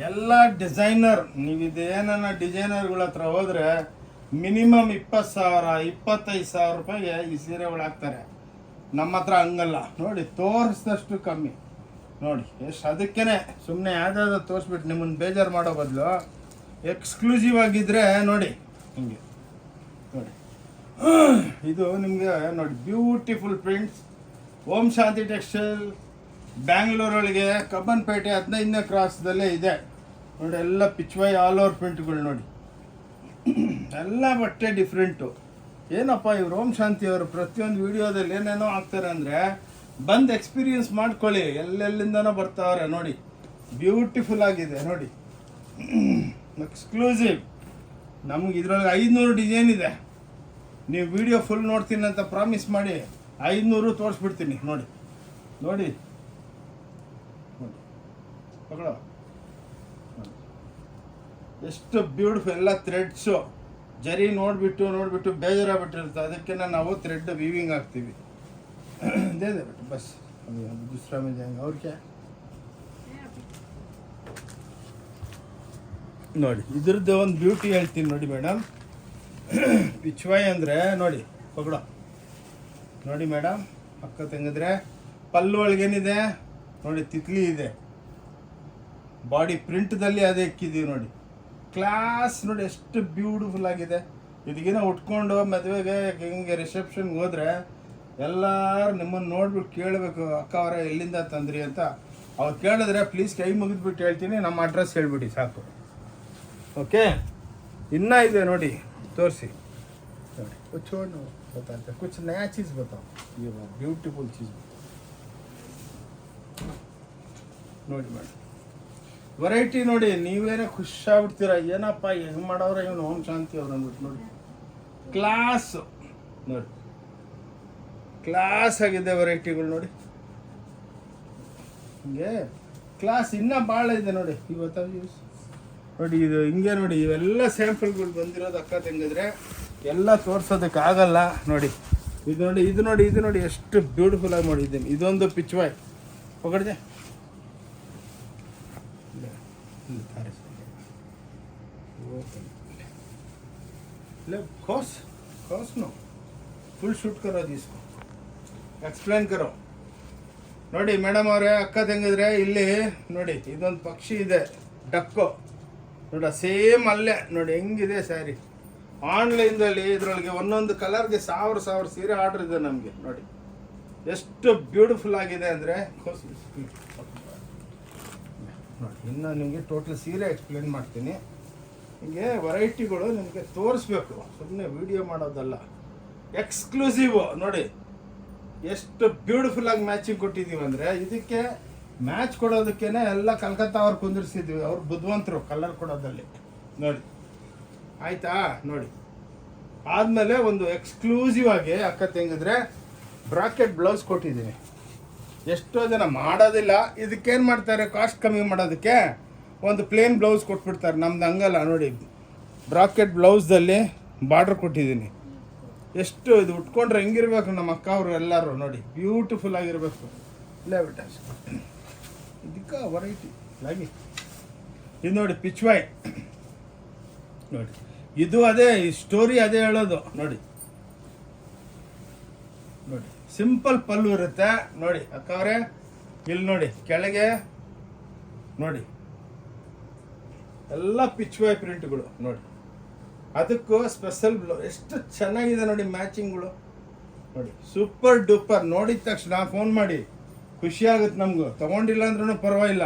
ಎಲ್ಲ ಡಿಸೈನರ್. ನೀವು ಇದೇನ ಡಿಸೈನರ್ಗಳ ಹತ್ರ ಹೋದರೆ ಮಿನಿಮಮ್ 20,000 25,000 ರೂಪಾಯಿಗೆ ಈ ಸೀರೆಗಳು ಹಾಕ್ತಾರೆ. ನಮ್ಮ ಹತ್ರ ಹಂಗಲ್ಲ ನೋಡಿ, ತೋರಿಸಿದಷ್ಟು ಕಮ್ಮಿ ನೋಡಿ. ಎಷ್ಟು ಅದಕ್ಕೇ ಸುಮ್ಮನೆ ಯಾವುದಾದ್ರು ತೋರಿಸ್ಬಿಟ್ಟು ನಿಮ್ಮನ್ನು ಬೇಜಾರು ಮಾಡೋ ಬದಲು ಎಕ್ಸ್ಕ್ಲೂಸಿವ್ ಆಗಿದ್ದರೆ ನೋಡಿ ಹಿಂಗೆ ನೋಡಿ. ಇದು ನಿಮಗೆ ನೋಡಿ ಬ್ಯೂಟಿಫುಲ್ ಪ್ರಿಂಟ್ಸ್. ಓಂ ಶಾಂತಿ ಟೆಕ್ಸ್ಟೈಲ್ ಬ್ಯಾಂಗ್ಳೂರೊಳಗೆ ಕಬ್ಬನ್ಪೇಟೆ 15ನೇ ಕ್ರಾಸ್ದಲ್ಲೇ ಇದೆ ನೋಡಿ. ಎಲ್ಲ ಪಿಚ್ವೈ ಆಲ್ ಓವರ್ ಪ್ರಿಂಟ್ಗಳು ನೋಡಿ, ಎಲ್ಲ ಬಟ್ಟೆ ಡಿಫ್ರೆಂಟು. ಏನಪ್ಪ ಇವ್ರು ಓಂ ಶಾಂತಿ ಅವರು ಪ್ರತಿಯೊಂದು ವಿಡಿಯೋದಲ್ಲಿ ಏನೇನೋ ಆಗ್ತಾರೆ ಅಂದರೆ ಬಂದು ಎಕ್ಸ್ಪೀರಿಯನ್ಸ್ ಮಾಡ್ಕೊಳ್ಳಿ. ಎಲ್ಲೆಲ್ಲಿಂದನೋ ಬರ್ತಾವ್ರೆ ನೋಡಿ. ಬ್ಯೂಟಿಫುಲ್ ಆಗಿದೆ ನೋಡಿ, ಎಕ್ಸ್ಕ್ಲೂಸಿವ್. ನಮ್ಗೆ ಇದ್ರೊಳಗೆ 500 ಡಿಸೈನ್ ಇದೆ. ನೀವು ವಿಡಿಯೋ ಫುಲ್ ನೋಡ್ತೀನಿ ಅಂತ ಪ್ರಾಮಿಸ್ ಮಾಡಿ 500 ತೋರಿಸ್ಬಿಡ್ತೀನಿ ನೋಡಿ. ನೋಡಿ ಮಗಳು ಎಷ್ಟು ಬ್ಯೂಟಿಫುಲ್. ಎಲ್ಲ ಥ್ರೆಡ್ಸು ಜರಿ ನೋಡಿಬಿಟ್ಟು ಬೇಜಾರಾಗ್ಬಿಟ್ಟಿರುತ್ತೆ. ಅದಕ್ಕೆ ನಾವು ಥ್ರೆಡ್ ವೀವಿಂಗ್ ಹಾಕ್ತೀವಿ. ಅದೇ ಬಿಟ್ಟು ಬಸ್ दूसरा में जाएंगे और क्या ನೋಡಿ. ಇದ್ರದ್ದು ಒಂದು ಬ್ಯೂಟಿ ಹೇಳ್ತೀನಿ ನೋಡಿ ಮೇಡಮ್. ಪಿಚ್ವಾಯ್ ಅಂದರೆ ನೋಡಿ ಪಗಡ ನೋಡಿ ಮೇಡಮ್, ಪಕ್ಕ ತೆಗೆದ್ರೆ ಪಲ್ಲು ಒಳಗೇನಿದೆ ನೋಡಿ, ತಿತ್ಲಿ ಇದೆ. ಬಾಡಿ ಪ್ರಿಂಟ್ದಲ್ಲಿ ಅದೇ ಇಕ್ಕಿದ್ದೀವಿ ನೋಡಿ. ಕ್ಲಾಸ್ ನೋಡಿ ಎಷ್ಟು ಬ್ಯೂಟಿಫುಲ್ ಆಗಿದೆ. ಇದಕ್ಕಿಂತ ಉಟ್ಕೊಂಡು ಮದುವೆಗೆ ಹಿಂಗೆ ರಿಸೆಪ್ಷನ್ಗೆ ಹೋದರೆ ಎಲ್ಲರೂ ನಿಮ್ಮನ್ನು ನೋಡ್ಬಿಟ್ಟು ಕೇಳಬೇಕು, ಅಕ್ಕ ಅವರ ಎಲ್ಲಿಂದ ತಂದ್ರಿ ಅಂತ. ಅವ್ರು ಕೇಳಿದ್ರೆ ಪ್ಲೀಸ್ ಕೈ ಮುಗಿದ್ಬಿಟ್ಟು ಹೇಳ್ತೀನಿ, ನಮ್ಮ ಅಡ್ರೆಸ್ ಹೇಳ್ಬಿಡಿ ಸಾಕು. ಓಕೆ, ಇನ್ನೂ ಇದೆ ನೋಡಿ, ತೋರಿಸಿ ನೋಡಿ. कुछ और बताते हैं, कुछ नया चीज़ बताओ. ये ब्यूटीफुल चीज़ ನೋಡಿ ಮೇಡಮ್. ವೆರೈಟಿ ನೋಡಿ, ನೀವೇನೇ ಖುಷಿಯಾಗ್ಬಿಡ್ತೀರ. ಏನಪ್ಪ ಹೆಂಗೆ ಮಾಡೋರೆ ಇವನು ಓಂ ಶಾಂತಿ ಅವ್ರು ಅಂದ್ಬಿಟ್ಟು ನೋಡಿ. ಕ್ಲಾಸ್ ನೋಡಿ, ಕ್ಲಾಸ್ ಆಗಿದೆ ವೆರೈಟಿಗಳು ನೋಡಿ. ಹಿಂಗೆ ಕ್ಲಾಸ್ ಇನ್ನೂ ಭಾಳ ಇದೆ ನೋಡಿ. ಇವತ್ತು ನೋಡಿ ಇದು ಹಿಂಗೆ ನೋಡಿ, ಇವೆಲ್ಲ ಸ್ಯಾಂಪಲ್ಗಳು ಬಂದಿರೋದು ಅಕ್ಕ ತಂಗಿದ್ರೆ ಎಲ್ಲ ತೋರ್ಸೋದಕ್ಕಾಗಲ್ಲ ನೋಡಿ. ಇದು ನೋಡಿ ಎಷ್ಟು ಬ್ಯೂಟಿಫುಲ್ ಆಗಿ ಮಾಡಿದ್ದೀನಿ. ಇದೊಂದು ಪಿಚ್ವಾಯ್ ಪಕಡ್ದೆ खोस नो फुल शूट करो जिसको एक्सप्लेन करो ನೋಡಿ ಮೇಡಮ್ ಅವರೇ, ಅಕ್ಕ ತಂಗಿದ್ರೆ ಇಲ್ಲಿ ನೋಡಿ ಇದೊಂದು ಪಕ್ಷಿ ಇದೆ, ಡಕ್ಕು ನೋಡ, ಸೇಮ್ ಅಲ್ಲೇ ನೋಡಿ ಹೆಂಗಿದೆ ಸ್ಯಾರಿ. ಆನ್ಲೈನ್ದಲ್ಲಿ ಇದರೊಳಗೆ ಒಂದೊಂದು ಕಲರ್ಗೆ 1000 ಸೀರೆ ಆರ್ಡ್ರ್ ಇದೆ ನಮಗೆ ನೋಡಿ. ಎಷ್ಟು ಬ್ಯೂಟಿಫುಲ್ ಆಗಿದೆ ಅಂದರೆ ನೋಡಿ. ಇನ್ನು ನಿಮಗೆ ಟೋಟಲ್ ಸೀರೆ ಎಕ್ಸ್ಪ್ಲೇನ್ ಮಾಡ್ತೀನಿ. ಹಿಂಗೆ ವೆರೈಟಿಗಳು ನಿಮಗೆ ತೋರಿಸ್ಬೇಕು, ಸುಮ್ಮನೆ ವಿಡಿಯೋ ಮಾಡೋದಲ್ಲ. ಎಕ್ಸ್ಕ್ಲೂಸಿವ್ ನೋಡಿ, ಎಷ್ಟು ಬ್ಯೂಟಿಫುಲ್ ಆಗಿ ಮ್ಯಾಚಿಂಗ್ ಕೊಟ್ಟಿದ್ದೀವಿ ಅಂದರೆ, ಇದಕ್ಕೆ ಮ್ಯಾಚ್ ಕೊಡೋದಕ್ಕೇನೆ ಎಲ್ಲ ಕಲ್ಕತ್ತಾ ಅವ್ರು ಕುಂದಿರ್ಸಿದ್ವಿ. ಅವ್ರು ಬುದ್ಧಿವಂತರು ಕಲರ್ ಕೊಡೋದಲ್ಲಿ ನೋಡಿ. ಆಯಿತಾ ನೋಡಿ. ಆದಮೇಲೆ ಒಂದು ಎಕ್ಸ್ಕ್ಲೂಸಿವ್ ಆಗಿ ಅಕ್ಕ ತೆಗೆದ್ರೆ ಬ್ರಾಕೆಟ್ ಬ್ಲೌಸ್ ಕೊಟ್ಟಿದ್ದೀನಿ. ಎಷ್ಟೋ ಜನ ಮಾಡೋದಿಲ್ಲ. ಇದಕ್ಕೇನು ಮಾಡ್ತಾರೆ, ಕಾಸ್ಟ್ ಕಮ್ಮಿ ಮಾಡೋದಕ್ಕೆ ಒಂದು ಪ್ಲೇನ್ ಬ್ಲೌಸ್ ಕೊಟ್ಬಿಡ್ತಾರೆ. ನಮ್ದು ಹಂಗಲ್ಲ ನೋಡಿ, ಬ್ರಾಕೆಟ್ ಬ್ಲೌಸ್ದಲ್ಲಿ ಬಾರ್ಡ್ರ್ ಕೊಟ್ಟಿದ್ದೀನಿ. ಎಷ್ಟು ಇದು ಉಟ್ಕೊಂಡ್ರೆ ಹೆಂಗಿರ್ಬೇಕು ನಮ್ಮ ಅಕ್ಕ ಅವರು ಎಲ್ಲರೂ ನೋಡಿ, ಬ್ಯೂಟಿಫುಲ್ ಆಗಿರಬೇಕು. ಇಲ್ಲ ಬಿಟ್ಟ ಇದಕ್ಕೆ ವೆರೈಟಿ ಆಗಿ ಇದು ನೋಡಿ ಪಿಚ್ವಾಯ್ ನೋಡಿ. ಇದು ಅದೇ ಸ್ಟೋರಿ ಅದೇ ಹೇಳೋದು ನೋಡಿ. ನೋಡಿ ಸಿಂಪಲ್ ಪಲ್ಲು ಇರುತ್ತೆ ನೋಡಿ ಅಕ್ಕ ಅವರೇ. ಇಲ್ಲಿ ನೋಡಿ ಕೆಳಗೆ ನೋಡಿ ಎಲ್ಲ ಪಿಚ್ವಾಯ್ ಪ್ರಿಂಟ್ಗಳು ನೋಡಿ. ಅದಕ್ಕೂ ಸ್ಪೆಷಲ್ ಎಷ್ಟು ಚೆನ್ನಾಗಿದೆ ನೋಡಿ ಮ್ಯಾಚಿಂಗ್ಗಳು ನೋಡಿ. Super duper. ನೋಡಿದ ತಕ್ಷಣ ಫೋನ್ ಮಾಡಿ, ಖುಷಿ ಆಗುತ್ತೆ ನಮಗೂ. ತೊಗೊಂಡಿಲ್ಲ ಅಂದ್ರೂ ಪರವಾಗಿಲ್ಲ.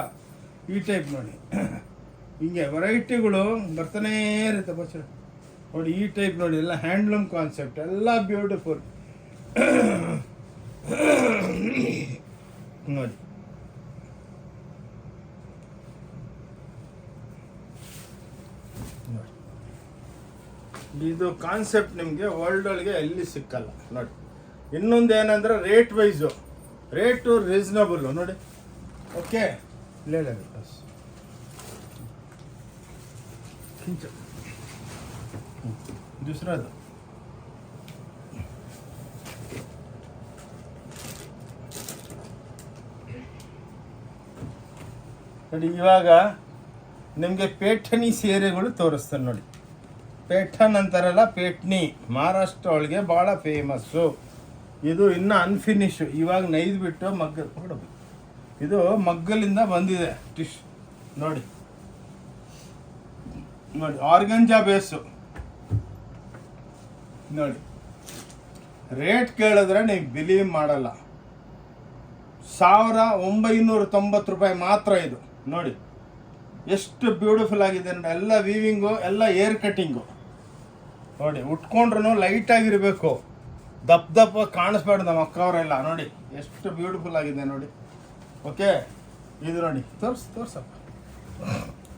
ಈ ಟೈಪ್ ನೋಡಿ, ಹಿಂಗೆ ವೆರೈಟಿಗಳು ಬರ್ತಾನೇ ಇರುತ್ತೆ ಬಚ್ಚ ನೋಡಿ. ಈ ಟೈಪ್ ನೋಡಿ, ಎಲ್ಲ ಹ್ಯಾಂಡ್ಲೂಮ್ ಕಾನ್ಸೆಪ್ಟ್, ಎಲ್ಲ ಬ್ಯೂಟಿಫುಲ್ ನೋಡಿ. ಇದು ಕಾನ್ಸೆಪ್ಟ್ ನಿಮಗೆ ವರ್ಲ್ಡ್ ಒಳಗೆ ಎಲ್ಲಿ ಸಿಕ್ಕಲ್ಲ ನೋಡಿ. ಇನ್ನೊಂದು ಏನಂದ್ರೆ ರೇಟ್ ವೈಸು ರೇಟು ರೀಸನಬಲ್ಲು ನೋಡಿ. ಓಕೆ ले लेंगे बस खींचो दूसरा दो ನೋಡಿ. ಇವಾಗ ನಿಮಗೆ ಪೇಠಣಿ ಸೀರೆಗಳು ತೋರಿಸ್ತಾನೆ ನೋಡಿ. ಪೇಠನ್ ಅಂತಾರಲ್ಲ, ಪೇಟ್ನಿ ಮಹಾರಾಷ್ಟ್ರ ಒಳಗೆ ಭಾಳ ಫೇಮಸ್ಸು. ಇದು ಇನ್ನೂ ಅನ್ಫಿನಿಶು, ಇವಾಗ ನೈದು ಬಿಟ್ಟು ಮಗ್ಗ ಕೊಡಬೇಕು. ಇದು ಮಗ್ಗಲಿಂದ ಬಂದಿದೆ ಟಿಶ್ ನೋಡಿ. ನೋಡಿ ಆರ್ಗಂಜಾ ಬೇಸು ನೋಡಿ. ರೇಟ್ ಕೇಳಿದ್ರೆ ನೀವು ಬಿಲೀವ್ ಮಾಡಲ್ಲ. 1990 ರೂಪಾಯಿ ಮಾತ್ರ ಇದು ನೋಡಿ. ಎಷ್ಟು ಬ್ಯೂಟಿಫುಲ್ ಆಗಿದೆ ನೋಡಿ. ಎಲ್ಲ ವೀವಿಂಗು, ಎಲ್ಲ ಏರ್ ಕಟ್ಟಿಂಗು ನೋಡಿ. ಉಟ್ಕೊಂಡ್ರು ಲೈಟ್ ಆಗಿರಬೇಕು, ದಪ್ಪ ಕಾಣಿಸ್ಬಾರ್ದು ನಮ್ಮ ಅಕ್ಕವರೆಲ್ಲ ನೋಡಿ. ಎಷ್ಟು ಬ್ಯೂಟಿಫುಲ್ ಆಗಿದೆ ನೋಡಿ. ಓಕೆ ಇದು ನೋಡಿ. ತೋರಿಸಪ್ಪ,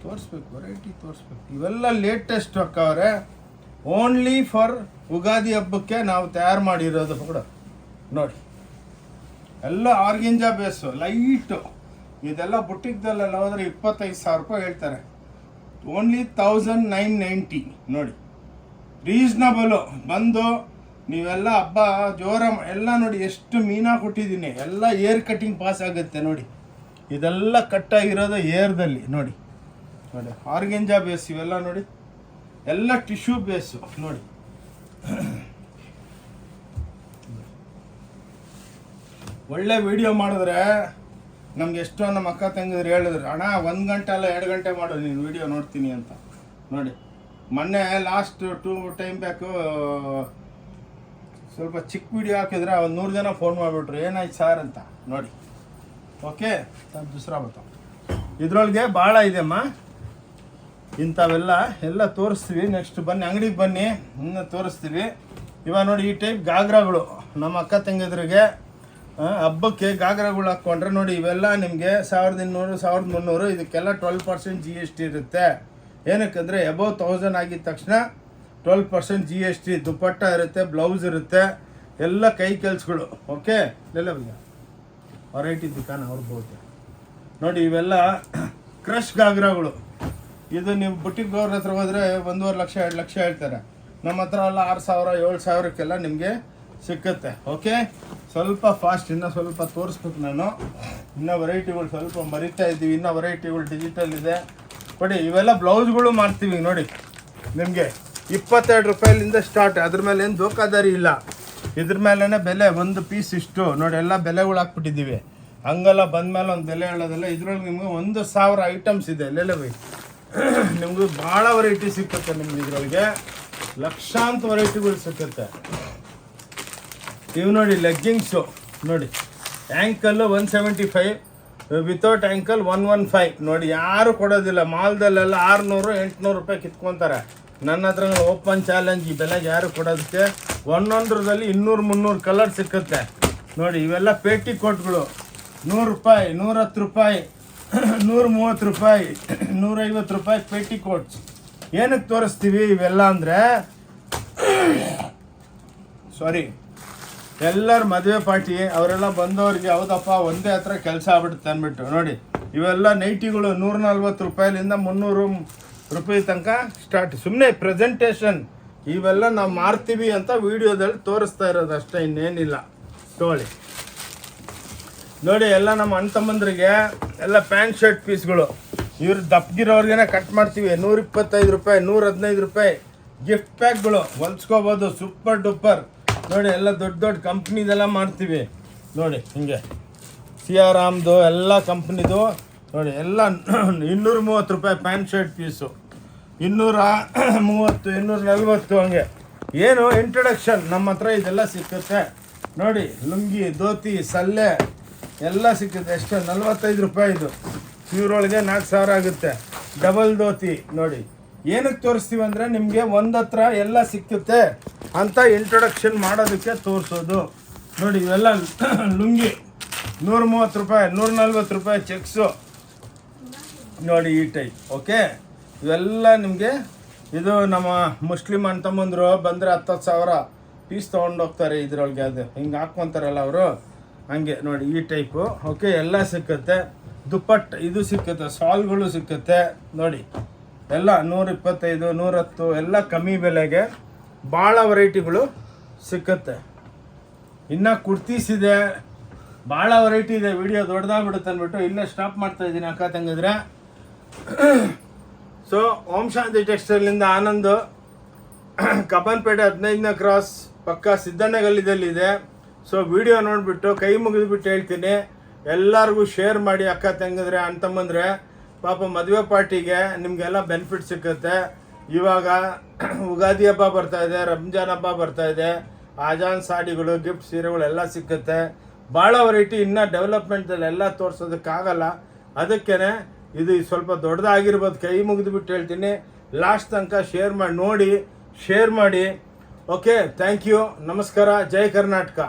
ತೋರಿಸ್ಬೇಕು, ವೆರೈಟಿ ತೋರಿಸ್ಬೇಕು. ಇವೆಲ್ಲ ಲೇಟೆಸ್ಟ್ ಅಕ್ಕವ್ರೆ, ಓನ್ಲಿ ಫಾರ್ ಉಗಾದಿ ಹಬ್ಬಕ್ಕೆ ನಾವು ತಯಾರು ಮಾಡಿರೋದು ಕೂಡ ನೋಡಿ. ಎಲ್ಲ ಆರ್ಗೆಂಜಾ ಬೇಸು ಲೈಟು. ಇದೆಲ್ಲ ಬುಟ್ಟಿಕ್ದಲ್ಲೆಲ್ಲ ಹೋದರೆ 25,000 ರೂಪಾಯಿ ಹೇಳ್ತಾರೆ. ಓನ್ಲಿ 1990 ನೋಡಿ. ರೀಸ್ನಬಲು. ಬಂದು ನೀವೆಲ್ಲ ಹಬ್ಬ ಜೋರ ಎಲ್ಲ ನೋಡಿ. ಎಷ್ಟು ಮೀನಾ ಕೊಟ್ಟಿದ್ದೀನಿ. ಎಲ್ಲ ಏರ್ ಕಟ್ಟಿಂಗ್ ಪಾಸ್ ಆಗುತ್ತೆ ನೋಡಿ. ಇದೆಲ್ಲ ಕಟ್ಟಾಗಿರೋದು ಏರ್ದಲ್ಲಿ ನೋಡಿ. ನೋಡಿ ಆರ್ಗೆಂಜಾ ಬೇಸ್ ಇವೆಲ್ಲ ನೋಡಿ. ಎಲ್ಲ ಟಿಶ್ಯೂ ಬೇಸು ನೋಡಿ. ಒಳ್ಳೆ ವಿಡಿಯೋ ಮಾಡಿದ್ರೆ ನಮ್ಗೆ ಎಷ್ಟೋ ನಮ್ಮ ಅಕ್ಕ ತಂಗಿದ್ರು ಹೇಳಿದ್ರು, ಅಣ್ಣ 1 ಗಂಟೆ ಅಲ್ಲ 2 ಗಂಟೆ ಮಾಡು ನೀನು ವಿಡಿಯೋ ನೋಡ್ತೀನಿ ಅಂತ ನೋಡಿ. ಮೊನ್ನೆ ಲಾಸ್ಟ್ 2 ಟೈಮ್ ಬ್ಯಾಕು ಸ್ವಲ್ಪ ಚಿಕ್ಕ ವಿಡಿಯೋ ಹಾಕಿದ್ರೆ ಒಂದು 100 ಜನ ಫೋನ್ ಮಾಡಿಬಿಟ್ರು, ಏನಾಯ್ತು ಸರ್ ಅಂತ ನೋಡಿ. ಓಕೆ ದೂಸರಾ ಬತ್ತಾವ. ಇದರೊಳಗೆ ಭಾಳ ಇದೆಯಮ್ಮ. ಇಂಥವೆಲ್ಲ ಎಲ್ಲ ತೋರಿಸ್ತೀವಿ. ನೆಕ್ಸ್ಟ್ ಬನ್ನಿ, ಅಂಗಡಿಗೆ ಬನ್ನಿ, ಇನ್ನೂ ತೋರಿಸ್ತೀವಿ. ಇವಾಗ ನೋಡಿ ಈ ಟೈಪ್ ಗಾಗ್ರಾಗಳು ನಮ್ಮ ಅಕ್ಕ ತಂಗಿದ್ರಿಗೆ ಹಬ್ಬಕ್ಕೆ ಗಾಗ್ರಾಗಳು ಹಾಕ್ಕೊಂಡ್ರೆ ನೋಡಿ. ಇವೆಲ್ಲ ನಿಮಗೆ 1200, 1300. ಇದಕ್ಕೆಲ್ಲ 12% GST ಇರುತ್ತೆ. ಏನಕ್ಕಂದರೆ ಅಬೌವ್ 1000 ಆಗಿದ ತಕ್ಷಣ 12% GST. ದುಪ್ಪಟ್ಟ ಇರುತ್ತೆ, ಬ್ಲೌಸ್ ಇರುತ್ತೆ, ಎಲ್ಲ ಕೈ ಕೆಲಸಗಳು. ಓಕೆ ಎಲ್ಲ ವೆರೈಟಿ ದುಕಾನ ಅವ್ರದ್ದು ನೋಡಿ. ಇವೆಲ್ಲ ಕ್ರಶ್ ಗಾಗ್ರಾಗಳು. ಇದು ನೀವು ಬುಟ್ಟಿಗೆ ಅವ್ರ ಹತ್ರ ಹೋದರೆ 1.5 ಲಕ್ಷ 2 ಲಕ್ಷ ಹೇಳ್ತಾರೆ. ನಮ್ಮ ಹತ್ರ ಎಲ್ಲ 6,000 7,000ಕ್ಕೆಲ್ಲ ನಿಮಗೆ ಸಿಕ್ಕುತ್ತೆ. ಓಕೆ ಸ್ವಲ್ಪ ಫಾಸ್ಟ್, ಇನ್ನೂ ಸ್ವಲ್ಪ ತೋರಿಸ್ಬೇಕು ನಾನು. ಇನ್ನೂ ವೆರೈಟಿಗಳು ಸ್ವಲ್ಪ ಮರಿತಾ ಇದ್ದೀವಿ. ಇನ್ನೂ ವೆರೈಟಿಗಳು ಡಿಜಿಟಲ್ ಇದೆ ಕೊಡಿ. ಇವೆಲ್ಲ ಬ್ಲೌಸ್ಗಳು ಮಾಡ್ತೀವಿ ನೋಡಿ. ನಿಮಗೆ 22 ರೂಪಾಯಿಲಿಂದ ಸ್ಟಾರ್ಟ್. ಅದ್ರ ಮೇಲೆ ಏನು ದೋಖಾದಾರಿ ಇಲ್ಲ. ಇದ್ರ ಮೇಲೇ ಬೆಲೆ. ಒಂದು ಪೀಸ್ ಇಷ್ಟು ನೋಡಿ. ಎಲ್ಲ ಬೆಲೆಗಳು ಹಾಕ್ಬಿಟ್ಟಿದ್ದೀವಿ. ಹಂಗೆಲ್ಲ ಬಂದಮೇಲೆ ಒಂದು ಬೆಲೆ ಹೇಳೋದಿಲ್ಲ. ಇದ್ರೊಳಗೆ ನಿಮಗೆ 1,000 ಐಟಮ್ಸ್ ಇದೆ. ಎಲ್ಲೆಲ್ಲ ಬೈ ನಿಮಗೂ ಭಾಳ ವೆರೈಟಿ ಸಿಕ್ಕುತ್ತೆ. ನಿಮ್ಗೆ ಇದರೊಳಗೆ ಲಕ್ಷಾಂತರ ವೆರೈಟಿಗಳು ಸಿಕ್ಕುತ್ತೆ. ಇವು ನೋಡಿ ಲೆಗ್ಗಿಂಗ್ಸು ನೋಡಿ. ಆ್ಯಂಕಲ್ಲು 175, ವಿತೌಟ್ ಆ್ಯಂಕಲ್ 115 ನೋಡಿ. ಯಾರು ಕೊಡೋದಿಲ್ಲ. ಮಾಲ್ದಲ್ಲೆಲ್ಲ 600 800 ರೂಪಾಯಿ ಕಿತ್ಕೊತಾರೆ. ನನ್ನ ಹತ್ರ ಓಪನ್ ಚಾಲೆಂಜ್. ಈ ಬೆಲೆಗೆ ಯಾರು ಕೊಡೋದಕ್ಕೆ. ಒಂದೊಂದರಲ್ಲಿ 200-300 ಕಲರ್ ಸಿಕ್ಕುತ್ತೆ ನೋಡಿ. ಇವೆಲ್ಲ ಪೇಟಿ ಕೋಟ್ಗಳು 100 ರೂಪಾಯಿ, 110 ರೂಪಾಯಿ, 130 ರೂಪಾಯಿ, 150 ರೂಪಾಯಿ ಪೇಟಿ ಕೋಟ್ಸ್. ಏನಕ್ಕೆ ತೋರಿಸ್ತೀವಿ ಇವೆಲ್ಲ ಅಂದರೆ, ಸಾರಿ, ಎಲ್ಲರ ಮದುವೆ ಪಾರ್ಟಿ ಅವರೆಲ್ಲ ಬಂದವ್ರಿಗೆ ಹೌದಪ್ಪ ಒಂದೇ ಹತ್ರ ಕೆಲಸ ಆಗ್ಬಿಡುತ್ತೆ ಅಂದ್ಬಿಟ್ಟು ನೋಡಿ. ಇವೆಲ್ಲ ನೈಟಿಗಳು 140 ರೂಪಾಯಿಲಿಂದ 300 ರೂಪಾಯಿ ತನಕ ಸ್ಟಾರ್ಟ್. ಸುಮ್ಮನೆ ಪ್ರೆಸೆಂಟೇಷನ್. ಇವೆಲ್ಲ ನಾವು ಮಾರ್ತೀವಿ ಅಂತ ವಿಡಿಯೋದಲ್ಲಿ ತೋರಿಸ್ತಾ ಇರೋದು ಅಷ್ಟೇ, ಇನ್ನೇನಿಲ್ಲ. ತಗೊಳ್ಳಿ ನೋಡಿ. ಎಲ್ಲ ನಮ್ಮ ಅಣ್ಣ ತಮ್ಮಂದ್ರಿಗೆ ಎಲ್ಲ ಪ್ಯಾಂಟ್ ಶರ್ಟ್ ಪೀಸ್ಗಳು. ಇವ್ರು ದಪ್ಪಗಿರೋರ್ಗೆ ಕಟ್ ಮಾಡ್ತೀವಿ. 125 ರೂಪಾಯಿ, 115 ರೂಪಾಯಿ. ಗಿಫ್ಟ್ ಪ್ಯಾಕ್ಗಳು ಹೊಲ್ಸ್ಕೋಬೋದು. ಸೂಪರ್ ಡೂಪರ್ ನೋಡಿ. ಎಲ್ಲ ದೊಡ್ಡ ದೊಡ್ಡ ಕಂಪ್ನಿದೆಲ್ಲ ಮಾಡ್ತೀವಿ ನೋಡಿ. ಹಿಂಗೆ CR ರಾಮ್ದು ಎಲ್ಲ ಕಂಪ್ನಿದು ನೋಡಿ. ಎಲ್ಲ 230 ರೂಪಾಯಿ ಪ್ಯಾಂಟ್ ಶರ್ಟ್ ಪೀಸು. 230, 240 ಹಂಗೆ. ಏನು ಇಂಟ್ರಡಕ್ಷನ್. ನಮ್ಮ ಹತ್ರ ಇದೆಲ್ಲ ಸಿಕ್ಕುತ್ತೆ ನೋಡಿ. ಲುಂಗಿ, ಧೋತಿ, ಸಲ್ಲೆ ಎಲ್ಲ ಸಿಕ್ಕುತ್ತೆ. ಎಷ್ಟು 45 ರೂಪಾಯಿ ಇದು. ಇವ್ರೊಳಗೆ 4,000 ಆಗುತ್ತೆ. ಡಬಲ್ ಧೋತಿ ನೋಡಿ. ಏನಕ್ಕೆ ತೋರಿಸ್ತೀವಿ ಅಂದರೆ ನಿಮಗೆ ಒಂದು ಹತ್ರ ಎಲ್ಲ ಸಿಕ್ಕುತ್ತೆ ಅಂತ ಇಂಟ್ರೊಡಕ್ಷನ್ ಮಾಡೋದಕ್ಕೆ ತೋರಿಸೋದು ನೋಡಿ. ಇವೆಲ್ಲ ಲುಂಗಿ 130 ರೂಪಾಯಿ, 140 ರೂಪಾಯಿ ಚೆಕ್ಸು ನೋಡಿ. ಈ ಟೈಪ್. ಓಕೆ ಇವೆಲ್ಲ ನಿಮಗೆ. ಇದು ನಮ್ಮ ಮುಸ್ಲಿಮ್ ಅಣ್ಣ ತಮ್ಮಂದರು ಬಂದರೆ 10,000 ಪೀಸ್ ತೊಗೊಂಡೋಗ್ತಾರೆ ಇದ್ರೊಳಗೆ, ಅದು ಹಿಂಗೆ ಹಾಕ್ಕೊಂತಾರಲ್ಲ ಅವರು, ಹಂಗೆ ನೋಡಿ ಈ ಟೈಪು. ಓಕೆ, ಎಲ್ಲ ಸಿಕ್ಕುತ್ತೆ. ದುಪ್ಪಟ್ಟು ಇದು ಸಿಕ್ಕುತ್ತೆ, ಸಾಲ್ಗಳು ಸಿಕ್ಕುತ್ತೆ ನೋಡಿ, ಎಲ್ಲ 125 110 ಎಲ್ಲ ಕಮ್ಮಿ ಬೆಲೆಗೆ ಭಾಳ ವೆರೈಟಿಗಳು ಸಿಕ್ಕುತ್ತೆ. ಇನ್ನು ಕುರ್ತೀಸ್ ಇದೆ, ಭಾಳ ವೆರೈಟಿ ಇದೆ. ವಿಡಿಯೋ ದೊಡ್ಡದಾಗ್ಬಿಡುತ್ತೆ ಅಂದ್ಬಿಟ್ಟು ಇಲ್ಲೇ ಸ್ಟಾಪ್ ಮಾಡ್ತಾ ಇದ್ದೀನಿ ಅಕ್ಕ ತಂಗಿದ್ರೆ. ಸೊ ಓಂ ಶಾಂತಿ ಟೆಕ್ಸ್ಟೈಲಿಂದ ಆನಂದ್, ಕಬ್ಬನ್ಪೇಟೆ 15ನೇ ಕ್ರಾಸ್ ಪಕ್ಕ ಸಿದ್ದಣ್ಣಗಲ್ಲಿದೆ. ಸೊ ವಿಡಿಯೋ ನೋಡಿಬಿಟ್ಟು ಕೈ ಮುಗಿದ್ಬಿಟ್ಟು ಹೇಳ್ತೀನಿ, ಎಲ್ಲರಿಗೂ ಶೇರ್ ಮಾಡಿ ಅಕ್ಕ ತಂಗಿದ್ರೆ, ಅಣ್ಣ ತಮ್ಮಂದ್ರೆ. ಪಾಪ ಮದುವೆ ಪಾರ್ಟಿಗೆ ನಿಮಗೆಲ್ಲ ಬೆನಿಫಿಟ್ ಸಿಕ್ಕುತ್ತೆ. ಇವಾಗ ಯುಗಾದಿ ಹಬ್ಬ ಬರ್ತಾ ಇದೆ, ರಂಜಾನ್ ಹಬ್ಬ ಬರ್ತಾ ಇದೆ, ಆಜಾನ್ ಸಾಡಿಗಳು, ಗಿಫ್ಟ್ ಸೀರೆಗಳು ಎಲ್ಲ ಸಿಕ್ಕುತ್ತೆ. ಭಾಳ ವೆರೈಟಿ. ಇನ್ನೂ ಡೆವಲಪ್ಮೆಂಟಲ್ಲಿ ಎಲ್ಲ ತೋರಿಸೋದಕ್ಕಾಗಲ್ಲ, ಅದಕ್ಕೇ ಇದು ಸ್ವಲ್ಪ ದೊಡ್ಡದಾಗಿರ್ಬೋದು. ಕೈ ಮುಗಿದ್ಬಿಟ್ಟು ಹೇಳ್ತೀನಿ, ಲಾಸ್ಟ್ ತನಕ ಶೇರ್ ಮಾಡಿ ನೋಡಿ, ಶೇರ್ ಮಾಡಿ. ಓಕೆ, ಥ್ಯಾಂಕ್ ಯು, ನಮಸ್ಕಾರ, ಜೈ ಕರ್ನಾಟಕ.